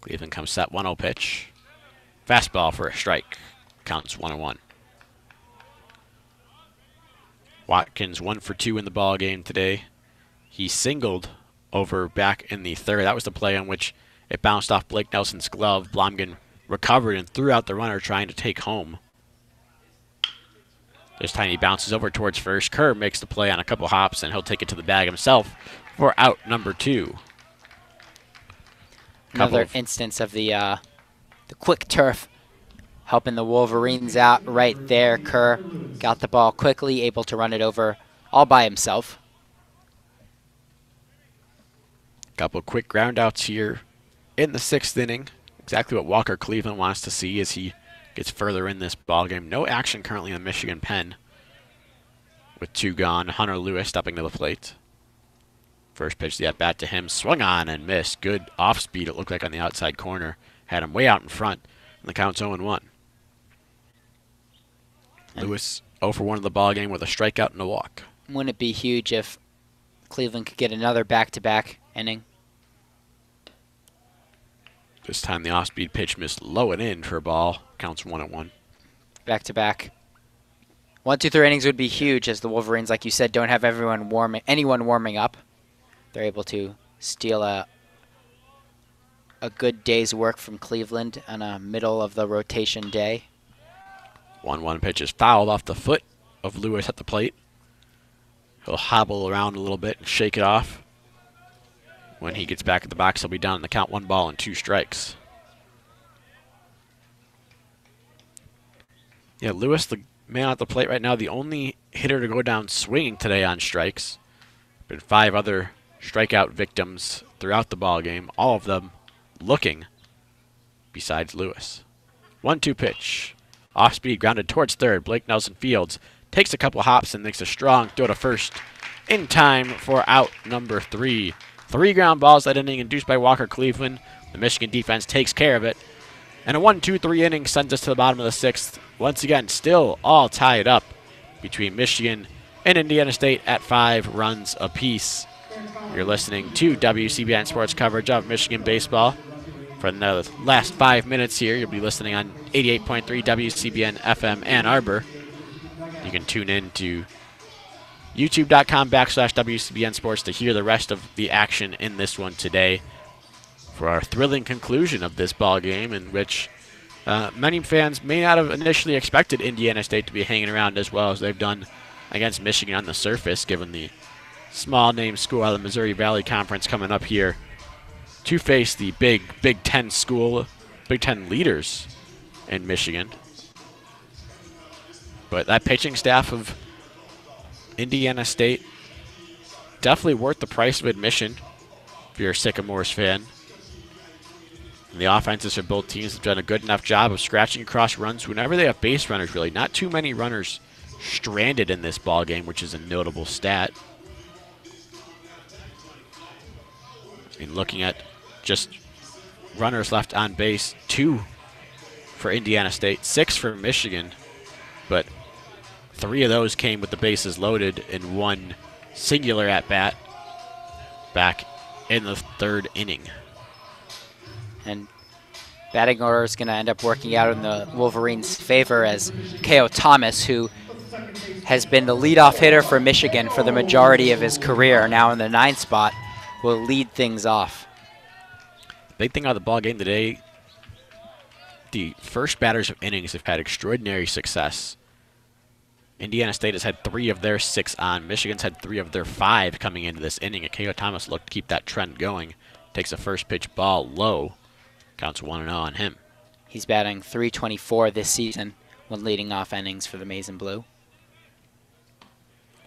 Cleveland comes set, 1-0 pitch. Fastball for a strike. Counts 1-1. Watkins 1 for 2 in the ball game today. He singled over back in the third. That was the play on which it bounced off Blake Nelson's glove. Blomgren recovered and threw out the runner trying to take home. This time he bounces over towards first. Kerr makes the play on a couple hops, and he'll take it to the bag himself for out number 2. Another instance of the quick turf helping the Wolverines out right there. Kerr got the ball quickly, able to run it over all by himself. Couple quick ground outs here in the 6th inning. Exactly what Walker Cleveland wants to see as he gets further in this ball game. No action currently in the Michigan pen. With 2 gone, Hunter Lewis stepping to the plate. First pitch, the at-bat to him, swung on and missed. Good off-speed, it looked like, on the outside corner. Had him way out in front, and the count's 0-1. Lewis 0 for 1 in the ball game with a strikeout and a walk. Wouldn't it be huge if Cleveland could get another back-to-back inning? This time the off-speed pitch missed low and in for a ball. Counts 1-1. Back-to-back. 1, 2, 3 innings would be huge, as the Wolverines, like you said, don't have anyone warming up. They're able to steal a good day's work from Cleveland on a middle of the rotation day. 1-1 pitch is fouled off the foot of Lewis at the plate. He'll hobble around a little bit and shake it off. When he gets back at the box, he'll be down in the count, 1 ball and 2 strikes. Yeah, Lewis, the man at the plate right now, the only hitter to go down swinging today on strikes. Been 5 other strikeout victims throughout the ball game, all of them looking besides Lewis. 1-2 pitch. Off-speed, grounded towards third. Blake Nelson fields, takes a couple hops and makes a strong throw to first in time for out number 3. 3 ground balls that inning induced by Walker Cleveland. The Michigan defense takes care of it. And a 1-2-3 inning sends us to the bottom of the 6th. Once again, still all tied up between Michigan and Indiana State at 5 runs apiece. You're listening to WCBN Sports coverage of Michigan baseball. For the last 5 minutes here, you'll be listening on 88.3 WCBN FM Ann Arbor. You can tune in to youtube.com/WCBN Sports to hear the rest of the action in this one today for our thrilling conclusion of this ball game, in which many fans may not have initially expected Indiana State to be hanging around as well as they've done against Michigan on the surface, given the small-name school out of the Missouri Valley Conference coming up here to face the big Big Ten school, Big Ten leaders in Michigan. But that pitching staff of Indiana State, definitely worth the price of admission if you're a Sycamores fan. And the offenses for both teams have done a good enough job of scratching across runs whenever they have base runners, really. Not too many runners stranded in this ball game, which is a notable stat. And looking at just runners left on base, 2 for Indiana State, 6 for Michigan, but 3 of those came with the bases loaded in 1 singular at-bat back in the 3rd inning. And batting order is going to end up working out in the Wolverines' favor as K.O. Thomas, who has been the leadoff hitter for Michigan for the majority of his career, now in the 9th spot, will lead things off. Big thing out of the ball game today, the first batters of innings have had extraordinary success. Indiana State has had 3 of their 6 on. Michigan's had 3 of their 5 coming into this inning. And K.O. Thomas looked to keep that trend going. Takes a first pitch ball low. Counts 1-0 on him. He's batting .324 this season when leading off innings for the Maize and Blue.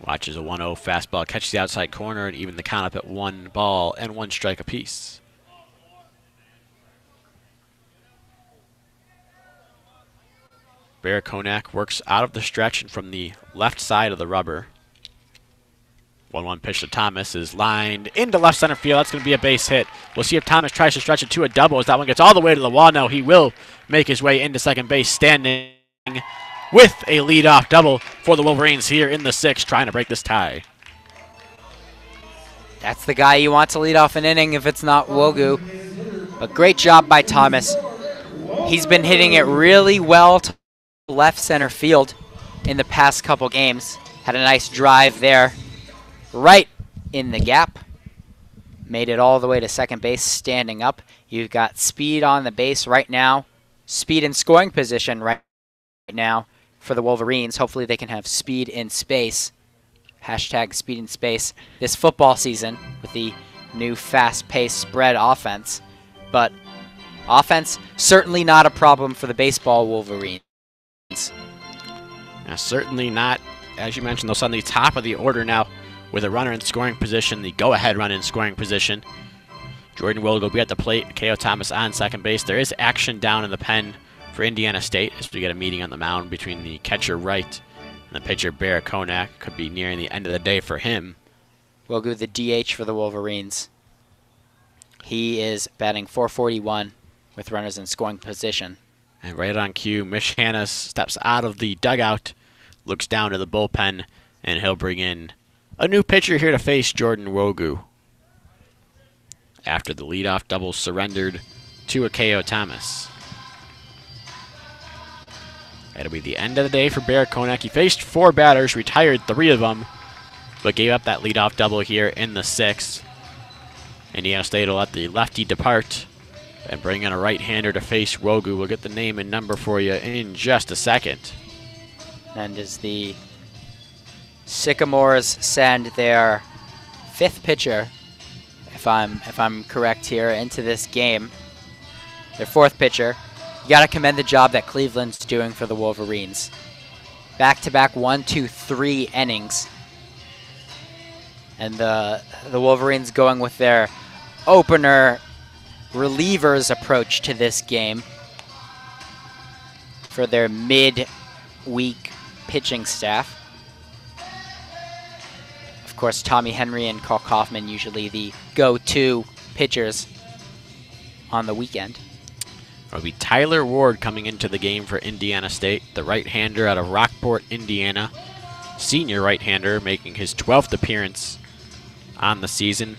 Watches a 1-0 fastball, catches the outside corner, and even the count up at 1 ball and 1 strike apiece. Bear Konak works out of the stretch and from the left side of the rubber. 1-1 pitch to Thomas is lined into left center field. That's going to be a base hit. We'll see if Thomas tries to stretch it to a double as that one gets all the way to the wall. No, he will make his way into second base, standing with a leadoff double for the Wolverines here in the 6th, trying to break this tie. That's the guy you want to lead off an inning if it's not Wogu. But great job by Thomas. He's been hitting it really well to left center field in the past couple games. Had a nice drive there right in the gap. Made it all the way to second base standing up. You've got speed on the base right now. Speed in scoring position right now for the Wolverines. Hopefully they can have speed in space. Hashtag speed in space this football season with the new fast-paced spread offense. But offense certainly not a problem for the baseball Wolverines. Now, certainly not, as you mentioned, those on the top of the order now with a runner in scoring position, the go-ahead run in scoring position. Jordan will be at the plate, K.O. Thomas on second base. There is action down in the pen for Indiana State as we get a meeting on the mound between the catcher Wright and the pitcher Bear Konak. Could be nearing the end of the day for him. Wogu, the DH for the Wolverines. He is batting .441 with runners in scoring position. And right on cue, Mitch Hanna steps out of the dugout, looks down to the bullpen, and he'll bring in a new pitcher here to face Jordan Wogu after the leadoff double surrendered to a K.O. Thomas. That'll be the end of the day for Bear Konak. He faced 4 batters, retired 3 of them, but gave up that leadoff double here in the 6th. Indiana State will let the lefty depart and bring in a right-hander to face Wogu. We'll get the name and number for you in just a second. And as the Sycamores send their 5th pitcher, if I'm correct here, into this game, their 4th pitcher, you got to commend the job that Cleveland's doing for the Wolverines. Back-to-back 1, 2, 3 innings. And the Wolverines going with their opener relievers approach to this game for their mid-week pitching staff. Of course, Tommy Henry and Carl Kaufman usually the go-to pitchers on the weekend. It'll be Tyler Ward coming into the game for Indiana State, the right-hander out of Rockport, Indiana. Senior right-hander making his 12th appearance on the season.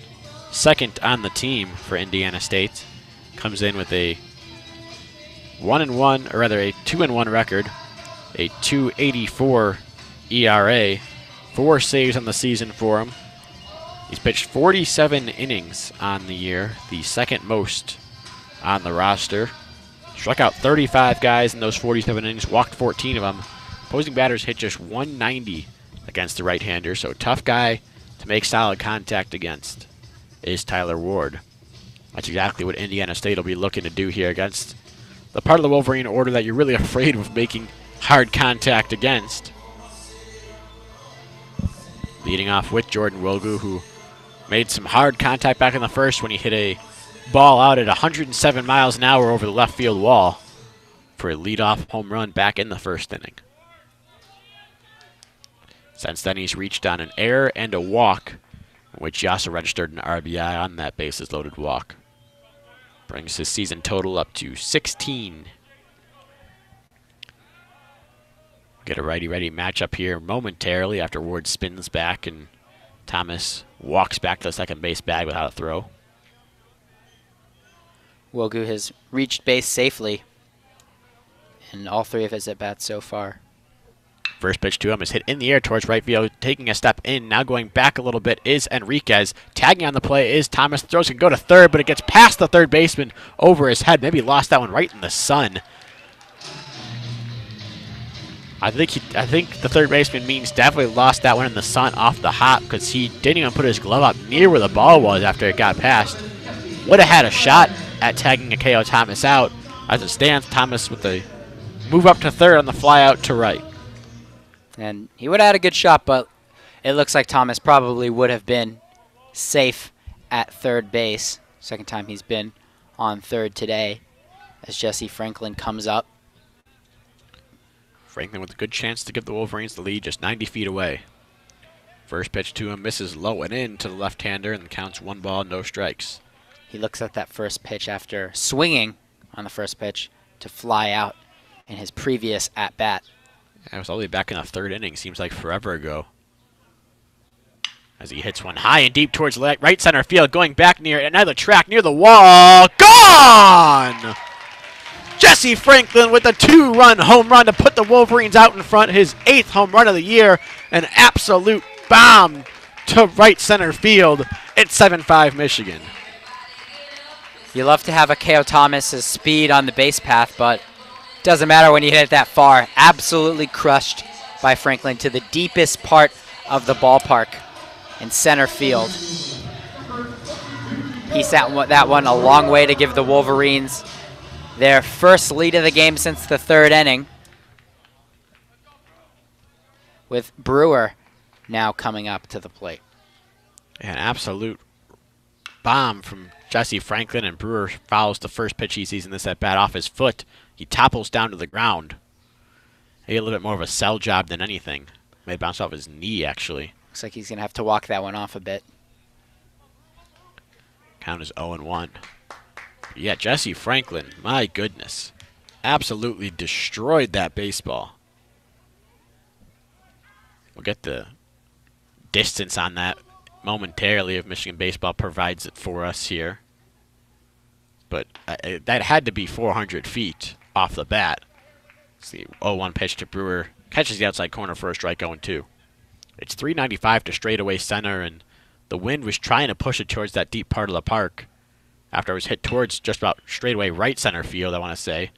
2nd on the team for Indiana State. Comes in with a 1-1, or rather a 2-1 record, a .284 ERA, 4 saves on the season for him. He's pitched 47 innings on the year, the 2nd most on the roster. Struck out 35 guys in those 47 innings, walked 14 of them. Opposing batters hit just 190 against the right-hander, so tough guy to make solid contact against is Tyler Ward. That's exactly what Indiana State will be looking to do here against the part of the Wolverine order that you're really afraid of making hard contact against. Leading off with Jordan Wogu, who made some hard contact back in the 1st when he hit a ball out at 107 miles an hour over the left field wall for a leadoff home run back in the 1st inning. Since then, he's reached on an error and a walk, which he also registered an RBI on that bases-loaded walk. Brings his season total up to 16. Get a righty-righty matchup here momentarily after Ward spins back and Thomas walks back to the second base bag without a throw. Wogu has reached base safely in all 3 of his at-bats so far. First pitch to him is hit in the air towards right field, taking a step in. Now going back a little bit is Enriquez. Tagging on the play is Thomas. Throws can go to third, but it gets past the third baseman over his head. Maybe lost that one right in the sun. I think the third baseman means definitely lost that one in the sun off the hop because he didn't even put his glove up near where the ball was after it got past. Would have had a shot at tagging Akeo Thomas out. As it stands, Thomas with the move up to third on the fly out to right. And he would have had a good shot, but it looks like Thomas probably would have been safe at third base. Second time he's been on third today as Jesse Franklin comes up. Franklin with a good chance to give the Wolverines the lead, just 90 feet away. First pitch to him misses low and in to the left-hander and counts 1 ball, no strikes. He looks at that first pitch after swinging on the first pitch to fly out in his previous at-bat. Yeah, it was all the way back in the 3rd inning. Seems like forever ago. As he hits one high and deep towards right center field, going back near another track near the wall. Gone! Jesse Franklin with a 2-run home run to put the Wolverines out in front. His 8th home run of the year. An absolute bomb to right center field. It's 7-5 Michigan. You love to have Akeo Thomas's speed on the base path, but doesn't matter when you hit it that far. Absolutely crushed by Franklin to the deepest part of the ballpark in center field. He sent that one a long way to give the Wolverines their first lead of the game since the 3rd inning, with Brewer now coming up to the plate. An absolute bomb from Jesse Franklin, and Brewer fouls the first pitch he sees in this at-bat off his foot. He topples down to the ground. He had a little bit more of a sell job than anything. May bounce off his knee, actually. Looks like he's going to have to walk that one off a bit. Count is 0-1. Yeah, Jesse Franklin, my goodness. Absolutely destroyed that baseball. We'll get the distance on that momentarily if Michigan baseball provides it for us here. But that had to be 400 feet off the bat. Let's see, 0-1 pitch to Brewer. Catches the outside corner for a strike, 0-2. It's 395 to straightaway center, and the wind was trying to push it towards that deep part of the park after it was hit towards just about straightaway right center field, I want to say.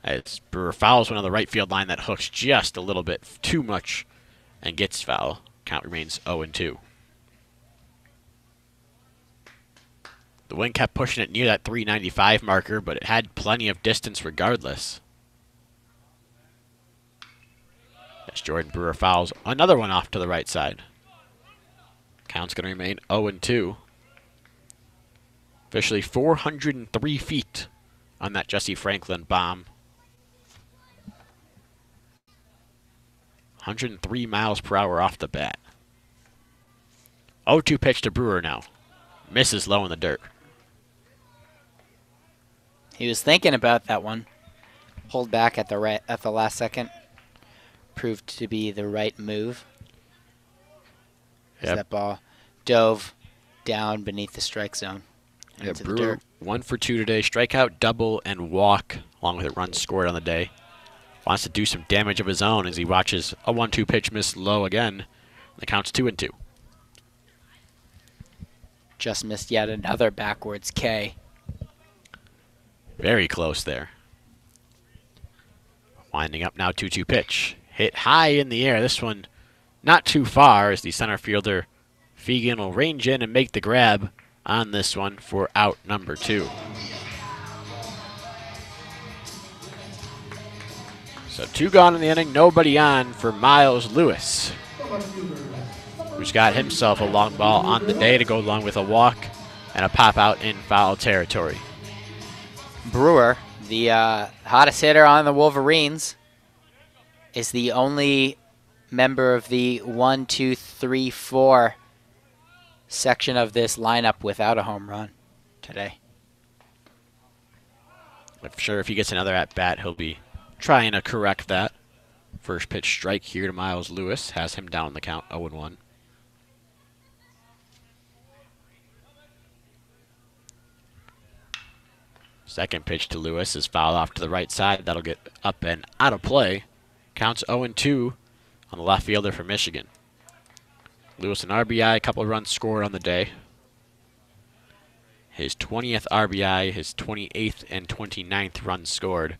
As Brewer fouls one on the right field line that hooks just a little bit too much and gets foul. Count remains 0-2. The wind kept pushing it near that 395 marker, but it had plenty of distance regardless. As Jordan Brewer fouls another one off to the right side. Count's going to remain 0-2. Officially 403 feet on that Jesse Franklin bomb. 103 miles per hour off the bat. 0-2 pitch to Brewer now. Misses low in the dirt. He was thinking about that one. Hold back at the last second. Proved to be the right move. As that ball dove down beneath the strike zone. Yeah, into Brewer the dirt. 1 for 2 today. Strikeout, double, and walk, along with a run scored on the day. Wants to do some damage of his own as he watches a 1-2 pitch miss low again. The count's 2-2. Just missed yet another backwards K. Very close there. Winding up now, 2-2 pitch. Hit high in the air. This one not too far as the center fielder Fegan will range in and make the grab on this one for out number 2. So 2 gone in the inning, nobody on for Miles Lewis, who's got himself a long ball on the day to go along with a walk and a pop out in foul territory. Brewer, the hottest hitter on the Wolverines, is the only member of the 1, 2, 3, 4 section of this lineup without a home run today. I'm sure if he gets another at-bat, he'll be trying to correct that. First pitch strike here to Miles Lewis has him down the count 0-1. Second pitch to Lewis is fouled off to the right side. That'll get up and out of play. Counts 0-2 on the left fielder for Michigan. Lewis an RBI, a couple of runs scored on the day. His 20th RBI, his 28th and 29th runs scored.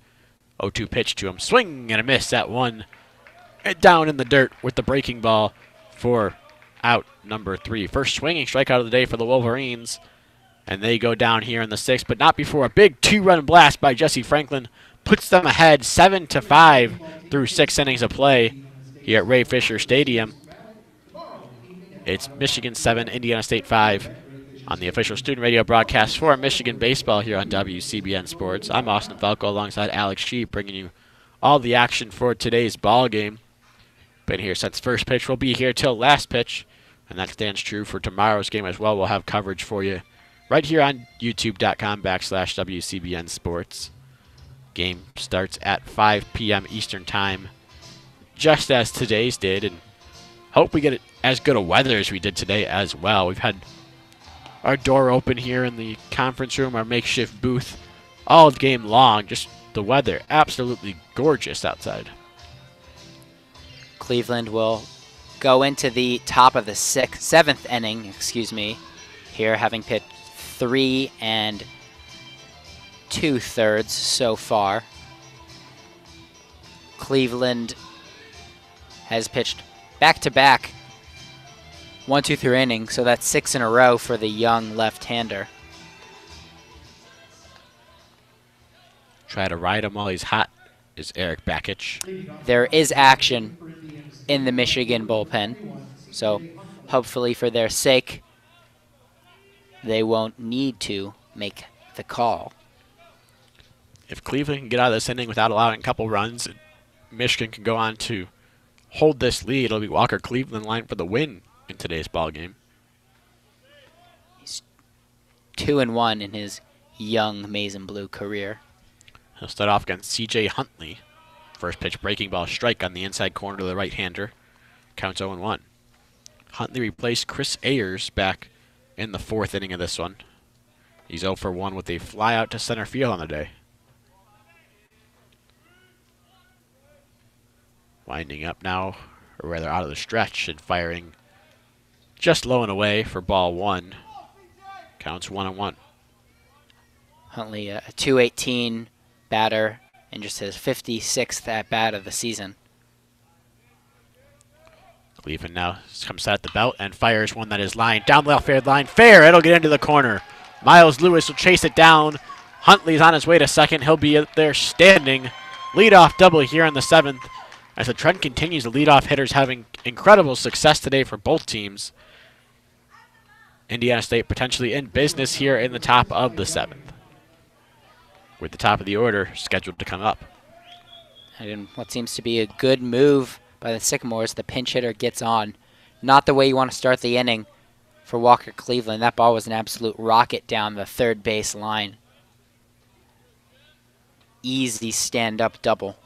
0-2 pitch to him. Swing and a miss at one. And down in the dirt with the breaking ball for out number 3. First swinging strikeout of the day for the Wolverines. And they go down here in the 6th, but not before a big 2-run blast by Jesse Franklin puts them ahead 7-5 through 6 innings of play here at Ray Fisher Stadium. It's Michigan 7, Indiana State 5 on the official student radio broadcast for Michigan baseball here on WCBN Sports. I'm Austin Falco alongside Alex Sheep, bringing you all the action for today's ball game. Been here since first pitch. We'll be here till last pitch, and that stands true for tomorrow's game as well. We'll have coverage for you right here on youtube.com/WCBN Sports. Game starts at 5 p.m. Eastern Time, just as today's did, and hope we get as good a weather as we did today as well. We've had our door open here in the conference room, our makeshift booth, all game long. Just the weather, absolutely gorgeous outside. Cleveland will go into the top of the 7th inning, here, having pitched 3 2/3 so far. Cleveland has pitched back-to-back 1-2-3 innings, so that's 6 in a row for the young left-hander. Try to ride him while he's hot is Eric Bakich. There is action in the Michigan bullpen, so hopefully for their sake, they won't need to make the call. If Cleveland can get out of this inning without allowing a couple runs, Michigan can go on to hold this lead. It'll be Walker Cleveland line for the win in today's ball game. He's 2-1 in his young maize and blue career. He'll start off against C.J. Huntley. First pitch breaking ball strike on the inside corner to the right-hander. Counts 0-1. Huntley replaced Chris Ayers back in the 4th inning of this one. He's 0 for 1 with a fly out to center field on the day. Winding up now, or rather out of the stretch, and firing just low and away for ball 1. Counts 1-1. Huntley, a .218 batter, and just his 56th at-bat of the season. Cleveland now comes out the belt and fires one that is lined down the left field line. Fair, it'll get into the corner. Miles Lewis will chase it down. Huntley's on his way to second. He'll be there standing. Leadoff double here in the 7th. As the trend continues, the leadoff hitters having incredible success today for both teams. Indiana State potentially in business here in the top of the 7th, with the top of the order scheduled to come up. And what seems to be a good move by the Sycamores, the pinch hitter gets on. Not the way you want to start the inning for Walker Cleveland. That ball was an absolute rocket down the third base line. Easy stand-up double.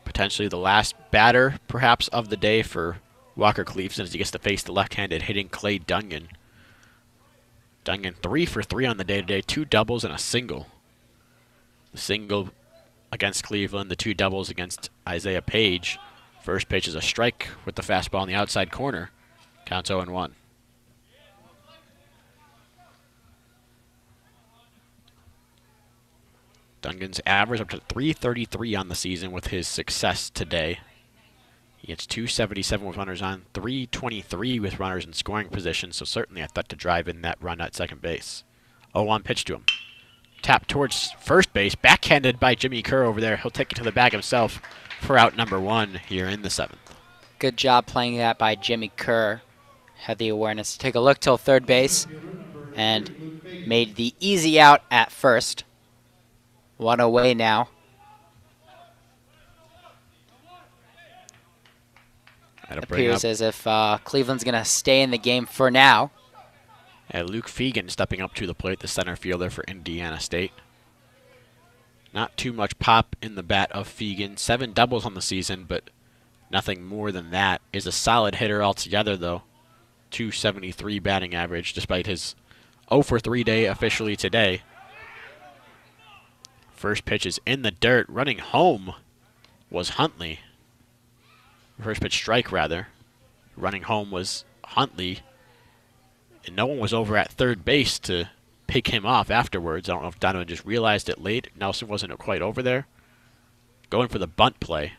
Potentially the last batter, perhaps, of the day for Walker Cleveland as he gets to face the left-handed hitting Clay Dungan. Dungan 3 for 3 on the day today, 2 doubles and a single. The single against Cleveland, the 2 doubles against Isaiah Page. First pitch is a strike with the fastball in the outside corner. Counts 0-1. Dungan's average up to .333 on the season with his success today. He gets .277 with runners on, .323 with runners in scoring position, so certainly a threat to drive in that run at second base. 0-1 pitch to him. Tap towards first base, backhanded by Jimmy Kerr over there. He'll take it to the bag himself for out number 1 here in the 7th. Good job playing that by Jimmy Kerr. Had the awareness to take a look till third base and made the easy out at first. 1 away now. It appears as if Cleveland's going to stay in the game for now. Luke Fegan stepping up to the plate, the center fielder for Indiana State. Not too much pop in the bat of Fegan. 7 doubles on the season, but nothing more than that. Is a solid hitter altogether, though. 273 batting average, despite his 0 for 3 day officially today. First pitch is in the dirt. Running home was Huntley. First pitch strike, rather. Running home was Huntley. And no one was over at third base to pick him off afterwards. I don't know if Donovan just realized it late. Nelson wasn't quite over there. Going for the bunt play.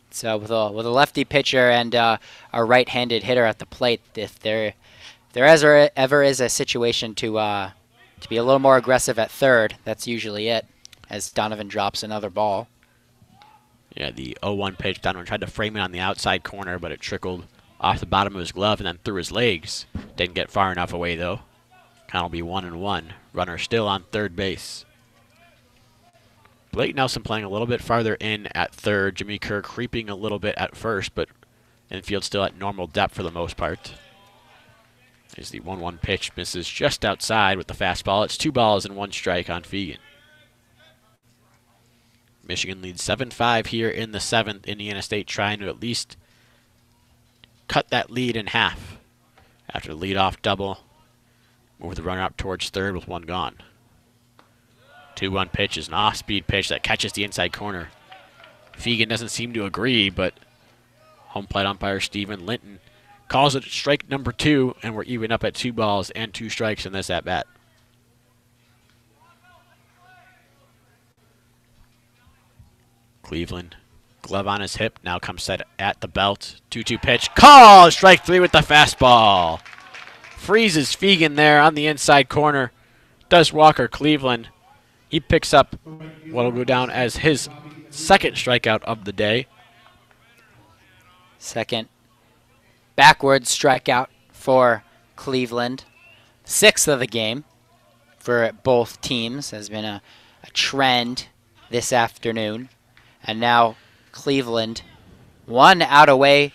So with a lefty pitcher and a right-handed hitter at the plate, if there ever is a situation to be a little more aggressive at third, that's usually it, as Donovan drops another ball. Yeah, the 0-1 pitch, Donovan tried to frame it on the outside corner, but it trickled off the bottom of his glove and then through his legs. Didn't get far enough away, though. Count will be 1-1. Runner still on third base. Blake Nelson playing a little bit farther in at third. Jimmy Kerr creeping a little bit at first, but infield still at normal depth for the most part. As the 1-1 pitch misses just outside with the fastball. It's 2 balls and 1 strike on Fegan. Michigan leads 7-5 here in the 7th. Indiana State trying to at least cut that lead in half. After the leadoff double, move the runner up towards third with 1 gone. 2-1 pitch is an off-speed pitch that catches the inside corner. Fegan doesn't seem to agree, but home plate umpire Stephen Linton calls it strike number 2, and we're even up at 2 balls and 2 strikes in this at-bat. Cleveland, glove on his hip, now comes set at the belt. 2-2 pitch, call! Strike 3 with the fastball. Freezes Fegan there on the inside corner. Does Walker Cleveland. He picks up what will go down as his 2nd strikeout of the day. Second backwards strikeout for Cleveland. 6th of the game for both teams. Has been a trend this afternoon. And now Cleveland 1 out away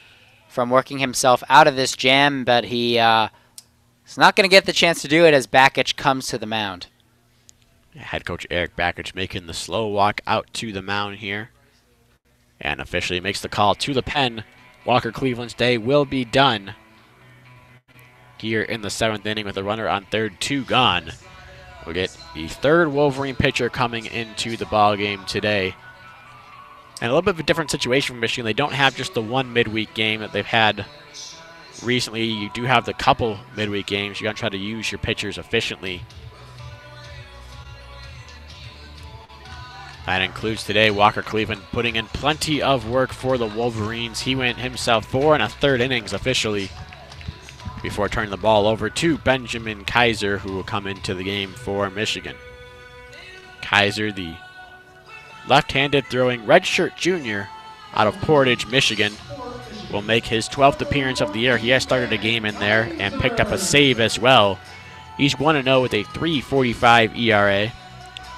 from working himself out of this jam, but he is not going to get the chance to do it as Bakich comes to the mound. Head coach Eric Bakich making the slow walk out to the mound here. And officially makes the call to the pen. Walker Cleveland's day will be done here in the 7th inning with a runner on third, 2 gone. We'll get the 3rd Wolverine pitcher coming into the ball game today. And a little bit of a different situation for Michigan. They don't have just the 1 midweek game that they've had recently. You do have the couple midweek games. You got to try to use your pitchers efficiently. That includes today Walker Cleveland putting in plenty of work for the Wolverines. He went himself 4 1/3 innings officially before turning the ball over to Benjamin Kaiser, who will come into the game for Michigan. Kaiser, the left-handed throwing redshirt junior out of Portage, Michigan, will make his 12th appearance of the year. He has started a game in there and picked up a save as well. He's 1-0 with a 3.45 ERA.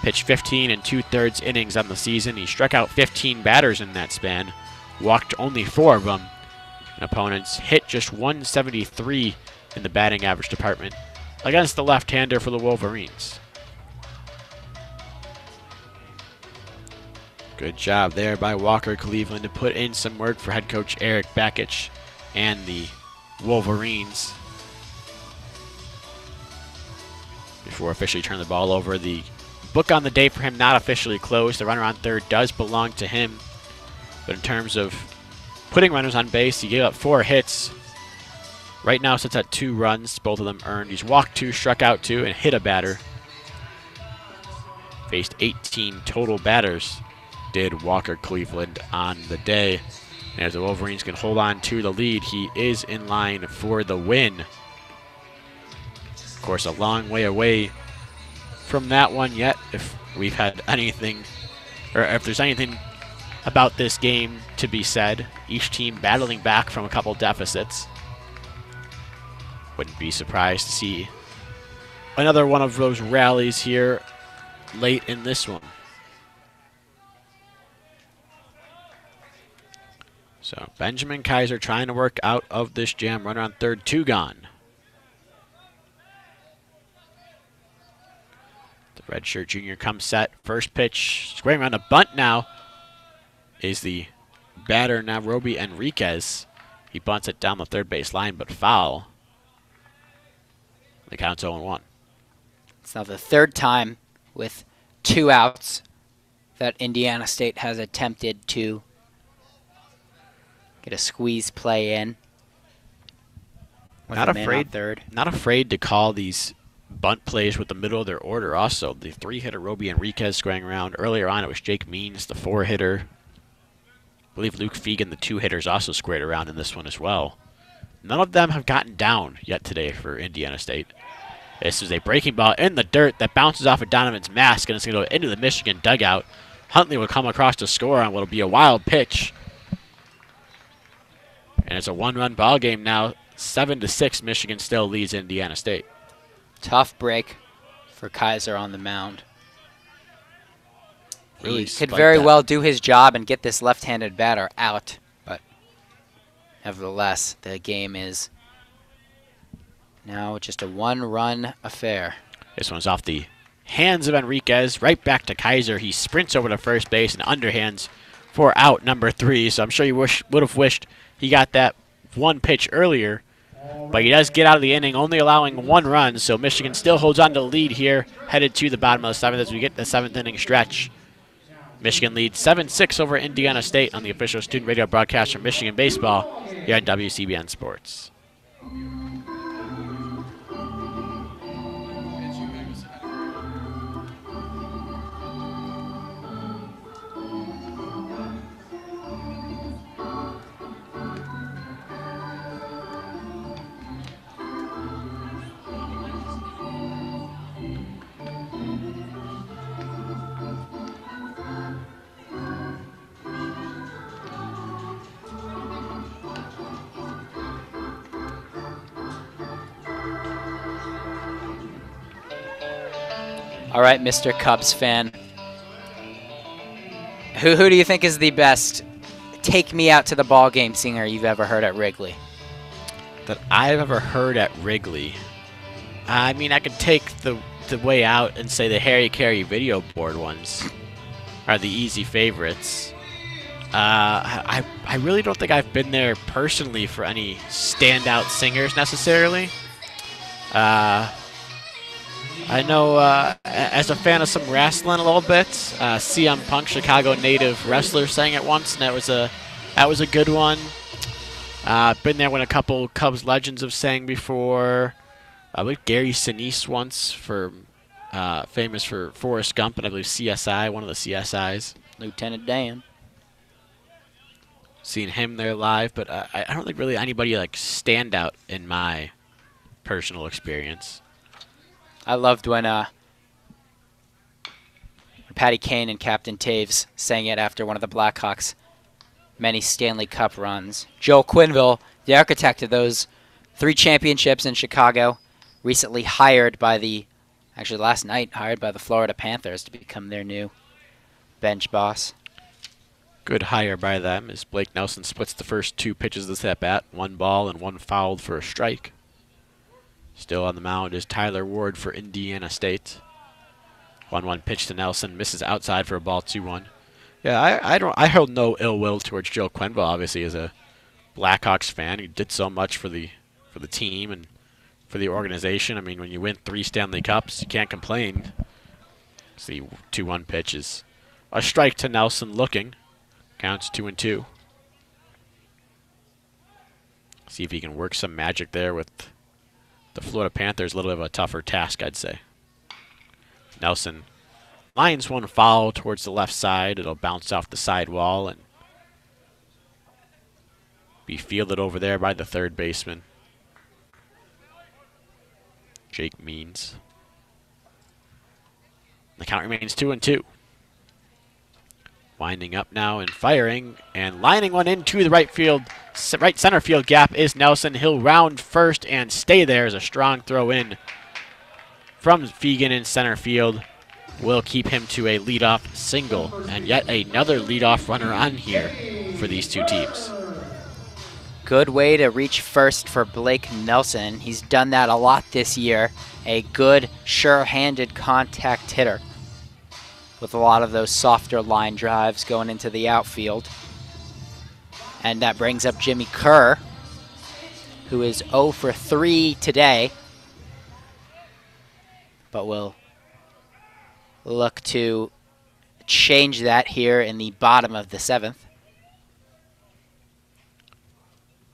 Pitched 15 2/3 innings on the season. He struck out 15 batters in that span. Walked only 4 of them. And opponents hit just 173 in the batting average department against the left-hander for the Wolverines. Good job there by Walker Cleveland to put in some work for head coach Eric Bakich and the Wolverines. Before officially turning the ball over, the book on the day for him not officially closed. The runner on third does belong to him. But in terms of putting runners on base, he gave up 4 hits. Right now sits at 2 runs, both of them earned. He's walked 2, struck out 2, and hit a batter. Faced 18 total batters, did Walker Cleveland on the day. And as the Wolverines can hold on to the lead, he is in line for the win. Of course, a long way away from that one yet, if we've had anything, or if there's anything about this game to be said. Each team battling back from a couple deficits. Wouldn't be surprised to see another one of those rallies here late in this one. So Benjamin Kaiser trying to work out of this jam. Runner on third, 2 gone. The redshirt junior comes set. First pitch, squaring around a bunt now is the batter Nairobi Enriquez. He bunts it down the third base line, but foul. The count's 0-1. It's now the third time with 2 outs that Indiana State has attempted to get a squeeze play in. Not afraid to call these bunt plays with the middle of their order also. The 3-hitter Roby Enriquez squaring around. Earlier on it was Jake Means, the 4-hitter. I believe Luke Fegan, the 2-hitters, also squared around in this one as well. None of them have gotten down yet today for Indiana State. This is a breaking ball in the dirt that bounces off of Donovan's mask, and it's going to go into the Michigan dugout. Huntley will come across to score on what will be a wild pitch. And it's a 1-run ball game now. 7-6, Michigan still leads Indiana State. Tough break for Kaiser on the mound. Really he could very that. well do his job and get this left-handed batter out, but nevertheless, the game is now just a 1-run affair. This one's off the hands of Enriquez, right back to Kaiser. He sprints over to first base and underhands for out number 3. So I'm sure you would have wished he got that one pitch earlier, but he does get out of the inning, only allowing 1 run. So Michigan still holds on to the lead here, headed to the bottom of the 7th as we get the 7th inning stretch. Michigan leads 7-6 over Indiana State on the official student radio broadcast from Michigan Baseball here on WCBN Sports. All right, Mr. Cubs fan. Who do you think is the best take me out to the ball game singer you've ever heard at Wrigley? That I've ever heard at Wrigley. I mean, I could take the way out and say the Harry Carey video board ones are the easy favorites. I really don't think I've been there personally for any standout singers necessarily. I know as a fan of some wrestling a little bit, CM Punk, Chicago native wrestler, sang it once, and that was a good one. Been there when a couple Cubs legends have sang before. I believe Gary Sinise once, famous for Forrest Gump, and I believe CSI, one of the CSIs. Lieutenant Dan. Seen him there live, but I don't think really anybody like stand out in my personal experience. I loved when Patty Kane and Captain Taves sang it after one of the Blackhawks' many Stanley Cup runs. Joe Quenneville, the architect of those 3 championships in Chicago, recently last night hired by the Florida Panthers to become their new bench boss. Good hire by them as Blake Nelson splits the first 2 pitches of this at-bat, 1 ball and 1 fouled for a strike. Still on the mound is Tyler Ward for Indiana State. 1-1 pitch to Nelson, misses outside for a ball, 2-1. Yeah, I hold no ill will towards Joe Quenneville, obviously, as a Blackhawks fan. He did so much for the team and for the organization. I mean, when you win 3 Stanley Cups, you can't complain. See, 2-1 pitch is a strike to Nelson looking. Counts 2-2. See if he can work some magic there with the Florida Panthers. A little bit of a tougher task, I'd say. Nelson lines 1 foul towards the left side. It'll bounce off the sidewall and be fielded over there by the third baseman, Jake Means. The count remains 2-2. Winding up now and firing and lining one into the right center field gap is Nelson. He'll round first and stay there as a strong throw in from Fegan in center field will keep him to a leadoff single, and yet another leadoff runner on here for these 2 teams. good way to reach first for Blake Nelson. He's done that a lot this year. A good, sure-handed contact hitter with a lot of those softer line drives going into the outfield. And that brings up Jimmy Kerr, who is 0 for 3 today, but will look to change that here in the bottom of the 7th.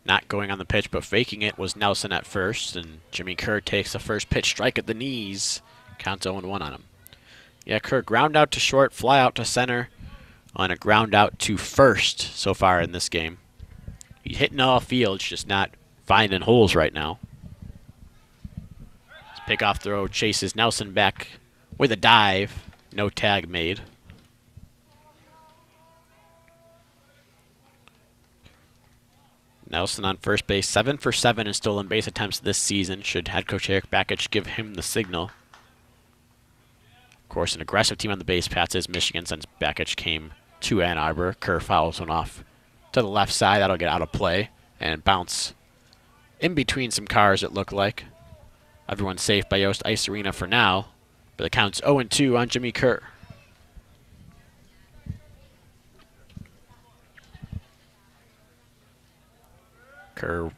Not going on the pitch, but faking it was Nelson at first, and Jimmy Kerr takes the first pitch strike at the knees. Counts 0-1 on him. Yeah, Kerr ground out to short, fly out to center, on a ground out to first so far in this game. He's hitting all fields, just not finding holes right now. His pickoff throw chases Nelson back with a dive. No tag made. Nelson on first base, 7 for 7 in stolen base attempts this season. Should head coach Eric Bakich give him the signal. Of course, an aggressive team on the base paths is Michigan since Bakich came to Ann Arbor. Kerr fouls one off to the left side. That'll get out of play and bounce in between some cars, it looked like. Everyone's safe by Yost Ice Arena for now, but the count's 0-2 on Jimmy Kerr. Kerr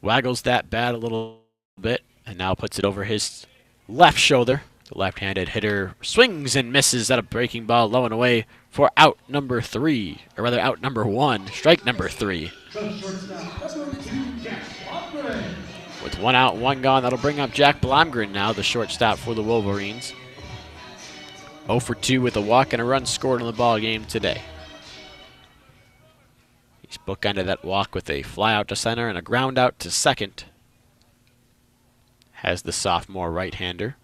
waggles that bat a little bit and now puts it over his left shoulder. The left-handed hitter swings and misses at a breaking ball low and away for out number 3, or rather out number 1, strike number 3. With 1 out, 1 gone, that'll bring up Jack Blomgren now, the shortstop for the Wolverines. 0 for 2 with a walk and a run scored in the ball game today. He's bookended that walk with a fly out to center and a ground out to second. Has the sophomore right-hander.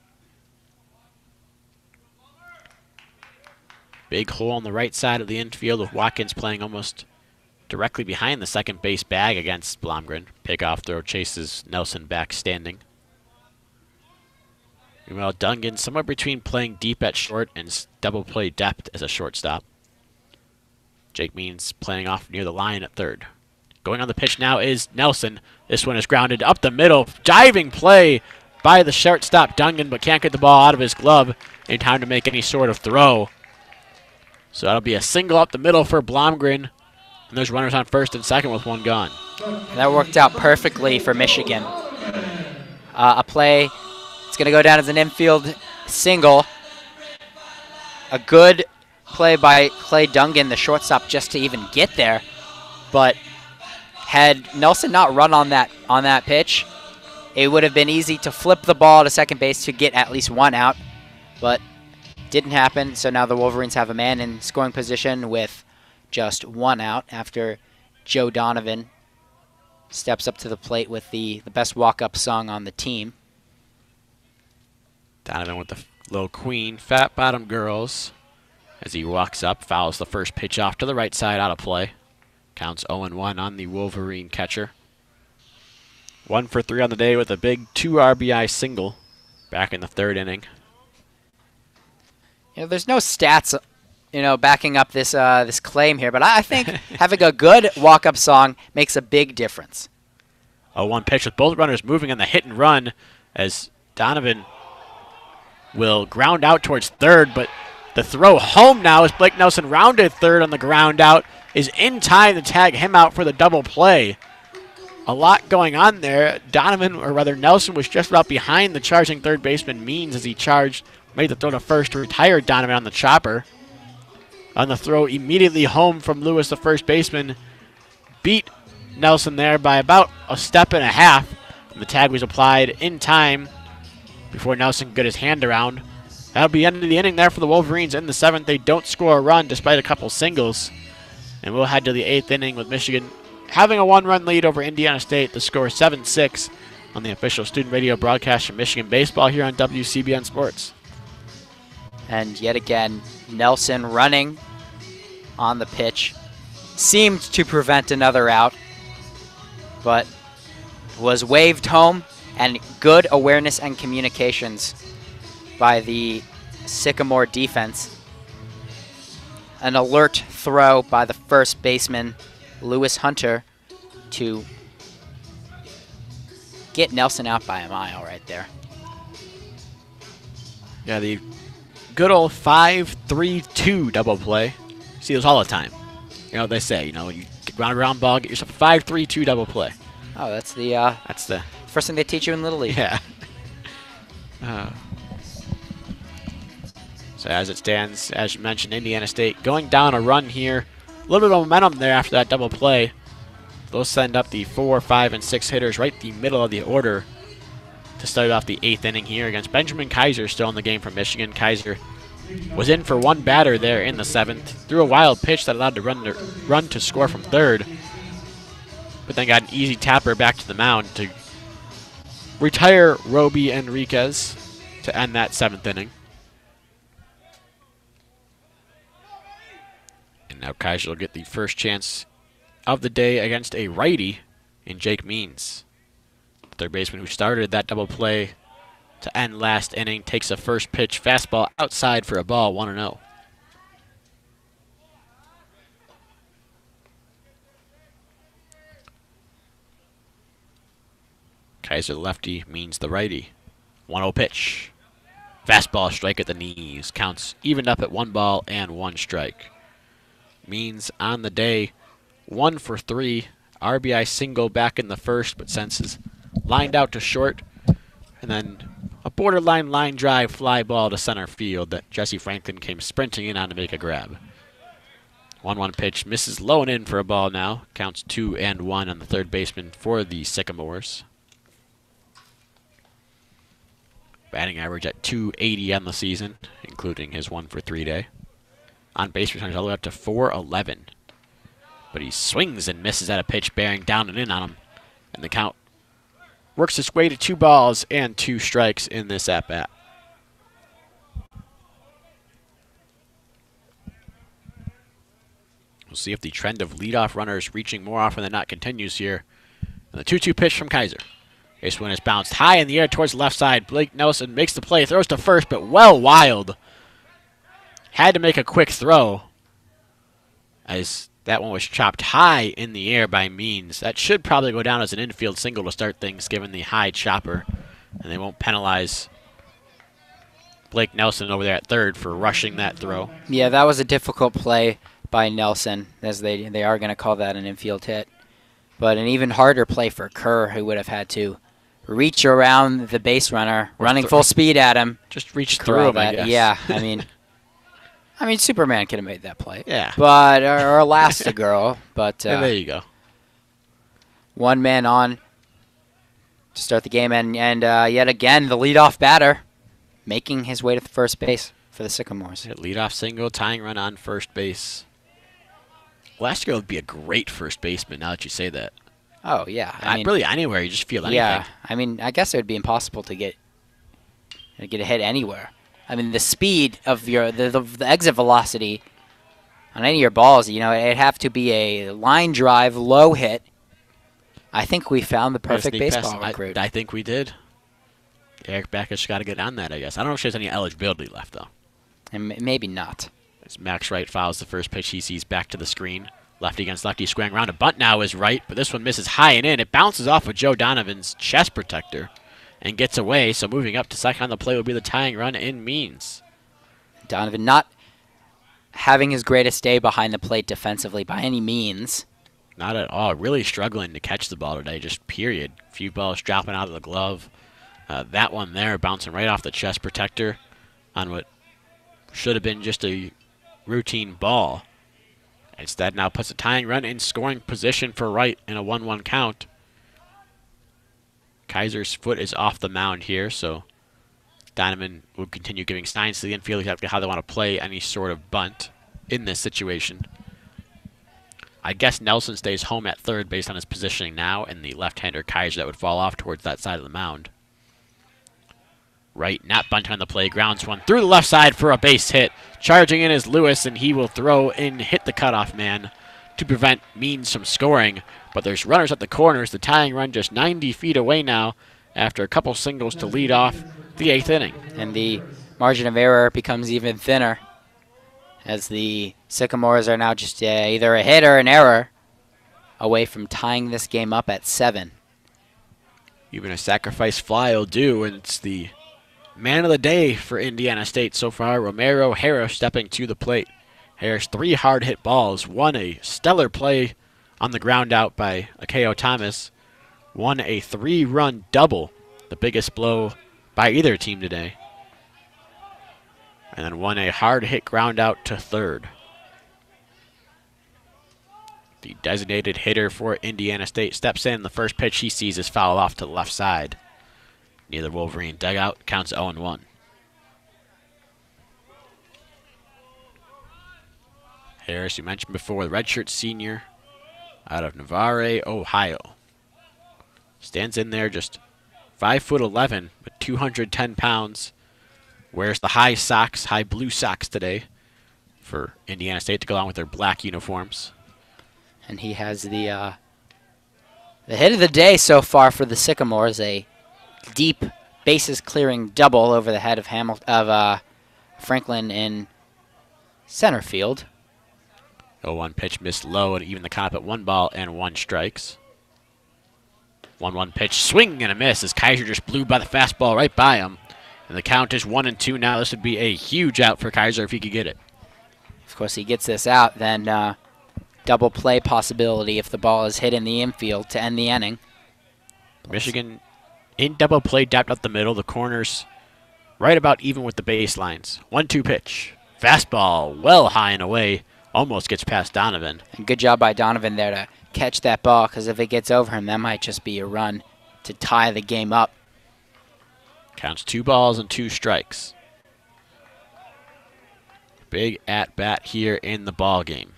Big hole on the right side of the infield with Watkins playing almost directly behind the second base bag against Blomgren. Pickoff throw chases Nelson back standing. Meanwhile, Dungan somewhere between playing deep at short and double play depth as a shortstop. Jake Means playing off near the line at third. Going on the pitch now is Nelson. This one is grounded up the middle. Diving play by the shortstop Dungan, but can't get the ball out of his glove in time to make any sort of throw. So that'll be a single up the middle for Blomgren. And there's runners on first and second with 1 gone. That worked out perfectly for Michigan. A play, it's going to go down as an infield single. A good play by Clay Dungan, the shortstop, just to even get there. But had Nelson not run on that pitch, it would have been easy to flip the ball to second base to get at least 1 out. But didn't happen, so now the Wolverines have a man in scoring position with just 1 out after Joe Donovan steps up to the plate with the best walk-up song on the team. Donovan with the little Queen, Fat Bottom Girls. As he walks up, fouls the first pitch off to the right side, out of play. Counts 0-1 on the Wolverine catcher. 1 for 3 on the day with a big 2 RBI single back in the 3rd inning. You know, there's no stats, backing up this this claim here, but I think having a good walk-up song makes a big difference. 0-1 pitch with both runners moving on the hit and run as Donovan will ground out towards third, but the throw home now as Blake Nelson rounded third on the ground out is in time to tag him out for the double play. A lot going on there. Donovan, or rather Nelson, was just about behind the charging third baseman Means as he charged, made the throw to first to retire Donovan on the chopper. On the throw immediately home from Lewis, the first baseman, beat Nelson there by about a step and a half. And the tag was applied in time before Nelson could get his hand around. That'll be the end of the inning there for the Wolverines. In the 7th, they don't score a run despite a couple singles. And we'll head to the 8th inning with Michigan having a 1-run lead over Indiana State. The score 7-6 on the official student radio broadcast from Michigan Baseball here on WCBN Sports. And yet again, Nelson running on the pitch seemed to prevent another out, but was waved home, and good awareness and communications by the Sycamore defense. An alert throw by the first baseman, Lewis Hunter, to get Nelson out by a mile right there. Yeah, the good old 5-3-2 double play. See those all the time. You know what they say, you know, you get round ball, get yourself a 5-3-2 double play. Oh, that's the first thing they teach you in Little League. Yeah. So as it stands, as you mentioned, Indiana State going down a run here. A little bit of momentum there after that double play. They'll send up the 4, 5, and 6 hitters right the middle of the order to start off the 8th inning here against Benjamin Kaiser, still in the game for Michigan. Kaiser was in for one batter there in the 7th. Threw a wild pitch that allowed the run to score from third, but then got an easy tapper back to the mound to retire Roby Enriquez to end that 7th inning. And now Kaiser will get the first chance of the day against a righty in Jake Means. The third baseman who started that double play to end last inning takes a first pitch fastball outside for a ball, 1-0. Kaiser the lefty, Means the righty. 1-0 pitch. Fastball strike at the knees. Counts evened up at 1 ball and 1 strike. Means on the day, 1 for 3. RBI single back in the first, but senses lined out to short. And then a borderline line drive fly ball to center field that Jesse Franklin came sprinting in on to make a grab. 1-1 pitch, misses low and in for a ball now. Counts 2-1 on the third baseman for the Sycamores. Batting average at .280 on the season, including his 1 for 3 day. On base percentage all the way up to .411. But he swings and misses at a pitch bearing down and in on him. And the count works its way to 2 balls and 2 strikes in this at-bat. We'll see if the trend of leadoff runners reaching more often than not continues here. And the 2-2 pitch from Kaiser. Base one is bounced high in the air towards the left side. Blake Nelson makes the play, throws to first, but well wild. Had to make a quick throw as that one was chopped high in the air by Means. That should probably go down as an infield single to start things given the high chopper. And they won't penalize Blake Nelson over there at third for rushing that throw. Yeah, that was a difficult play by Nelson, as they are going to call that an infield hit. But an even harder play for Kerr, who would have had to reach around the base runner, running full speed at him. Just reach through him, I guess. Yeah, I mean, Superman could have made that play. Yeah. But, or Elastigirl. But yeah, there you go. 1 man on to start the game. And yet again, the leadoff batter making his way to the first base for the Sycamores. Leadoff single, tying run on first base. Elastigirl would be a great first baseman now that you say that. Oh, yeah. I mean, really, anywhere, you just feel anything. Yeah, I mean, I guess it would be impossible to get a hit anywhere. I mean, the speed of the exit velocity on any of your balls, you know, it'd have to be a line drive, low hit. I think we found the perfect baseball recruit. I think we did. Eric Backus got to get on that, I guess. I don't know if she has any eligibility left, though. And maybe not. As Max Wright fouls the first pitch he sees back to the screen. Lefty against lefty, squaring around. A bunt now is right, but this one misses high and in. It bounces off of Joe Donovan's chest protector and gets away, so moving up to second on the play will be the tying run in Means. Donovan not having his greatest day behind the plate defensively by any means. Not at all. Really struggling to catch the ball today, just period. A few balls dropping out of the glove. That one there bouncing right off the chest protector on what should have been just a routine ball. Instead now puts a tying run in scoring position for Wright in a 1-1 count. Kaiser's foot is off the mound here, so Donovan will continue giving signs to the infield exactly how they want to play any sort of bunt in this situation. I guess Nelson stays home at third based on his positioning now, and the left-hander Kaiser that would fall off towards that side of the mound. Wright not bunting on the play, grounds one through the left side for a base hit. Charging in is Lewis, and he will throw in, hit the cutoff man to prevent Means from scoring. But there's runners at the corners. The tying run just 90 feet away now after a couple singles to lead off the 8th inning. And the margin of error becomes even thinner as the Sycamores are now just either a hit or an error away from tying this game up at 7. Even a sacrifice fly will do, and it's the man of the day for Indiana State so far, Romero Harris, stepping to the plate. Harris, 3 hard-hit balls, 1 a stellar play on the ground out by Akeo Thomas, 1 a 3-run double, the biggest blow by either team today, and then 1 a hard-hit ground out to third. The designated hitter for Indiana State steps in. The first pitch he sees is fouled off to the left side. Near the Wolverine dugout, counts 0-1. Harris, you mentioned before, the redshirt senior out of Navarre, Ohio. Stands in there just 5'11", but 210 pounds. Wears the high socks, high blue socks today for Indiana State to go along with their black uniforms. And he has the hit of the day so far for the Sycamores, a deep bases clearing double over the head of Franklin in center field. 0-1 pitch missed low, and even the count at 1 ball and 1 strikes. 1-1 pitch, swing and a miss as Kaiser just blew by the fastball right by him. And the count is 1-2 now. This would be a huge out for Kaiser if he could get it. Of course, he gets this out, then double play possibility if the ball is hit in the infield to end the inning. Michigan in double play, dapped up the middle. The corners right about even with the baselines. 1-2 pitch. Fastball well high and away. Almost gets past Donovan. And good job by Donovan there to catch that ball, because if it gets over him, that might just be a run to tie the game up. Counts 2 balls and 2 strikes. Big at-bat here in the ball game.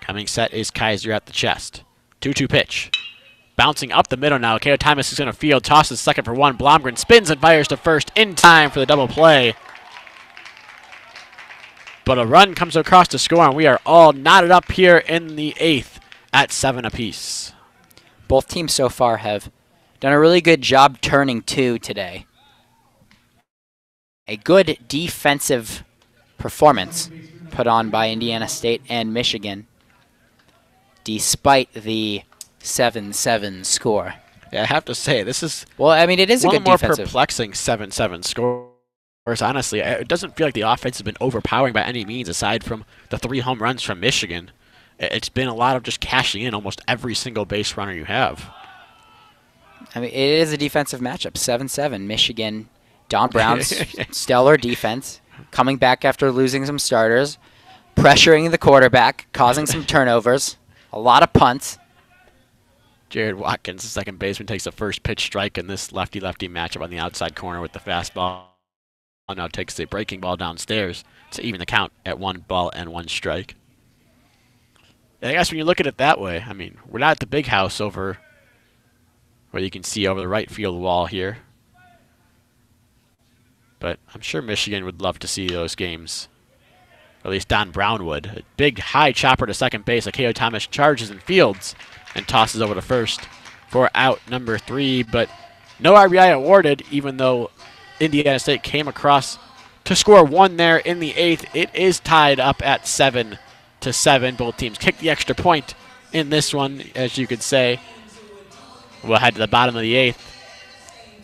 Coming set is Kaiser at the chest. 2-2 pitch. Bouncing up the middle now. Akeo Thomas is going to field. Tosses second for 1. Blomgren spins and fires to first in time for the double play. But a run comes across to score, and we are all knotted up here in the 8th at 7 apiece. Both teams so far have done a really good job turning 2 today. A good defensive performance put on by Indiana State and Michigan, despite the 7-7 score. Yeah, I have to say, this is well, I mean, it is a one good of the more defensive. perplexing 7-7 scores. Honestly, it doesn't feel like the offense has been overpowering by any means, aside from the 3 home runs from Michigan. It's been a lot of just cashing in almost every single base runner you have. I mean, it is a defensive matchup. 7-7, Michigan. Don Brown's stellar defense, coming back after losing some starters, pressuring the quarterback, causing some turnovers, a lot of punts. Jared Watkins, the second baseman, takes the first pitch strike in this lefty-lefty matchup on the outside corner with the fastball. Now takes the breaking ball downstairs to even the count at 1 ball and 1 strike. And I guess when you look at it that way, I mean, we're not at the big house over where you can see over the right field wall here. But I'm sure Michigan would love to see those games. Or at least Don Brown would. A big high chopper to second base. Akeo Thomas charges and fields and tosses over to first for out number 3. But no RBI awarded, even though Indiana State came across to score 1 there in the 8th. It is tied up at 7-7. Both teams kick the extra point in this one, as you could say. We'll head to the bottom of the 8th.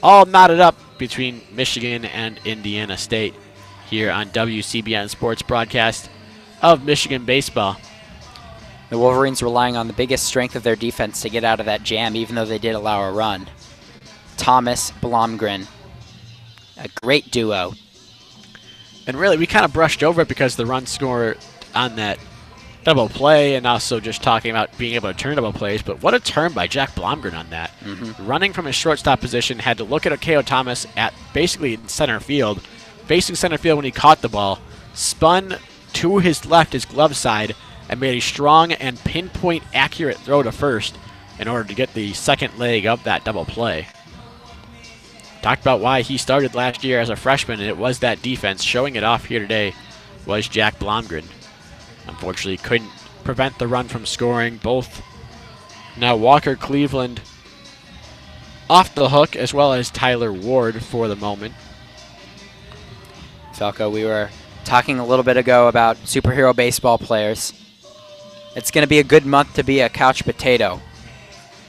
All knotted up between Michigan and Indiana State here on WCBN Sports broadcast of Michigan baseball. The Wolverines relying on the biggest strength of their defense to get out of that jam, even though they did allow a run. Thomas, Blomgren. A great duo. And really, we kind of brushed over it because the run score on that double play and also just talking about being able to turn double plays. But what a turn by Jack Blomgren on that. Running from his shortstop position, had to look at Akeo Thomas at basically in center field, facing center field when he caught the ball, spun to his left, his glove side, and made a strong and pinpoint accurate throw to first in order to get the second leg of that double play. Talked about why he started last year as a freshman, and it was that defense. Showing it off here today was Jack Blomgren. Unfortunately, couldn't prevent the run from scoring. Both now Walker Cleveland off the hook, as well as Tyler Ward for the moment. Falco, we were talking a little bit ago about superhero baseball players. It's going to be a good month to be a couch potato.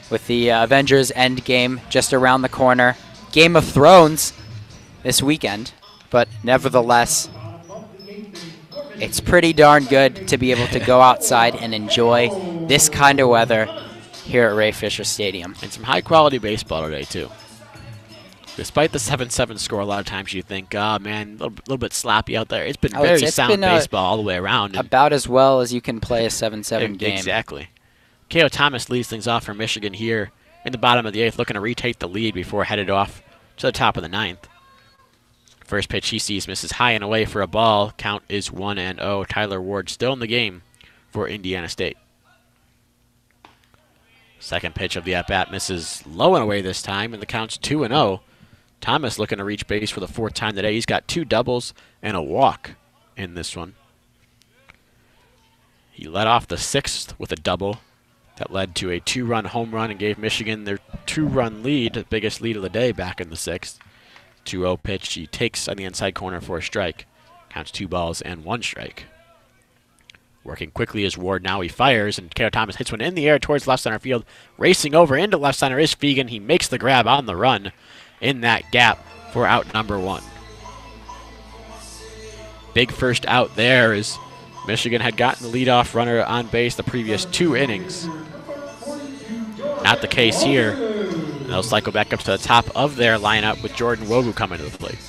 with the Avengers Endgame just around the corner. Game of Thrones this weekend, but nevertheless, it's pretty darn good to be able to go outside and enjoy this kind of weather here at Ray Fisher Stadium. And some high-quality baseball today, too. Despite the 7-7 score, a lot of times you think, oh, man, a little bit sloppy out there. It's been very sound baseball all the way around. About as well as you can play a 7-7 game. Exactly. K.O. Thomas leads things off for Michigan here in the bottom of the 8th, looking to retake the lead before headed off to the top of the 9th. First pitch he sees misses high and away for a ball. Count is 1-0. Tyler Ward still in the game for Indiana State. Second pitch of the at-bat misses low and away this time, and the count's 2-0. Thomas looking to reach base for the 4th time today. He's got 2 doubles and a walk in this one. He led off the 6th with a double that led to a 2-run home run and gave Michigan their 2-run lead, the biggest lead of the day back in the 6th. 2-0 pitch. He takes on the inside corner for a strike. Counts 2 balls and 1 strike. Working quickly is Ward. Now he fires, and K.O. Thomas hits one in the air towards left center field. Racing over into left center is Fegan. He makes the grab on the run in that gap for out number 1. Big first out there as Michigan had gotten the leadoff runner on base the previous 2 innings. Not the case here. And they'll cycle back up to the top of their lineup with Jordan Wogu coming to the plate.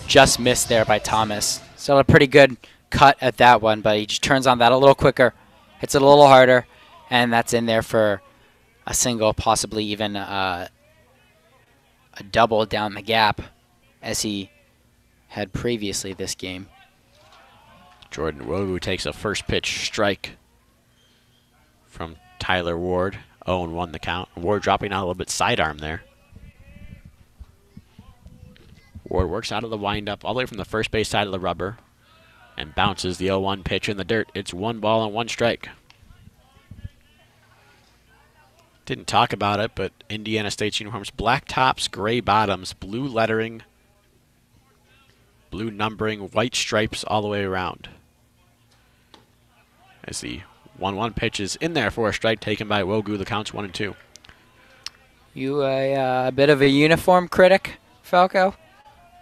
Just missed there by Thomas. Still a pretty good cut at that one, but he just turns on that a little quicker, hits it a little harder, and that's in there for a single, possibly even a double down the gap as he had previously this game. Jordan Wogu takes a first pitch strike from Tyler Ward. 0-1 the count. Ward dropping out a little bit sidearm there. Ward works out of the windup all the way from the first base side of the rubber and bounces the 0-1 pitch in the dirt. It's 1 ball and 1 strike. Didn't talk about it, but Indiana State's uniforms, black tops, gray bottoms, blue lettering, blue numbering, white stripes all the way around. As the 1-1 pitch is in there for a strike taken by Wogu. The count's 1-2. You a bit of a uniform critic, Falco?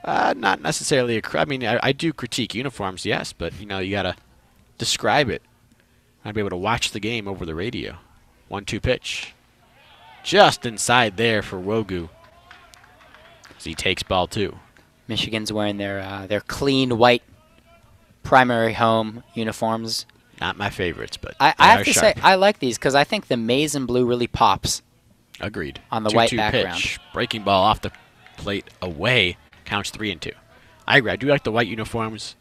Not necessarily I mean, I do critique uniforms, yes, but, you know, you got to describe it. I'd be able to watch the game over the radio. 1-2 pitch. Just inside there for Wogu as he takes ball 2. Michigan's wearing their clean white primary home uniforms. Not my favorites, but I have to say I like these because I think the maize and blue really pops. Agreed. On the white background. Pitch. Breaking ball off the plate away. Counts 3-2. I agree. I do like the white uniforms.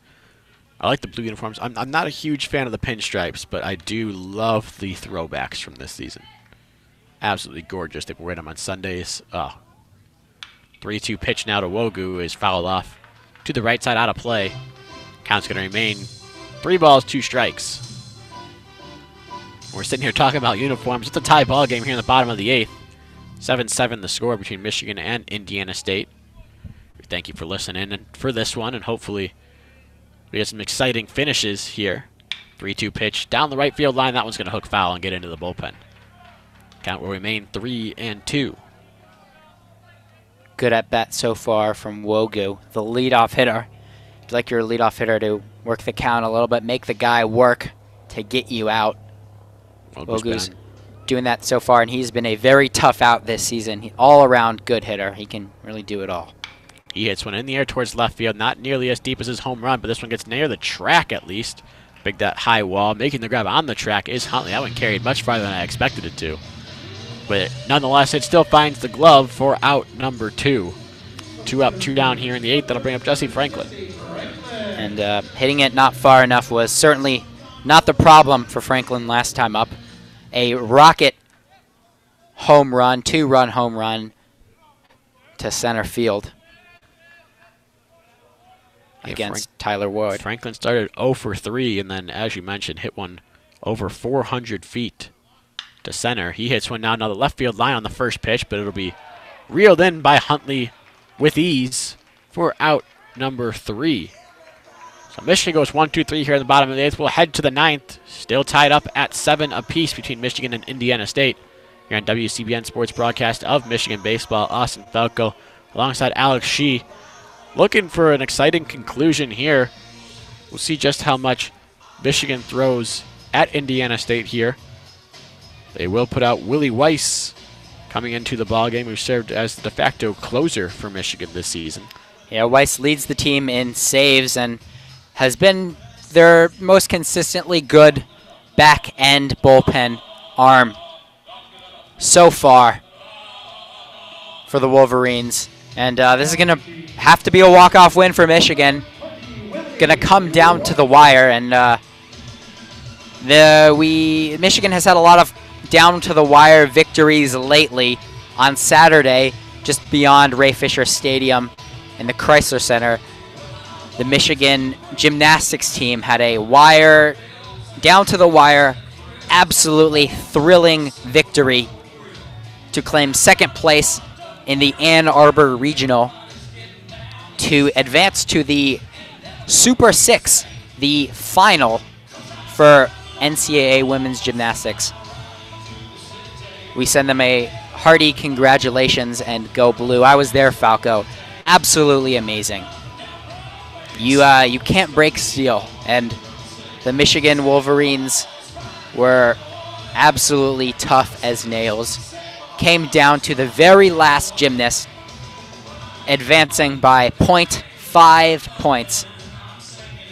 I like the blue uniforms. I'm not a huge fan of the pinstripes, but I do love the throwbacks from this season. Absolutely gorgeous. They wear them on Sundays. 3-2 pitch now to Wogu is fouled off to the right side out of play. Count's going to remain 3 balls, 2 strikes. We're sitting here talking about uniforms. It's a tie ball game here in the bottom of the 8th. 7-7 the score between Michigan and Indiana State. Thank you for listening and for this one, and hopefully we get some exciting finishes here. 3-2 pitch down the right field line. That one's going to hook foul and get into the bullpen. Count will remain 3-2. Good at bat so far from Wogu, the leadoff hitter. You'd like your leadoff hitter to work the count a little bit, make the guy work to get you out. Wogu's doing that so far, and he's been a very tough out this season. All-around good hitter. He can really do it all. He hits one in the air towards left field, not nearly as deep as his home run, but this one gets near the track at least. Big that high wall. Making the grab on the track is Huntley. That one carried much farther than I expected it to. But nonetheless, it still finds the glove for out number 2. 2 up, 2 down here in the 8th. That'll bring up Jesse Franklin. And hitting it not far enough was certainly not the problem for Franklin last time up. A rocket home run, 2-run home run to center field against Tyler Ward. Franklin started 0 for 3, and then, as you mentioned, hit one over 400 feet to center. He hits one now the left field line on the first pitch, but it'll be reeled in by Huntley with ease for out number 3. So Michigan goes 1-2-3 here in the bottom of the 8th. We'll head to the 9th. Still tied up at 7 apiece between Michigan and Indiana State. here on WCBN Sports Broadcast of Michigan Baseball. Austin Falco alongside Alex Shee. Looking for an exciting conclusion here. We'll see just how much Michigan throws at Indiana State here. They will put out Willie Weiss coming into the ballgame, who served as the de facto closer for Michigan this season. Yeah, Weiss leads the team in saves and has been their most consistently good back-end bullpen arm so far for the Wolverines. And this is going to have to be a walk-off win for Michigan. Going to come down to the wire. And Michigan has had a lot of down-to-the-wire victories lately. On Saturday, just beyond Ray Fisher Stadium in the Chrysler Center, the Michigan gymnastics team had a down-to-the-wire, absolutely thrilling victory to claim second place in the Ann Arbor Regional to advance to the Super 6, the final for NCAA women's gymnastics. We send them a hearty congratulations and go blue. I was there, Falco. Absolutely amazing. You can't break steel, and the Michigan Wolverines were absolutely tough as nails. Came down to the very last gymnast, advancing by 0.5 points.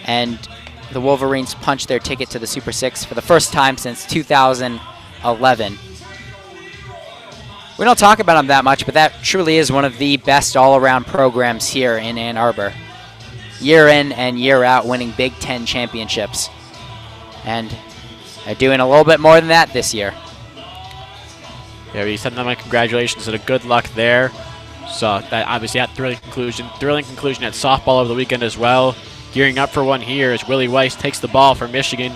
And the Wolverines punched their ticket to the Super 6 for the first time since 2011. We don't talk about them that much, but that truly is one of the best all-around programs here in Ann Arbor. Year in and year out, winning Big Ten championships. And they're doing a little bit more than that this year. Yeah, we send them my congratulations and a good luck there. So that obviously that thrilling conclusion at softball over the weekend as well. Gearing up for one here as Willie Weiss takes the ball for Michigan.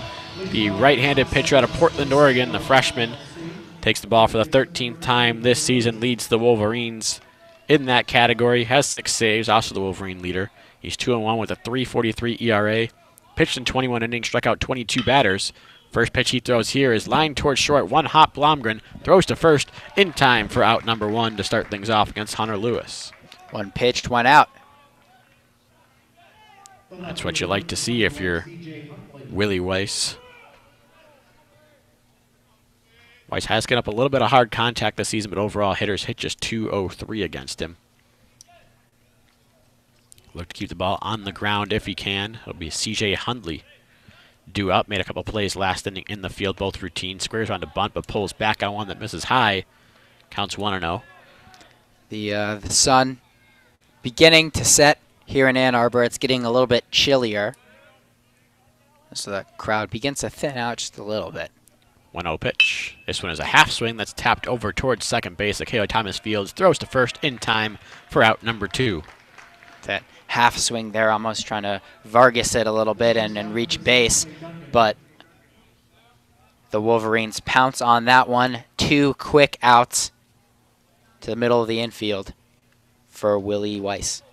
The right-handed pitcher out of Portland, Oregon, the freshman, takes the ball for the 13th time this season, leads the Wolverines in that category, has 6 saves, also the Wolverine leader. He's 2-1 with a 3.43 ERA. Pitched in 21 innings, struck out 22 batters. First pitch he throws here is lined towards short. One hop, Blomgren throws to first in time for out number 1 to start things off against Hunter Lewis. One pitched, one out. That's what you like to see if you're Willie Weiss. Weiss has gotten up a little bit of hard contact this season, but overall hitters hit just .203 against him. Look to keep the ball on the ground if he can. It'll be C.J. Hundley due up. Made a couple plays last inning in the field, both routine. Squares on to bunt, but pulls back on one that misses high. Counts 1-0. The sun beginning to set here in Ann Arbor. It's getting a little bit chillier, so that crowd begins to thin out just a little bit. 1-0 pitch. This one is a half swing that's tapped over towards second base. Akeo Thomas Fields throws to first in time for out number 2. That half swing there, almost trying to Vargas it a little bit and reach base, but the Wolverines pounce on that one. 2 quick outs to the middle of the infield for Willie Weiss.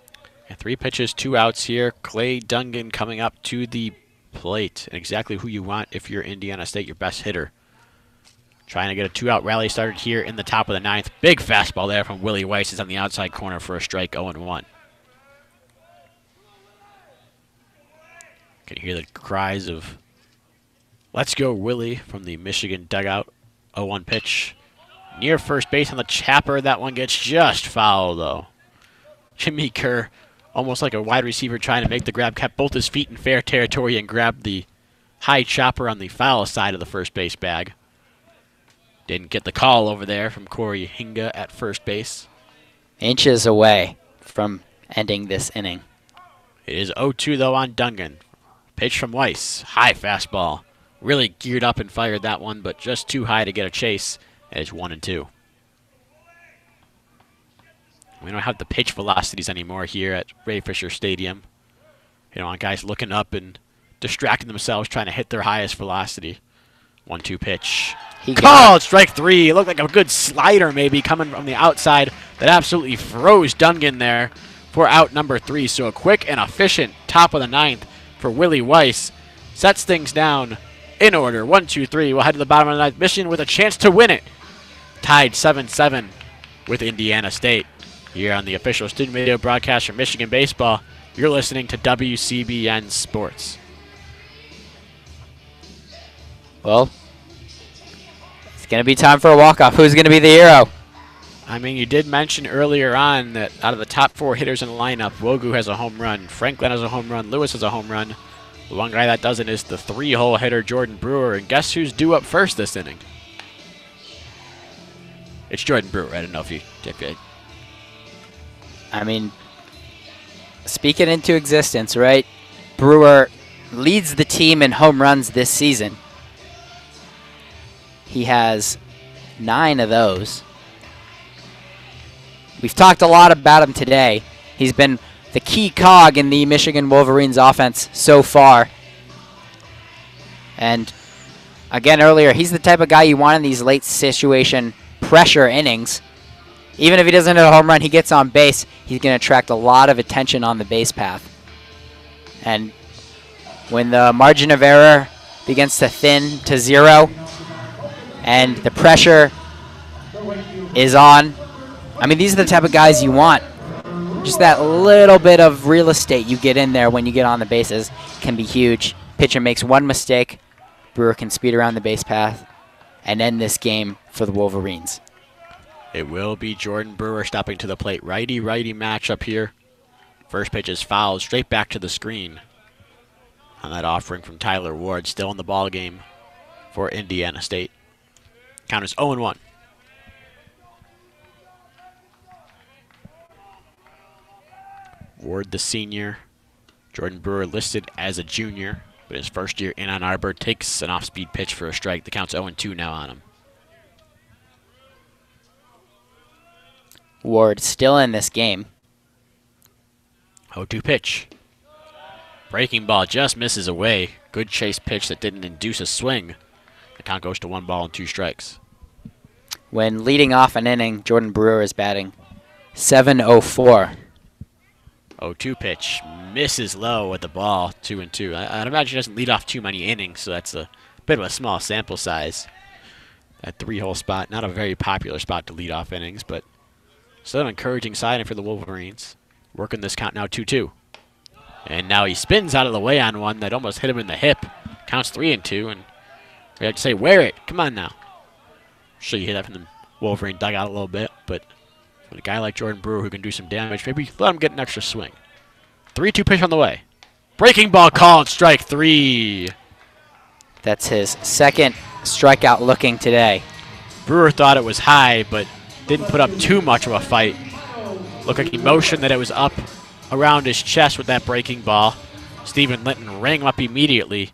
Yeah, 3 pitches, 2 outs here. Clay Dungan coming up to the plate. And exactly who you want if you're Indiana State, your best hitter. Trying to get a 2-out rally started here in the top of the 9th. Big fastball there from Willie Weiss. Is on the outside corner for a strike, 0-1. Can hear the cries of "Let's go, Willie" from the Michigan dugout. 0-1 pitch. Near first base on the chopper. That one gets just foul, though. Jimmy Kerr, almost like a wide receiver trying to make the grab, kept both his feet in fair territory and grabbed the high chopper on the foul side of the first base bag. Didn't get the call over there from Corey Hinga at first base. Inches away from ending this inning. It is 0-2, though, on Dungan. Pitch from Weiss. High fastball. Really geared up and fired that one, but just too high to get a chase. It's 1-2. We don't have the pitch velocities anymore here at Ray Fisher Stadium. You don't want guys looking up and distracting themselves trying to hit their highest velocity. 1-2 pitch. Called strike 3. It looked like a good slider maybe coming from the outside that absolutely froze Dungan there for out number 3. So a quick and efficient top of the 9th for Willie Weiss. Sets things down in order. 1-2-3. We'll head to the bottom of the 9th. Michigan with a chance to win it. tied 7-7 with Indiana State. Here on the official student video broadcast for Michigan Baseball, you're listening to WCBN Sports. Well, it's going to be time for a walk-off. Who's going to be the hero? I mean, you did mention earlier on that out of the top 4 hitters in the lineup, Wogu has a home run, Franklin has a home run, Lewis has a home run. The one guy that doesn't is the 3-hole hitter, Jordan Brewer. And guess who's due up first this inning? It's Jordan Brewer. I don't know if you... I mean, speak it into existence, right? Brewer leads the team in home runs this season. He has 9 of those. We've talked a lot about him today. He's been the key cog in the Michigan Wolverines offense so far. And again earlier, he's the type of guy you want in these late situation pressure innings. Even if he doesn't hit a home run, he gets on base, he's going to attract a lot of attention on the base path. And when the margin of error begins to thin to 0 and the pressure is on, I mean, these are the type of guys you want. Just that little bit of real estate you get in there when you get on the bases can be huge. Pitcher makes one mistake, Brewer can speed around the base path and end this game for the Wolverines. It will be Jordan Brewer stopping to the plate. Righty-righty matchup here. First pitch is fouled straight back to the screen on that offering from Tyler Ward. Still in the ball game for Indiana State. Count is 0-1. Ward, the senior. Jordan Brewer listed as a junior, but his first year in Ann Arbor takes an off-speed pitch for a strike. The count's 0-2 now on him. Ward still in this game. 0-2 pitch. Breaking ball just misses away. Good chase pitch that didn't induce a swing. The count goes to 1 ball and 2 strikes. When leading off an inning, Jordan Brewer is batting .704. 0-2 pitch. Misses low with the ball, 2-2. I'd imagine he doesn't lead off too many innings, so that's a bit of a small sample size. That 3-hole spot, not a very popular spot to lead off innings, but still an encouraging signing for the Wolverines. Working this count now 2-2. And now he spins out of the way on one that almost hit him in the hip. Counts 3-2, and we have to say, wear it. Come on now. Sure, you hear that from the Wolverine dugout a little bit, but with a guy like Jordan Brewer who can do some damage, maybe let him get an extra swing. 3-2 pitch on the way. Breaking ball called, strike 3. That's his second strikeout looking today. Brewer thought it was high, but didn't put up too much of a fight. Looked like he motioned that it was up around his chest with that breaking ball. Stephen Linton rang him up immediately.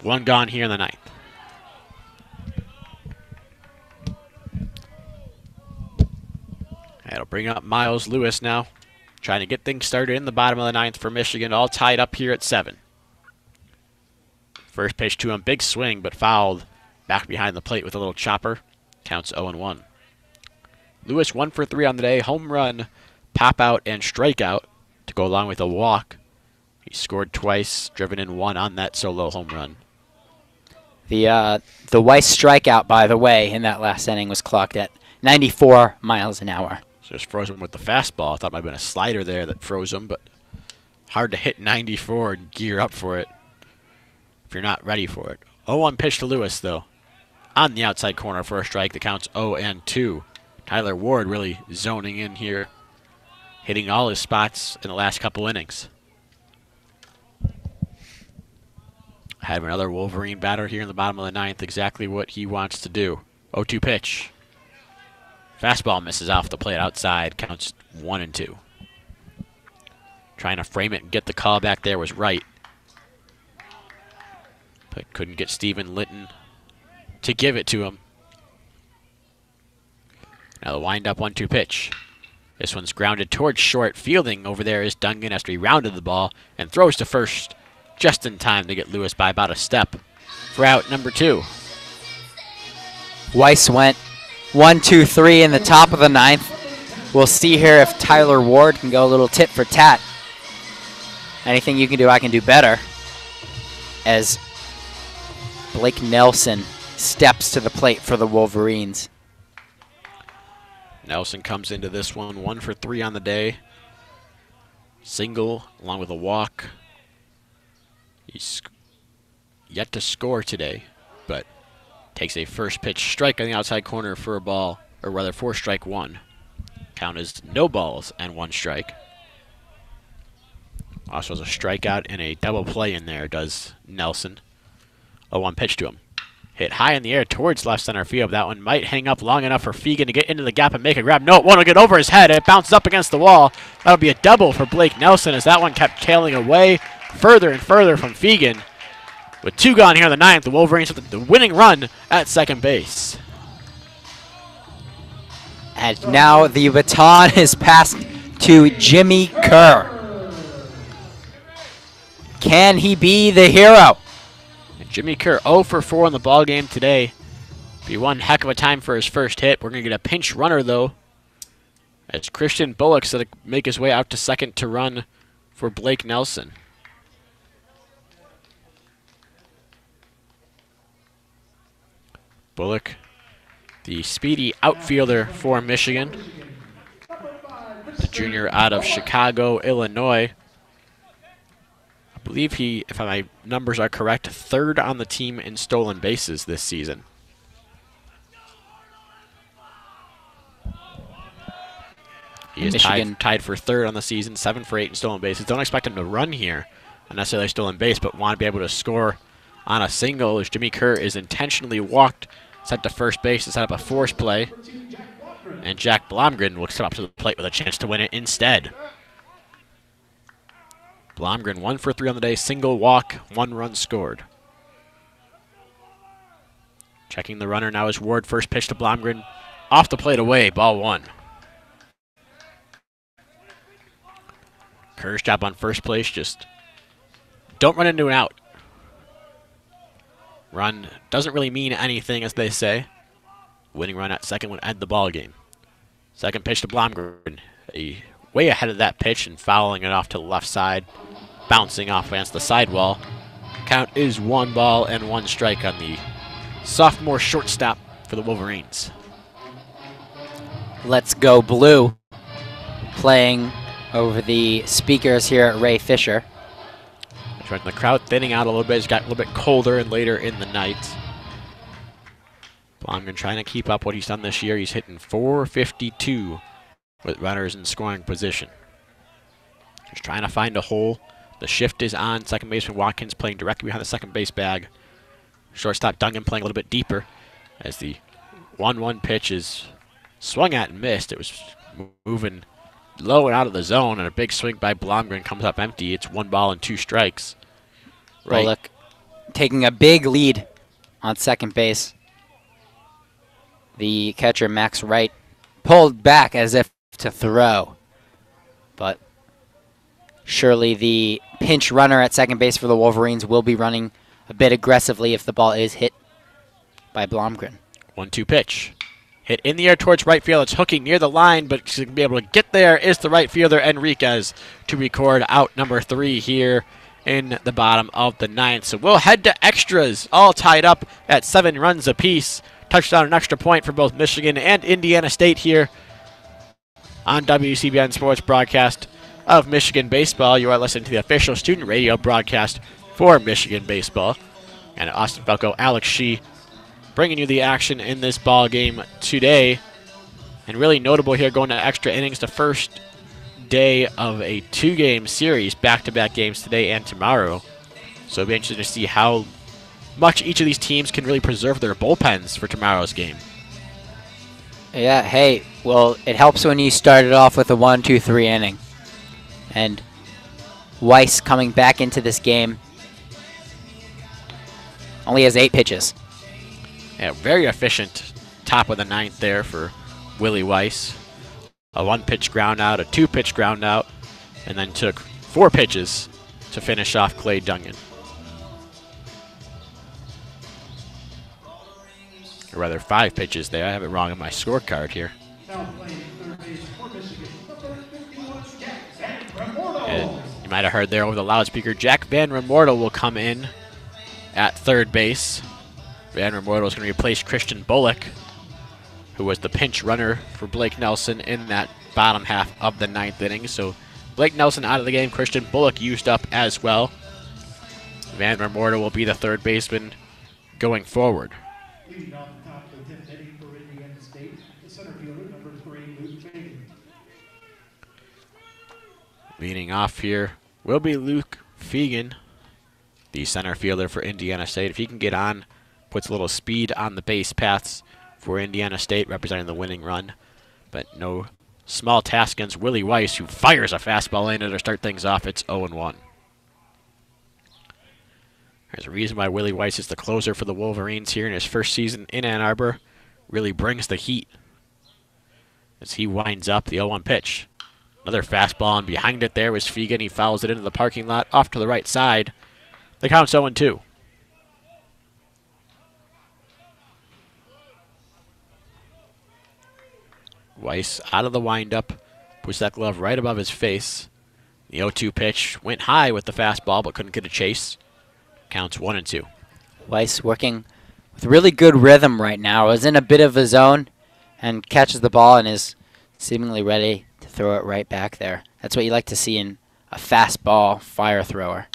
1 gone here in the 9th. That'll bring up Miles Lewis now. Trying to get things started in the bottom of the 9th for Michigan, all tied up here at 7. First pitch to him, big swing, but fouled back behind the plate with a little chopper. Counts 0-1. Lewis 1 for 3 on the day. Home run, pop out, and strikeout to go along with a walk. He scored twice, driven in 1 on that solo home run. The Weiss strikeout, by the way, in that last inning was clocked at 94 miles an hour. Just froze him with the fastball. I thought it might have been a slider there that froze him, but hard to hit 94 and gear up for it if you're not ready for it. 0-1 pitch to Lewis, though. On the outside corner for a strike. The count's 0-2. Tyler Ward really zoning in here, hitting all his spots in the last couple innings. I have another Wolverine batter here in the bottom of the 9th. Exactly what he wants to do. 0-2 pitch. Fastball misses off the plate outside. Counts 1-2. Trying to frame it and get the call back there was right. But couldn't get Stephen Linton to give it to him. Now the wind-up 1-2 pitch. This one's grounded towards short. Fielding over there is Dungan after he rounded the ball and throws to first just in time to get Lewis by about a step for out number 2. Weiss went 1-2-3 in the top of the 9th. We'll see here if Tyler Ward can go a little tit for tat. Anything you can do, I can do better. As Blake Nelson steps to the plate for the Wolverines. Nelson comes into this one 1 for 3 on the day. Single along with a walk. He's yet to score today, but takes a first pitch strike on the outside corner for a ball, or rather for strike 1. Count is no balls and 1 strike. Also has a strikeout and a double play in there, does Nelson. A 1 pitch to him. Hit high in the air towards left center field. That one might hang up long enough for Fegan to get into the gap and make a grab. No, it won't get over his head. It bounces up against the wall. That'll be a double for Blake Nelson as that one kept tailing away further and further from Fegan. With 2 gone here in the 9th, the Wolverines with the winning run at second base. And now the baton is passed to Jimmy Kerr. Can he be the hero? And Jimmy Kerr 0 for 4 in the ball game today. Be one heck of a time for his first hit. We're going to get a pinch runner, though. It's Christian Bullock's that'll make his way out to second to run for Blake Nelson. Bullock, the speedy outfielder for Michigan. The junior out of Chicago, Illinois. I believe he, if my numbers are correct, 3rd on the team in stolen bases this season. He is tied for 3rd on the season, 7 for 8 in stolen bases. Don't expect him to run here, not necessarily stolen base, but want to be able to score on a single as Jimmy Kerr is intentionally walked, sent to first base to set up a force play. And Jack Blomgren will come up to the plate with a chance to win it instead. Blomgren 1 for 3 on the day, single walk, 1 run scored. Checking the runner now is Ward. First pitch to Blomgren. Off the plate away, ball 1. Kerr's job on first place, just don't run into an out. Run doesn't really mean anything, as they say. Winning run at second would end the ball game. Second pitch to Blomgren. Way ahead of that pitch and fouling it off to the left side. Bouncing off against the sidewall. Count is 1 ball and 1 strike on the sophomore shortstop for the Wolverines. Let's go blue. Playing over the speakers here at Ray Fisher. The crowd thinning out a little bit. It's got a little bit colder and later in the night. Blomgren trying to keep up what he's done this year. He's hitting .452 with runners in scoring position. Just trying to find a hole. The shift is on. Second baseman Watkins playing directly behind the second base bag. Shortstop Dungan playing a little bit deeper as the 1-1 pitch is swung at and missed. It was moving low and out of the zone, and a big swing by Blomgren comes up empty. It's 1 ball and 2 strikes. Right. Bullock taking a big lead on second base. The catcher, Max Wright, pulled back as if to throw. But surely the pinch runner at second base for the Wolverines will be running a bit aggressively if the ball is hit by Blomgren. 1-2 pitch. Hit in the air towards right field. It's hooking near the line, but to be able to get there is the right fielder, Enriquez, to record out number 3 here in the bottom of the 9th. So we'll head to extras, all tied up at 7 runs apiece. Touchdown and extra point for both Michigan and Indiana State here on WCBN Sports broadcast of Michigan Baseball. You are listening to the official student radio broadcast for Michigan Baseball. And Austin Falco, Alex Shee, bringing you the action in this ball game today. And really notable here, going to extra innings, the first day of a 2-game series, back-to-back games today and tomorrow. So it'll be interesting to see how much each of these teams can really preserve their bullpens for tomorrow's game. Yeah, hey, well, it helps when you started off with a 1-2-3 inning. And Weiss coming back into this game only has 8 pitches. Yeah, very efficient top of the 9th there for Willie Weiss. A 1-pitch ground out, a 2-pitch ground out, and then took 4 pitches to finish off Clay Dungan. Or rather, 5 pitches there. I have it wrong on my scorecard here. And you might have heard there over the loudspeaker, Jack Van Remortel will come in at third base. Van Remortel is going to replace Christian Bullock, who was the pinch runner for Blake Nelson in that bottom half of the 9th inning. So Blake Nelson out of the game. Christian Bullock used up as well. Van Morta will be the third baseman going forward. Leading off the top of the 10th inning for Indiana State, the center fielder, number 3, Luke Fagan. Leading off here will be Luke Fegan, the center fielder for Indiana State. If he can get on, puts a little speed on the base paths for Indiana State, representing the winning run. But no small task against Willie Weiss, who fires a fastball in to start things off. It's 0-1. There's a reason why Willie Weiss is the closer for the Wolverines here in his first season in Ann Arbor. Really brings the heat as he winds up the 0-1 pitch. Another fastball, and behind it there was Fegan. He fouls it into the parking lot off to the right side. The count's 0-2. Weiss out of the windup, puts that glove right above his face. The 0-2 pitch went high with the fastball, but couldn't get a chase. Counts 1-2. Weiss working with really good rhythm right now. Is in a bit of a zone and catches the ball and is seemingly ready to throw it right back there. That's what you like to see in a fastball fire thrower.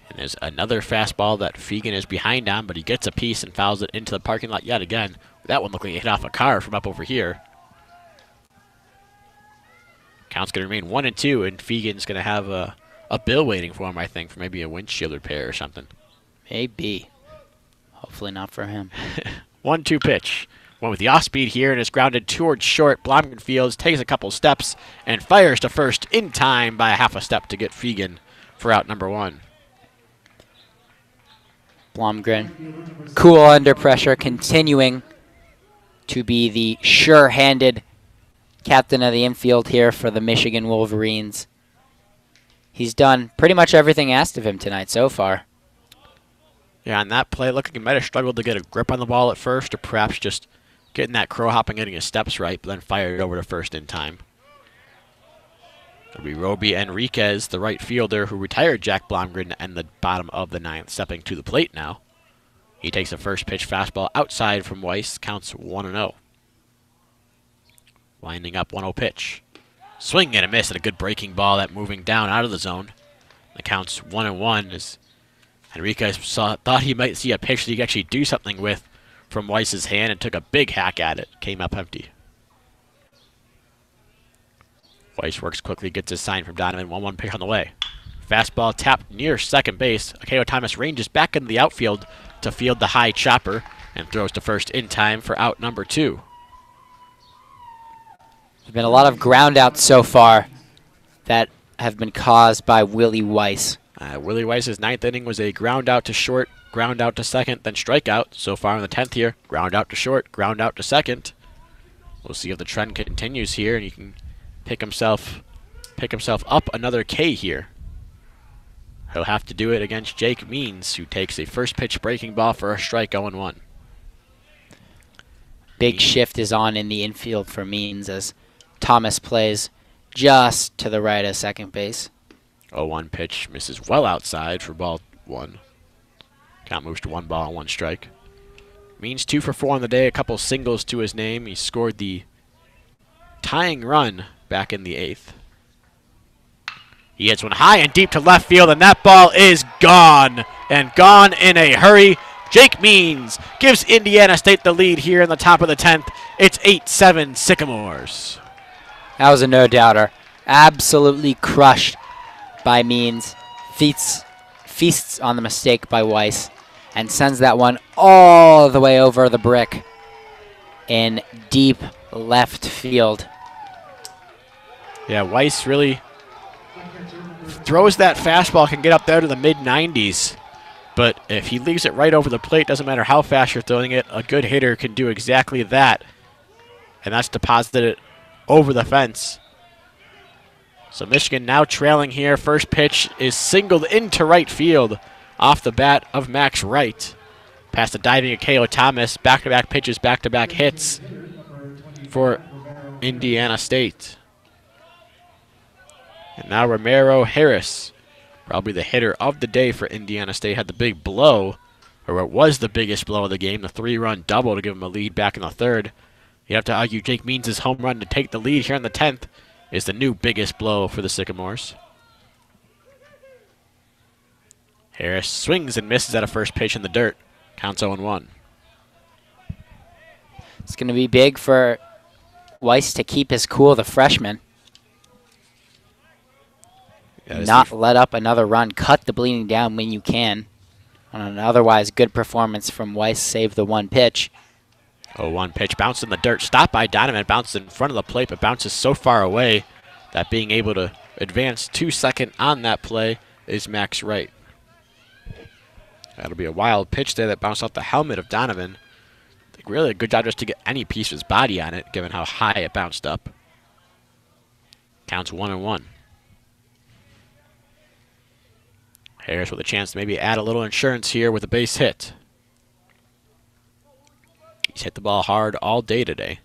And there's another fastball that Fegan is behind on, but he gets a piece and fouls it into the parking lot yet again. That one looked like it hit off a car from up over here. Count's going to remain 1-2, and Fegan's going to have a bill waiting for him, I think, for maybe a windshield repair or something. Maybe. Hopefully not for him. 1-2 pitch. One with the off-speed here and is grounded towards short. Blomgren fields, takes a couple steps, and fires to first in time by a half a step to get Fegan for out number 1. Blomgren, cool under pressure, continuing to be the sure-handed captain of the infield here for the Michigan Wolverines. He's done pretty much everything asked of him tonight so far. Yeah, on that play, it looked like he might have struggled to get a grip on the ball at first, or perhaps just getting that crow hop and getting his steps right, but then fired it over to first in time. It'll be Roby Enriquez, the right fielder, who retired Jack Blomgren in the bottom of the 9th, stepping to the plate now. He takes a first pitch fastball outside from Weiss, counts 1-0. Winding up 1-0 pitch. Swing and a miss, and a good breaking ball, that moving down out of the zone. The count's 1-1 as Enriquez thought he might see a pitch that he could actually do something with from Weiss's hand and took a big hack at it. Came up empty. Weiss works quickly, gets his sign from Donovan. 1-1 pitch on the way. Fastball tapped near second base. Akeo Thomas ranges back into the outfield to field the high chopper and throws to first in time for out number 2. There's been a lot of ground outs so far that have been caused by Willie Weiss. Willie Weiss's 9th inning was a ground out to short, ground out to second, then strikeout. So far in the 10th here, ground out to short, ground out to second. We'll see if the trend continues here, and he can pick himself up another K here. He'll have to do it against Jake Means, who takes a first pitch breaking ball for a strike, 0-1. Big shift is on in the infield for Means as Thomas plays just to the right of second base. 0-1 pitch misses well outside for ball 1. Count moves to 1 ball and 1 strike. Means 2 for 4 on the day, a couple singles to his name. He scored the tying run back in the 8th. He hits one high and deep to left field, and that ball is gone, and gone in a hurry. Jake Means gives Indiana State the lead here in the top of the 10th. It's 8-7 Sycamores. That was a no-doubter. Absolutely crushed by Means. Feasts on the mistake by Weiss and sends that one all the way over the brick in deep left field. Yeah, Weiss really throws that fastball, can get up there to the mid-90s. But if he leaves it right over the plate, doesn't matter how fast you're throwing it, a good hitter can do exactly that. And that's deposited it over the fence. So Michigan now trailing here. First pitch is singled into right field off the bat of Max Wright. Past the diving Akeo Thomas. Back-to-back pitches, back-to-back hits for Indiana State. And now Romero Harris, probably the hitter of the day for Indiana State, had the big blow, or it was the biggest blow of the game, the 3-run double to give him a lead back in the 3rd. You have to argue Jake Means' home run to take the lead here in the 10th is the new biggest blow for the Sycamores. Harris swings and misses at a first pitch in the dirt. Counts 0-1. It's going to be big for Weiss to keep his cool, the freshman. Not let up another run. Cut the bleeding down when you can. On an otherwise good performance from Weiss, save the one pitch. 0-1 pitch, bounced in the dirt, stopped by Donovan, bounced in front of the plate, but bounces so far away that being able to advance 2 second on that play is Max Wright. That'll be a wild pitch there that bounced off the helmet of Donovan. Really a good job just to get any piece of his body on it, given how high it bounced up. Counts 1-1. Harris with a chance to maybe add a little insurance here with a base hit. He's hit the ball hard all day today.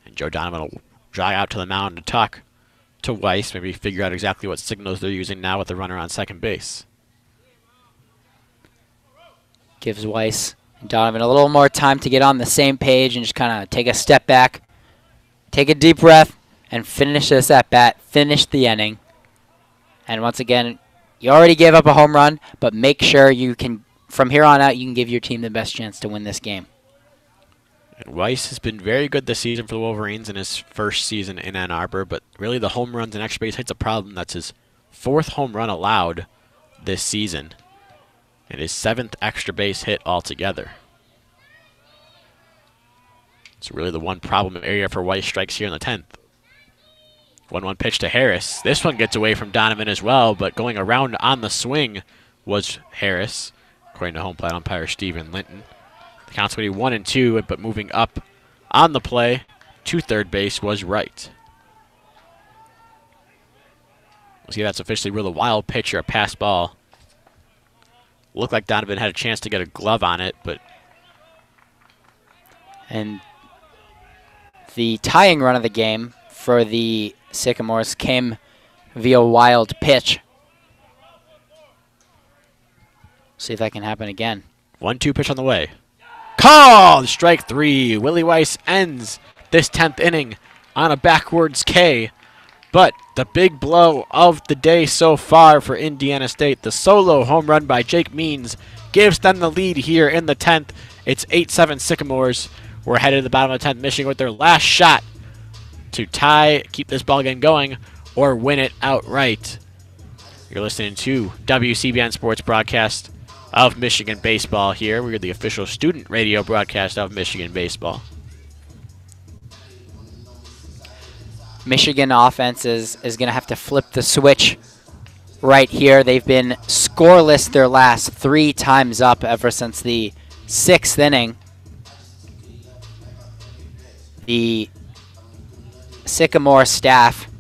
And Joe Donovan will drive out to the mound to talk to Weiss, maybe figure out exactly what signals they're using now with the runner on second base. Gives Weiss and Donovan a little more time to get on the same page and just kind of take a step back, take a deep breath, and finish this at bat, finish the inning. And once again, you already gave up a home run, but make sure you can, from here on out, you can give your team the best chance to win this game. And Weiss has been very good this season for the Wolverines in his first season in Ann Arbor, but really the home runs and extra base hits a problem. That's his 4th home run allowed this season, and his 7th extra base hit altogether. It's really the one problem area for Weiss. Strikes here in the 10th. 1-1 pitch to Harris. This one gets away from Donovan as well, but going around on the swing was Harris, according to home plate umpire Stephen Linton. The count's going to be 1-2, but moving up on the play to third base was Wright. We'll see that's officially really a wild pitch or a pass ball. Looked like Donovan had a chance to get a glove on it, but... And the tying run of the game for the Sycamores came via wild pitch. See if that can happen again. 1-2 pitch on the way. Called! Strike 3. Willie Weiss ends this 10th inning on a backwards K. But the big blow of the day so far for Indiana State, the solo home run by Jake Means, gives them the lead here in the 10th. It's 8-7 Sycamores. We're headed to the bottom of the 10th, Michigan with their last shot to tie, keep this ball game going, or win it outright. You're listening to WCBN Sports broadcast of Michigan baseball here. We're the official student radio broadcast of Michigan baseball. Michigan offense is going to have to flip the switch right here. They've been scoreless their last 3 times up ever since the 6th inning. The Sycamore staff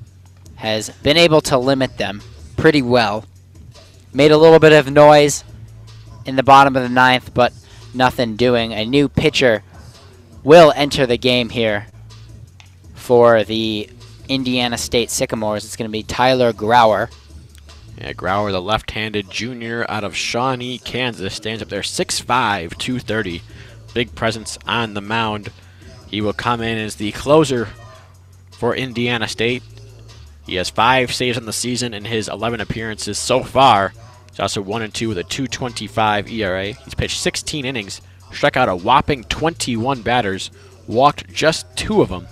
has been able to limit them pretty well. Made a little bit of noise in the bottom of the 9th, but nothing doing. A new pitcher will enter the game here for the Indiana State Sycamores. It's going to be Tyler Grauer. Yeah, Grauer, the left-handed junior out of Shawnee, Kansas, stands up there 6'5", 230. Big presence on the mound. He will come in as the closer for Indiana State. He has 5 saves on the season in his 11 appearances so far. He's also 1-2 with a 2.25 ERA. He's pitched 16 innings, struck out a whopping 21 batters, walked just 2 of them.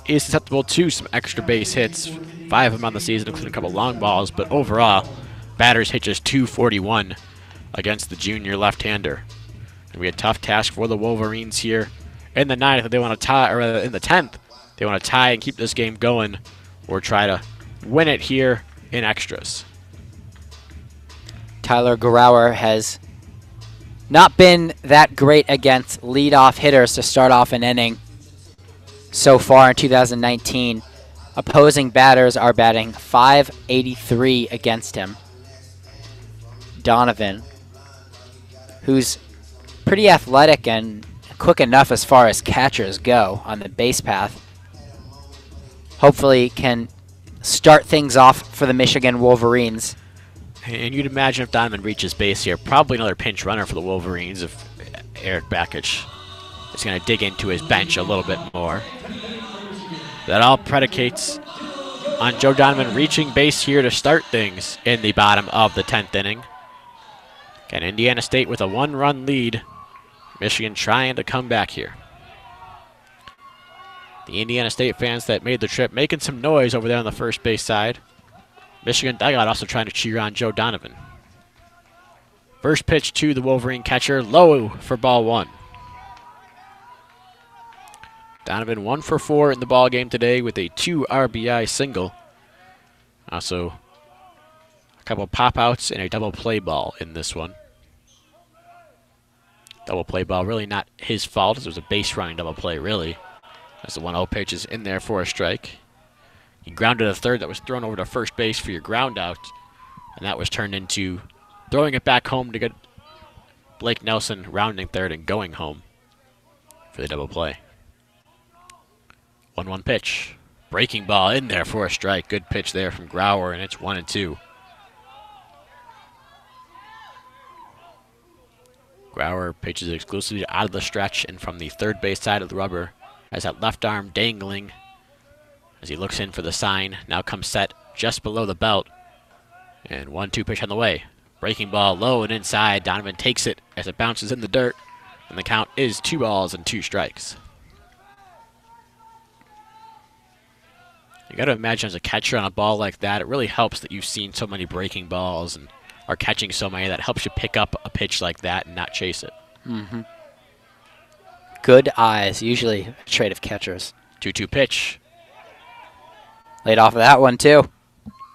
He is susceptible to some extra base hits, 5 of them on the season, including a couple long balls, but overall, batters hit just 241 against the junior left-hander. It'll be a tough task for the Wolverines here in the 9th. If they want to tie, or in the 10th, they want to tie and keep this game going, or try to win it here in extras. Tyler Grauer has not been that great against leadoff hitters to start off an inning so far in 2019. Opposing batters are batting .583 against him. Donovan, who's pretty athletic and quick enough as far as catchers go on the base path, hopefully can start things off for the Michigan Wolverines. And you'd imagine if Donovan reaches base here, probably another pinch runner for the Wolverines if Eric Bakich is going to dig into his bench a little bit more. That all predicates on Joe Donovan reaching base here to start things in the bottom of the 10th inning. Again, Indiana State with a 1-run lead. Michigan trying to come back here. The Indiana State fans that made the trip making some noise over there on the first base side. Michigan dugout also trying to cheer on Joe Donovan. First pitch to the Wolverine catcher, low for ball 1. Donovan 1 for 4 in the ball game today with a 2 RBI single. Also, a couple pop outs and a double play ball in this one. Double play ball really not his fault. It was a base running double play really. As the 1-0 pitch is in there for a strike. He grounded a third that was thrown over to first base for your ground out. And that was turned into throwing it back home to get Blake Nelson rounding third and going home for the double play. 1-1 pitch. Breaking ball in there for a strike. Good pitch there from Grauer, and it's 1-2. Grauer pitches exclusively out of the stretch and from the third base side of the rubber. Has that left arm dangling as he looks in for the sign. Now comes set just below the belt. And 1-2 pitch on the way. Breaking ball low and inside. Donovan takes it as it bounces in the dirt. And the count is 2 balls and 2 strikes. You got to imagine as a catcher on a ball like that, it really helps that you've seen so many breaking balls and are catching so many. That helps you pick up a pitch like that and not chase it. Mm-hmm. Good eyes, usually a trait of catchers. 2-2 pitch. Laid off of that one, too.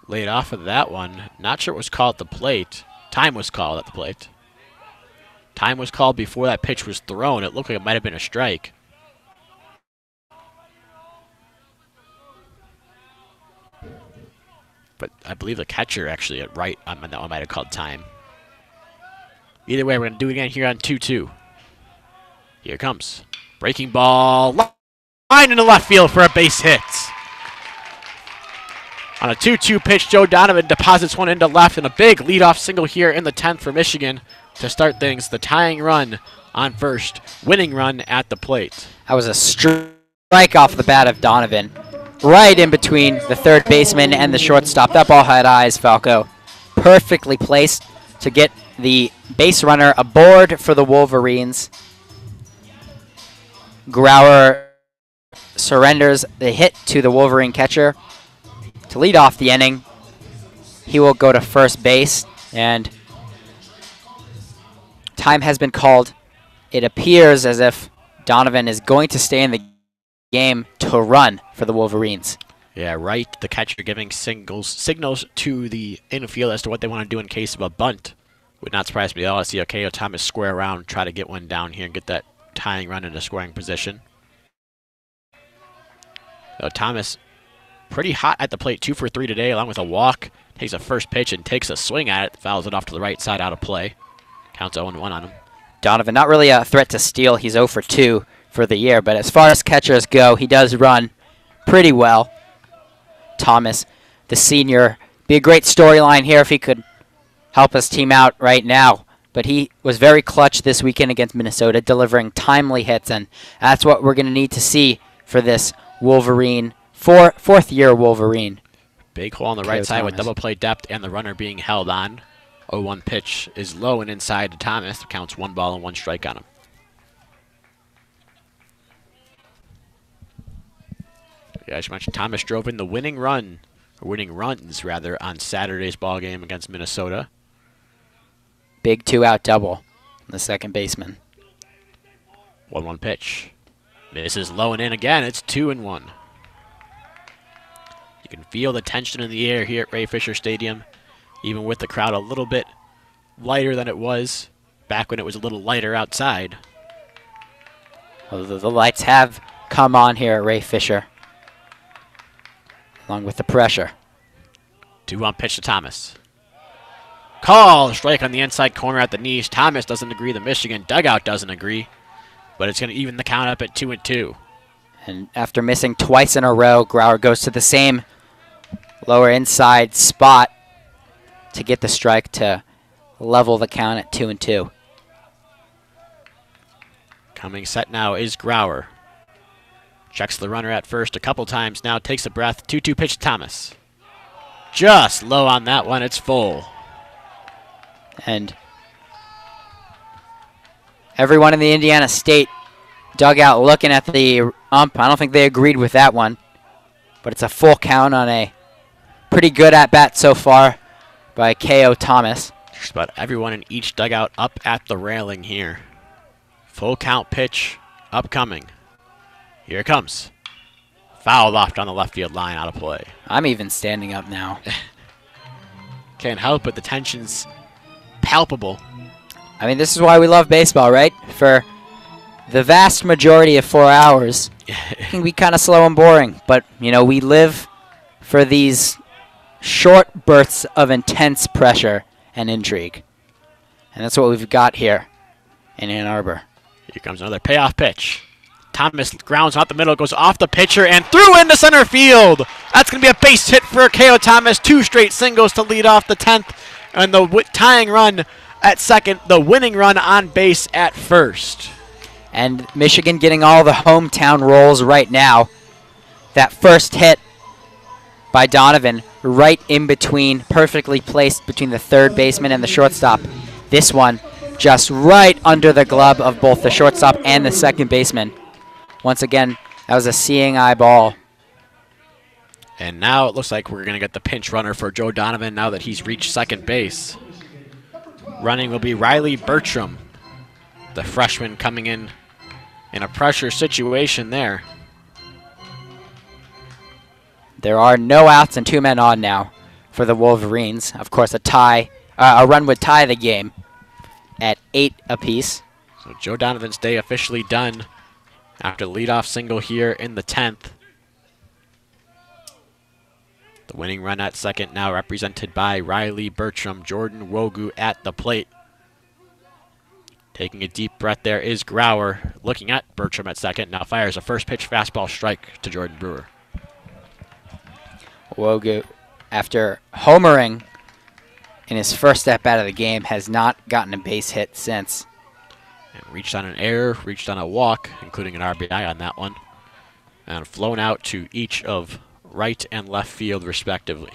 Laid off of that one. Not sure it was called at the plate. Time was called at the plate. Time was called before that pitch was thrown. It looked like it might have been a strike. But I believe the catcher actually at right on that one might have called time. Either way, we're going to do it again here on 2-2. Here it comes. Breaking ball. Line into left field for a base hit. On a 2-2 pitch, Joe Donovan deposits one into left, and a big leadoff single here in the 10th for Michigan to start things. The tying run on first, winning run at the plate. That was a strike off the bat of Donovan. Right in between the third baseman and the shortstop. That ball had eyes, Falco. Perfectly placed to get the base runner aboard for the Wolverines. Grauer surrenders the hit to the Wolverine catcher to lead off the inning. He will go to first base, and time has been called. It appears as if Donovan is going to stay in the game to run for the Wolverines. Yeah, right. The catcher giving signals to the infield as to what they want to do in case of a bunt. Would not surprise me at all to see Akeo Thomas square around, try to get one down here and get that tying run into scoring position. So Thomas pretty hot at the plate, 2 for 3 today, along with a walk. Takes a first pitch and takes a swing at it. Fouls it off to the right side, out of play. Counts 0-1 on him. Donovan, not really a threat to steal. He's 0 for 2 for the year, but as far as catchers go, he does run pretty well. Thomas, the senior, be a great storyline here if he could help his team out right now. But he was very clutch this weekend against Minnesota, delivering timely hits, and that's what we're going to need to see for this Wolverine, fourth-year Wolverine. Big hole on the right side with double play depth and the runner being held on. 0-1 pitch is low and inside to Thomas. Counts 1 ball and 1 strike on him. Yeah, as you mentioned, Thomas drove in the winning run, or winning runs, rather, on Saturday's ball game against Minnesota. Big 2-out double on the second baseman. 1-1 pitch. Misses low and in again. It's 2-1. You can feel the tension in the air here at Ray Fisher Stadium, even with the crowd a little bit lighter than it was back when it was a little lighter outside. Well, the lights have come on here at Ray Fisher, along with the pressure. 2-1 pitch to Thomas. Call! Strike on the inside corner at the knees. Thomas doesn't agree. The Michigan dugout doesn't agree. But it's going to even the count up at 2-2. And after missing twice in a row, Grauer goes to the same lower inside spot to get the strike to level the count at 2-2. Coming set now is Grauer. Checks the runner at first a couple times now, takes a breath. 2-2 pitch to Thomas. Just low on that one, it's full. And everyone in the Indiana State dugout looking at the ump. I don't think they agreed with that one, but it's a full count on a pretty good at-bat so far by K.O. Thomas. Just about everyone in each dugout up at the railing here. Full count pitch upcoming. Here it comes. Foul lofted on the left field line, out of play. I'm even standing up now. Can't help it, the tension's palpable. I mean, this is why we love baseball, right? For the vast majority of 4 hours, it can be kind of slow and boring. But, you know, we live for these short bursts of intense pressure and intrigue. And that's what we've got here in Ann Arbor. Here comes another payoff pitch. Thomas grounds out the middle, goes off the pitcher, and through into center field. That's going to be a base hit for K.O. Thomas. 2 straight singles to lead off the 10th. And the tying run at second, the winning run on base at first. And Michigan getting all the hometown rolls right now. That first hit by Donovan right in between, perfectly placed between the third baseman and the shortstop. This one just right under the glove of both the shortstop and the second baseman. Once again, that was a seeing eye ball. And now it looks like we're going to get the pinch runner for Joe Donovan now that he's reached second base. Running will be Riley Bertram, the freshman coming in a pressure situation there. There are no outs and 2 men on now for the Wolverines. Of course, a run would tie the game at 8 apiece. So Joe Donovan's day officially done after the leadoff single here in the 10th. The winning run at second now represented by Riley Bertram. Jordan Wogu at the plate. Taking a deep breath there is Grauer. Looking at Bertram at second. Now fires a first pitch fastball strike to Jordan Brewer. Wogu, after homering in his first at-bat of the game, has not gotten a base hit since. And reached on an error, reached on a walk, including an RBI on that one. And flown out to each of right and left field, respectively.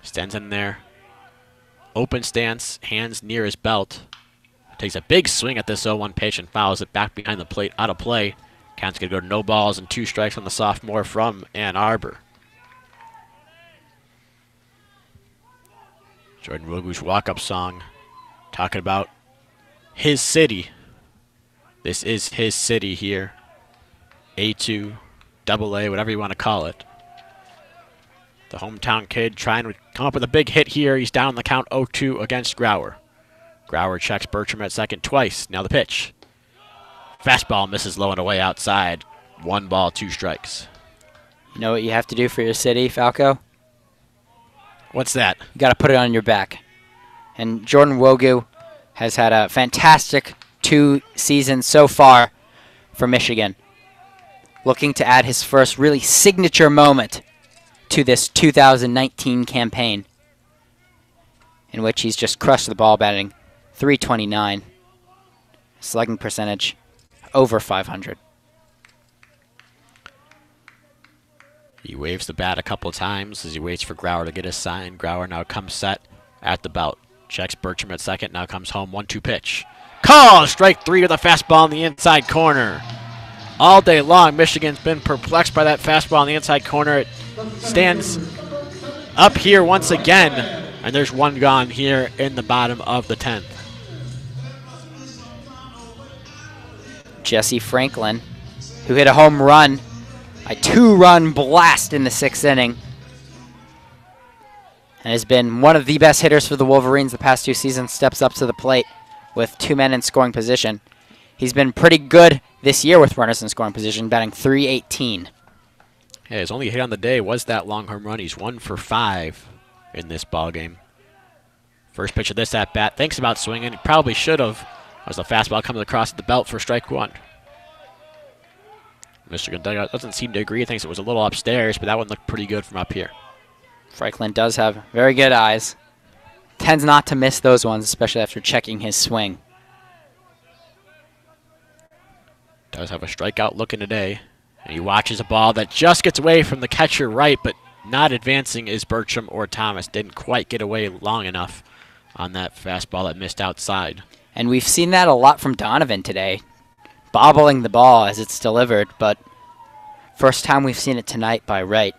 Stands in there. Open stance, hands near his belt. Takes a big swing at this 0-1 pitch and fouls it back behind the plate, out of play. Count's going to go to no balls and 2 strikes on the sophomore from Ann Arbor. Jordan Wogu's walk-up song talking about his city. This is his city here. A2, AA, whatever you want to call it. The hometown kid trying to come up with a big hit here. He's down the count 0-2 against Grauer. Grauer checks Bertram at second twice. Now the pitch. Fastball misses low and away outside. 1 ball, 2 strikes. You know what you have to do for your city, Falco? What's that? You got to put it on your back. And Jordan Wogu has had a fantastic 2 seasons so far for Michigan. Looking to add his first really signature moment to this 2019 campaign, in which he's just crushed the ball, batting .329, slugging percentage over .500. He waves the bat a couple times as he waits for Grauer to get his sign. Grauer now comes set at the belt. Checks Bertram at second, now comes home, 1-2 pitch. Call! Strike 3 with a fastball in the inside corner. All day long, Michigan's been perplexed by that fastball in the inside corner. It stands up here once again, and there's 1 gone here in the bottom of the 10th. Jesse Franklin, who hit a home run, a 2-run blast in the 6th inning, and has been one of the best hitters for the Wolverines the past 2 seasons, steps up to the plate with 2 men in scoring position. He's been pretty good this year with runners in scoring position, batting .318. Yeah, his only hit on the day was that long home run. He's 1 for 5 in this ball game. First pitch of this at bat. Thinks about swinging. He probably should have. As the fastball comes across the belt for strike 1. Michigan dugout doesn't seem to agree. He thinks it was a little upstairs, but that one looked pretty good from up here. Franklin does have very good eyes. Tends not to miss those ones, especially after checking his swing. Does have a strikeout looking today. And he watches a ball that just gets away from the catcher right, but not advancing is Bertram or Thomas. Didn't quite get away long enough on that fastball that missed outside. And we've seen that a lot from Donovan today, bobbling the ball as it's delivered, but first time we've seen it tonight by Wright.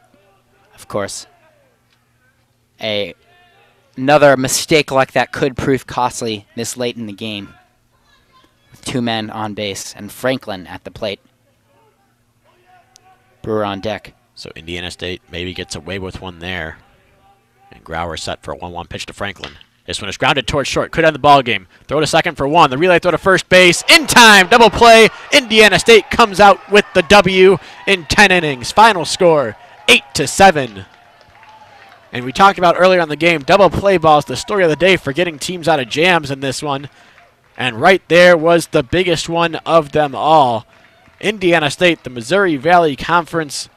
Of course, another mistake like that could prove costly this late in the game, with 2 men on base and Franklin at the plate. Brewer on deck. So Indiana State maybe gets away with one there. And Grauer set for a 1-1 pitch to Franklin. This one is grounded towards short. Could end the ball game. Throw to second for 1. The relay throw to first base. In time. Double play. Indiana State comes out with the W in 10 innings. Final score 8-7. And we talked about earlier on the game, double play balls, the story of the day for getting teams out of jams in this one. And right there was the biggest one of them all. Indiana State, the Missouri Valley Conference,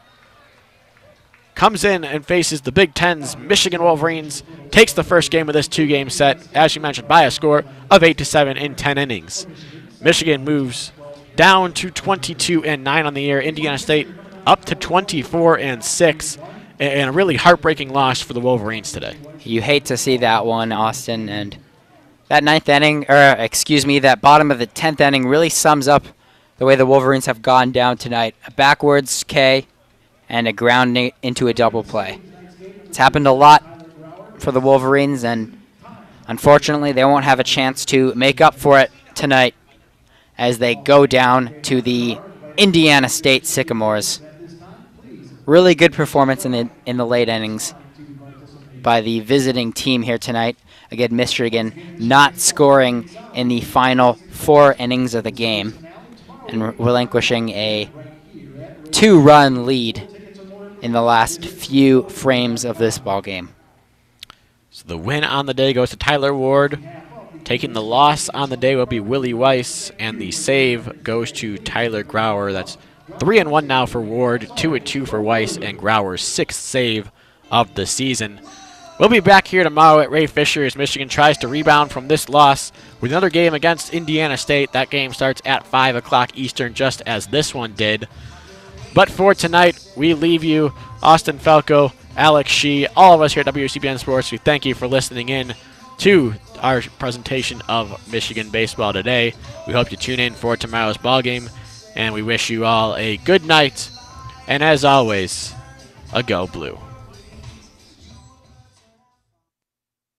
comes in and faces the Big Ten's Michigan Wolverines, takes the first game of this 2-game set, as you mentioned, by a score of 8-7 in 10 innings. Michigan moves down to 22-9 on the year. Indiana State up to 24-6, and a really heartbreaking loss for the Wolverines today. You hate to see that one, Austin, and that that bottom of the 10th inning really sums up the way the Wolverines have gone down tonight. A backwards K and a ground into a double play. It's happened a lot for the Wolverines, and unfortunately they won't have a chance to make up for it tonight as they go down to the Indiana State Sycamores. Really good performance in the late innings by the visiting team here tonight. Again, Michigan not scoring in the final 4 innings of the game and relinquishing a 2-run lead in the last few frames of this ball game. So the win on the day goes to Tyler Ward. Taking the loss on the day will be Willie Weiss, and the save goes to Tyler Grauer. That's 3-1 now for Ward, 2-2 for Weiss, and Grauer's 6th save of the season. We'll be back here tomorrow at Ray Fisher as Michigan tries to rebound from this loss with another game against Indiana State. That game starts at 5 o'clock Eastern, just as this one did. But for tonight, we leave you, Austin Falco, Alex Shee, all of us here at WCBN Sports. We thank you for listening in to our presentation of Michigan baseball today. We hope you tune in for tomorrow's ball game, and we wish you all a good night. And as always, a Go Blue.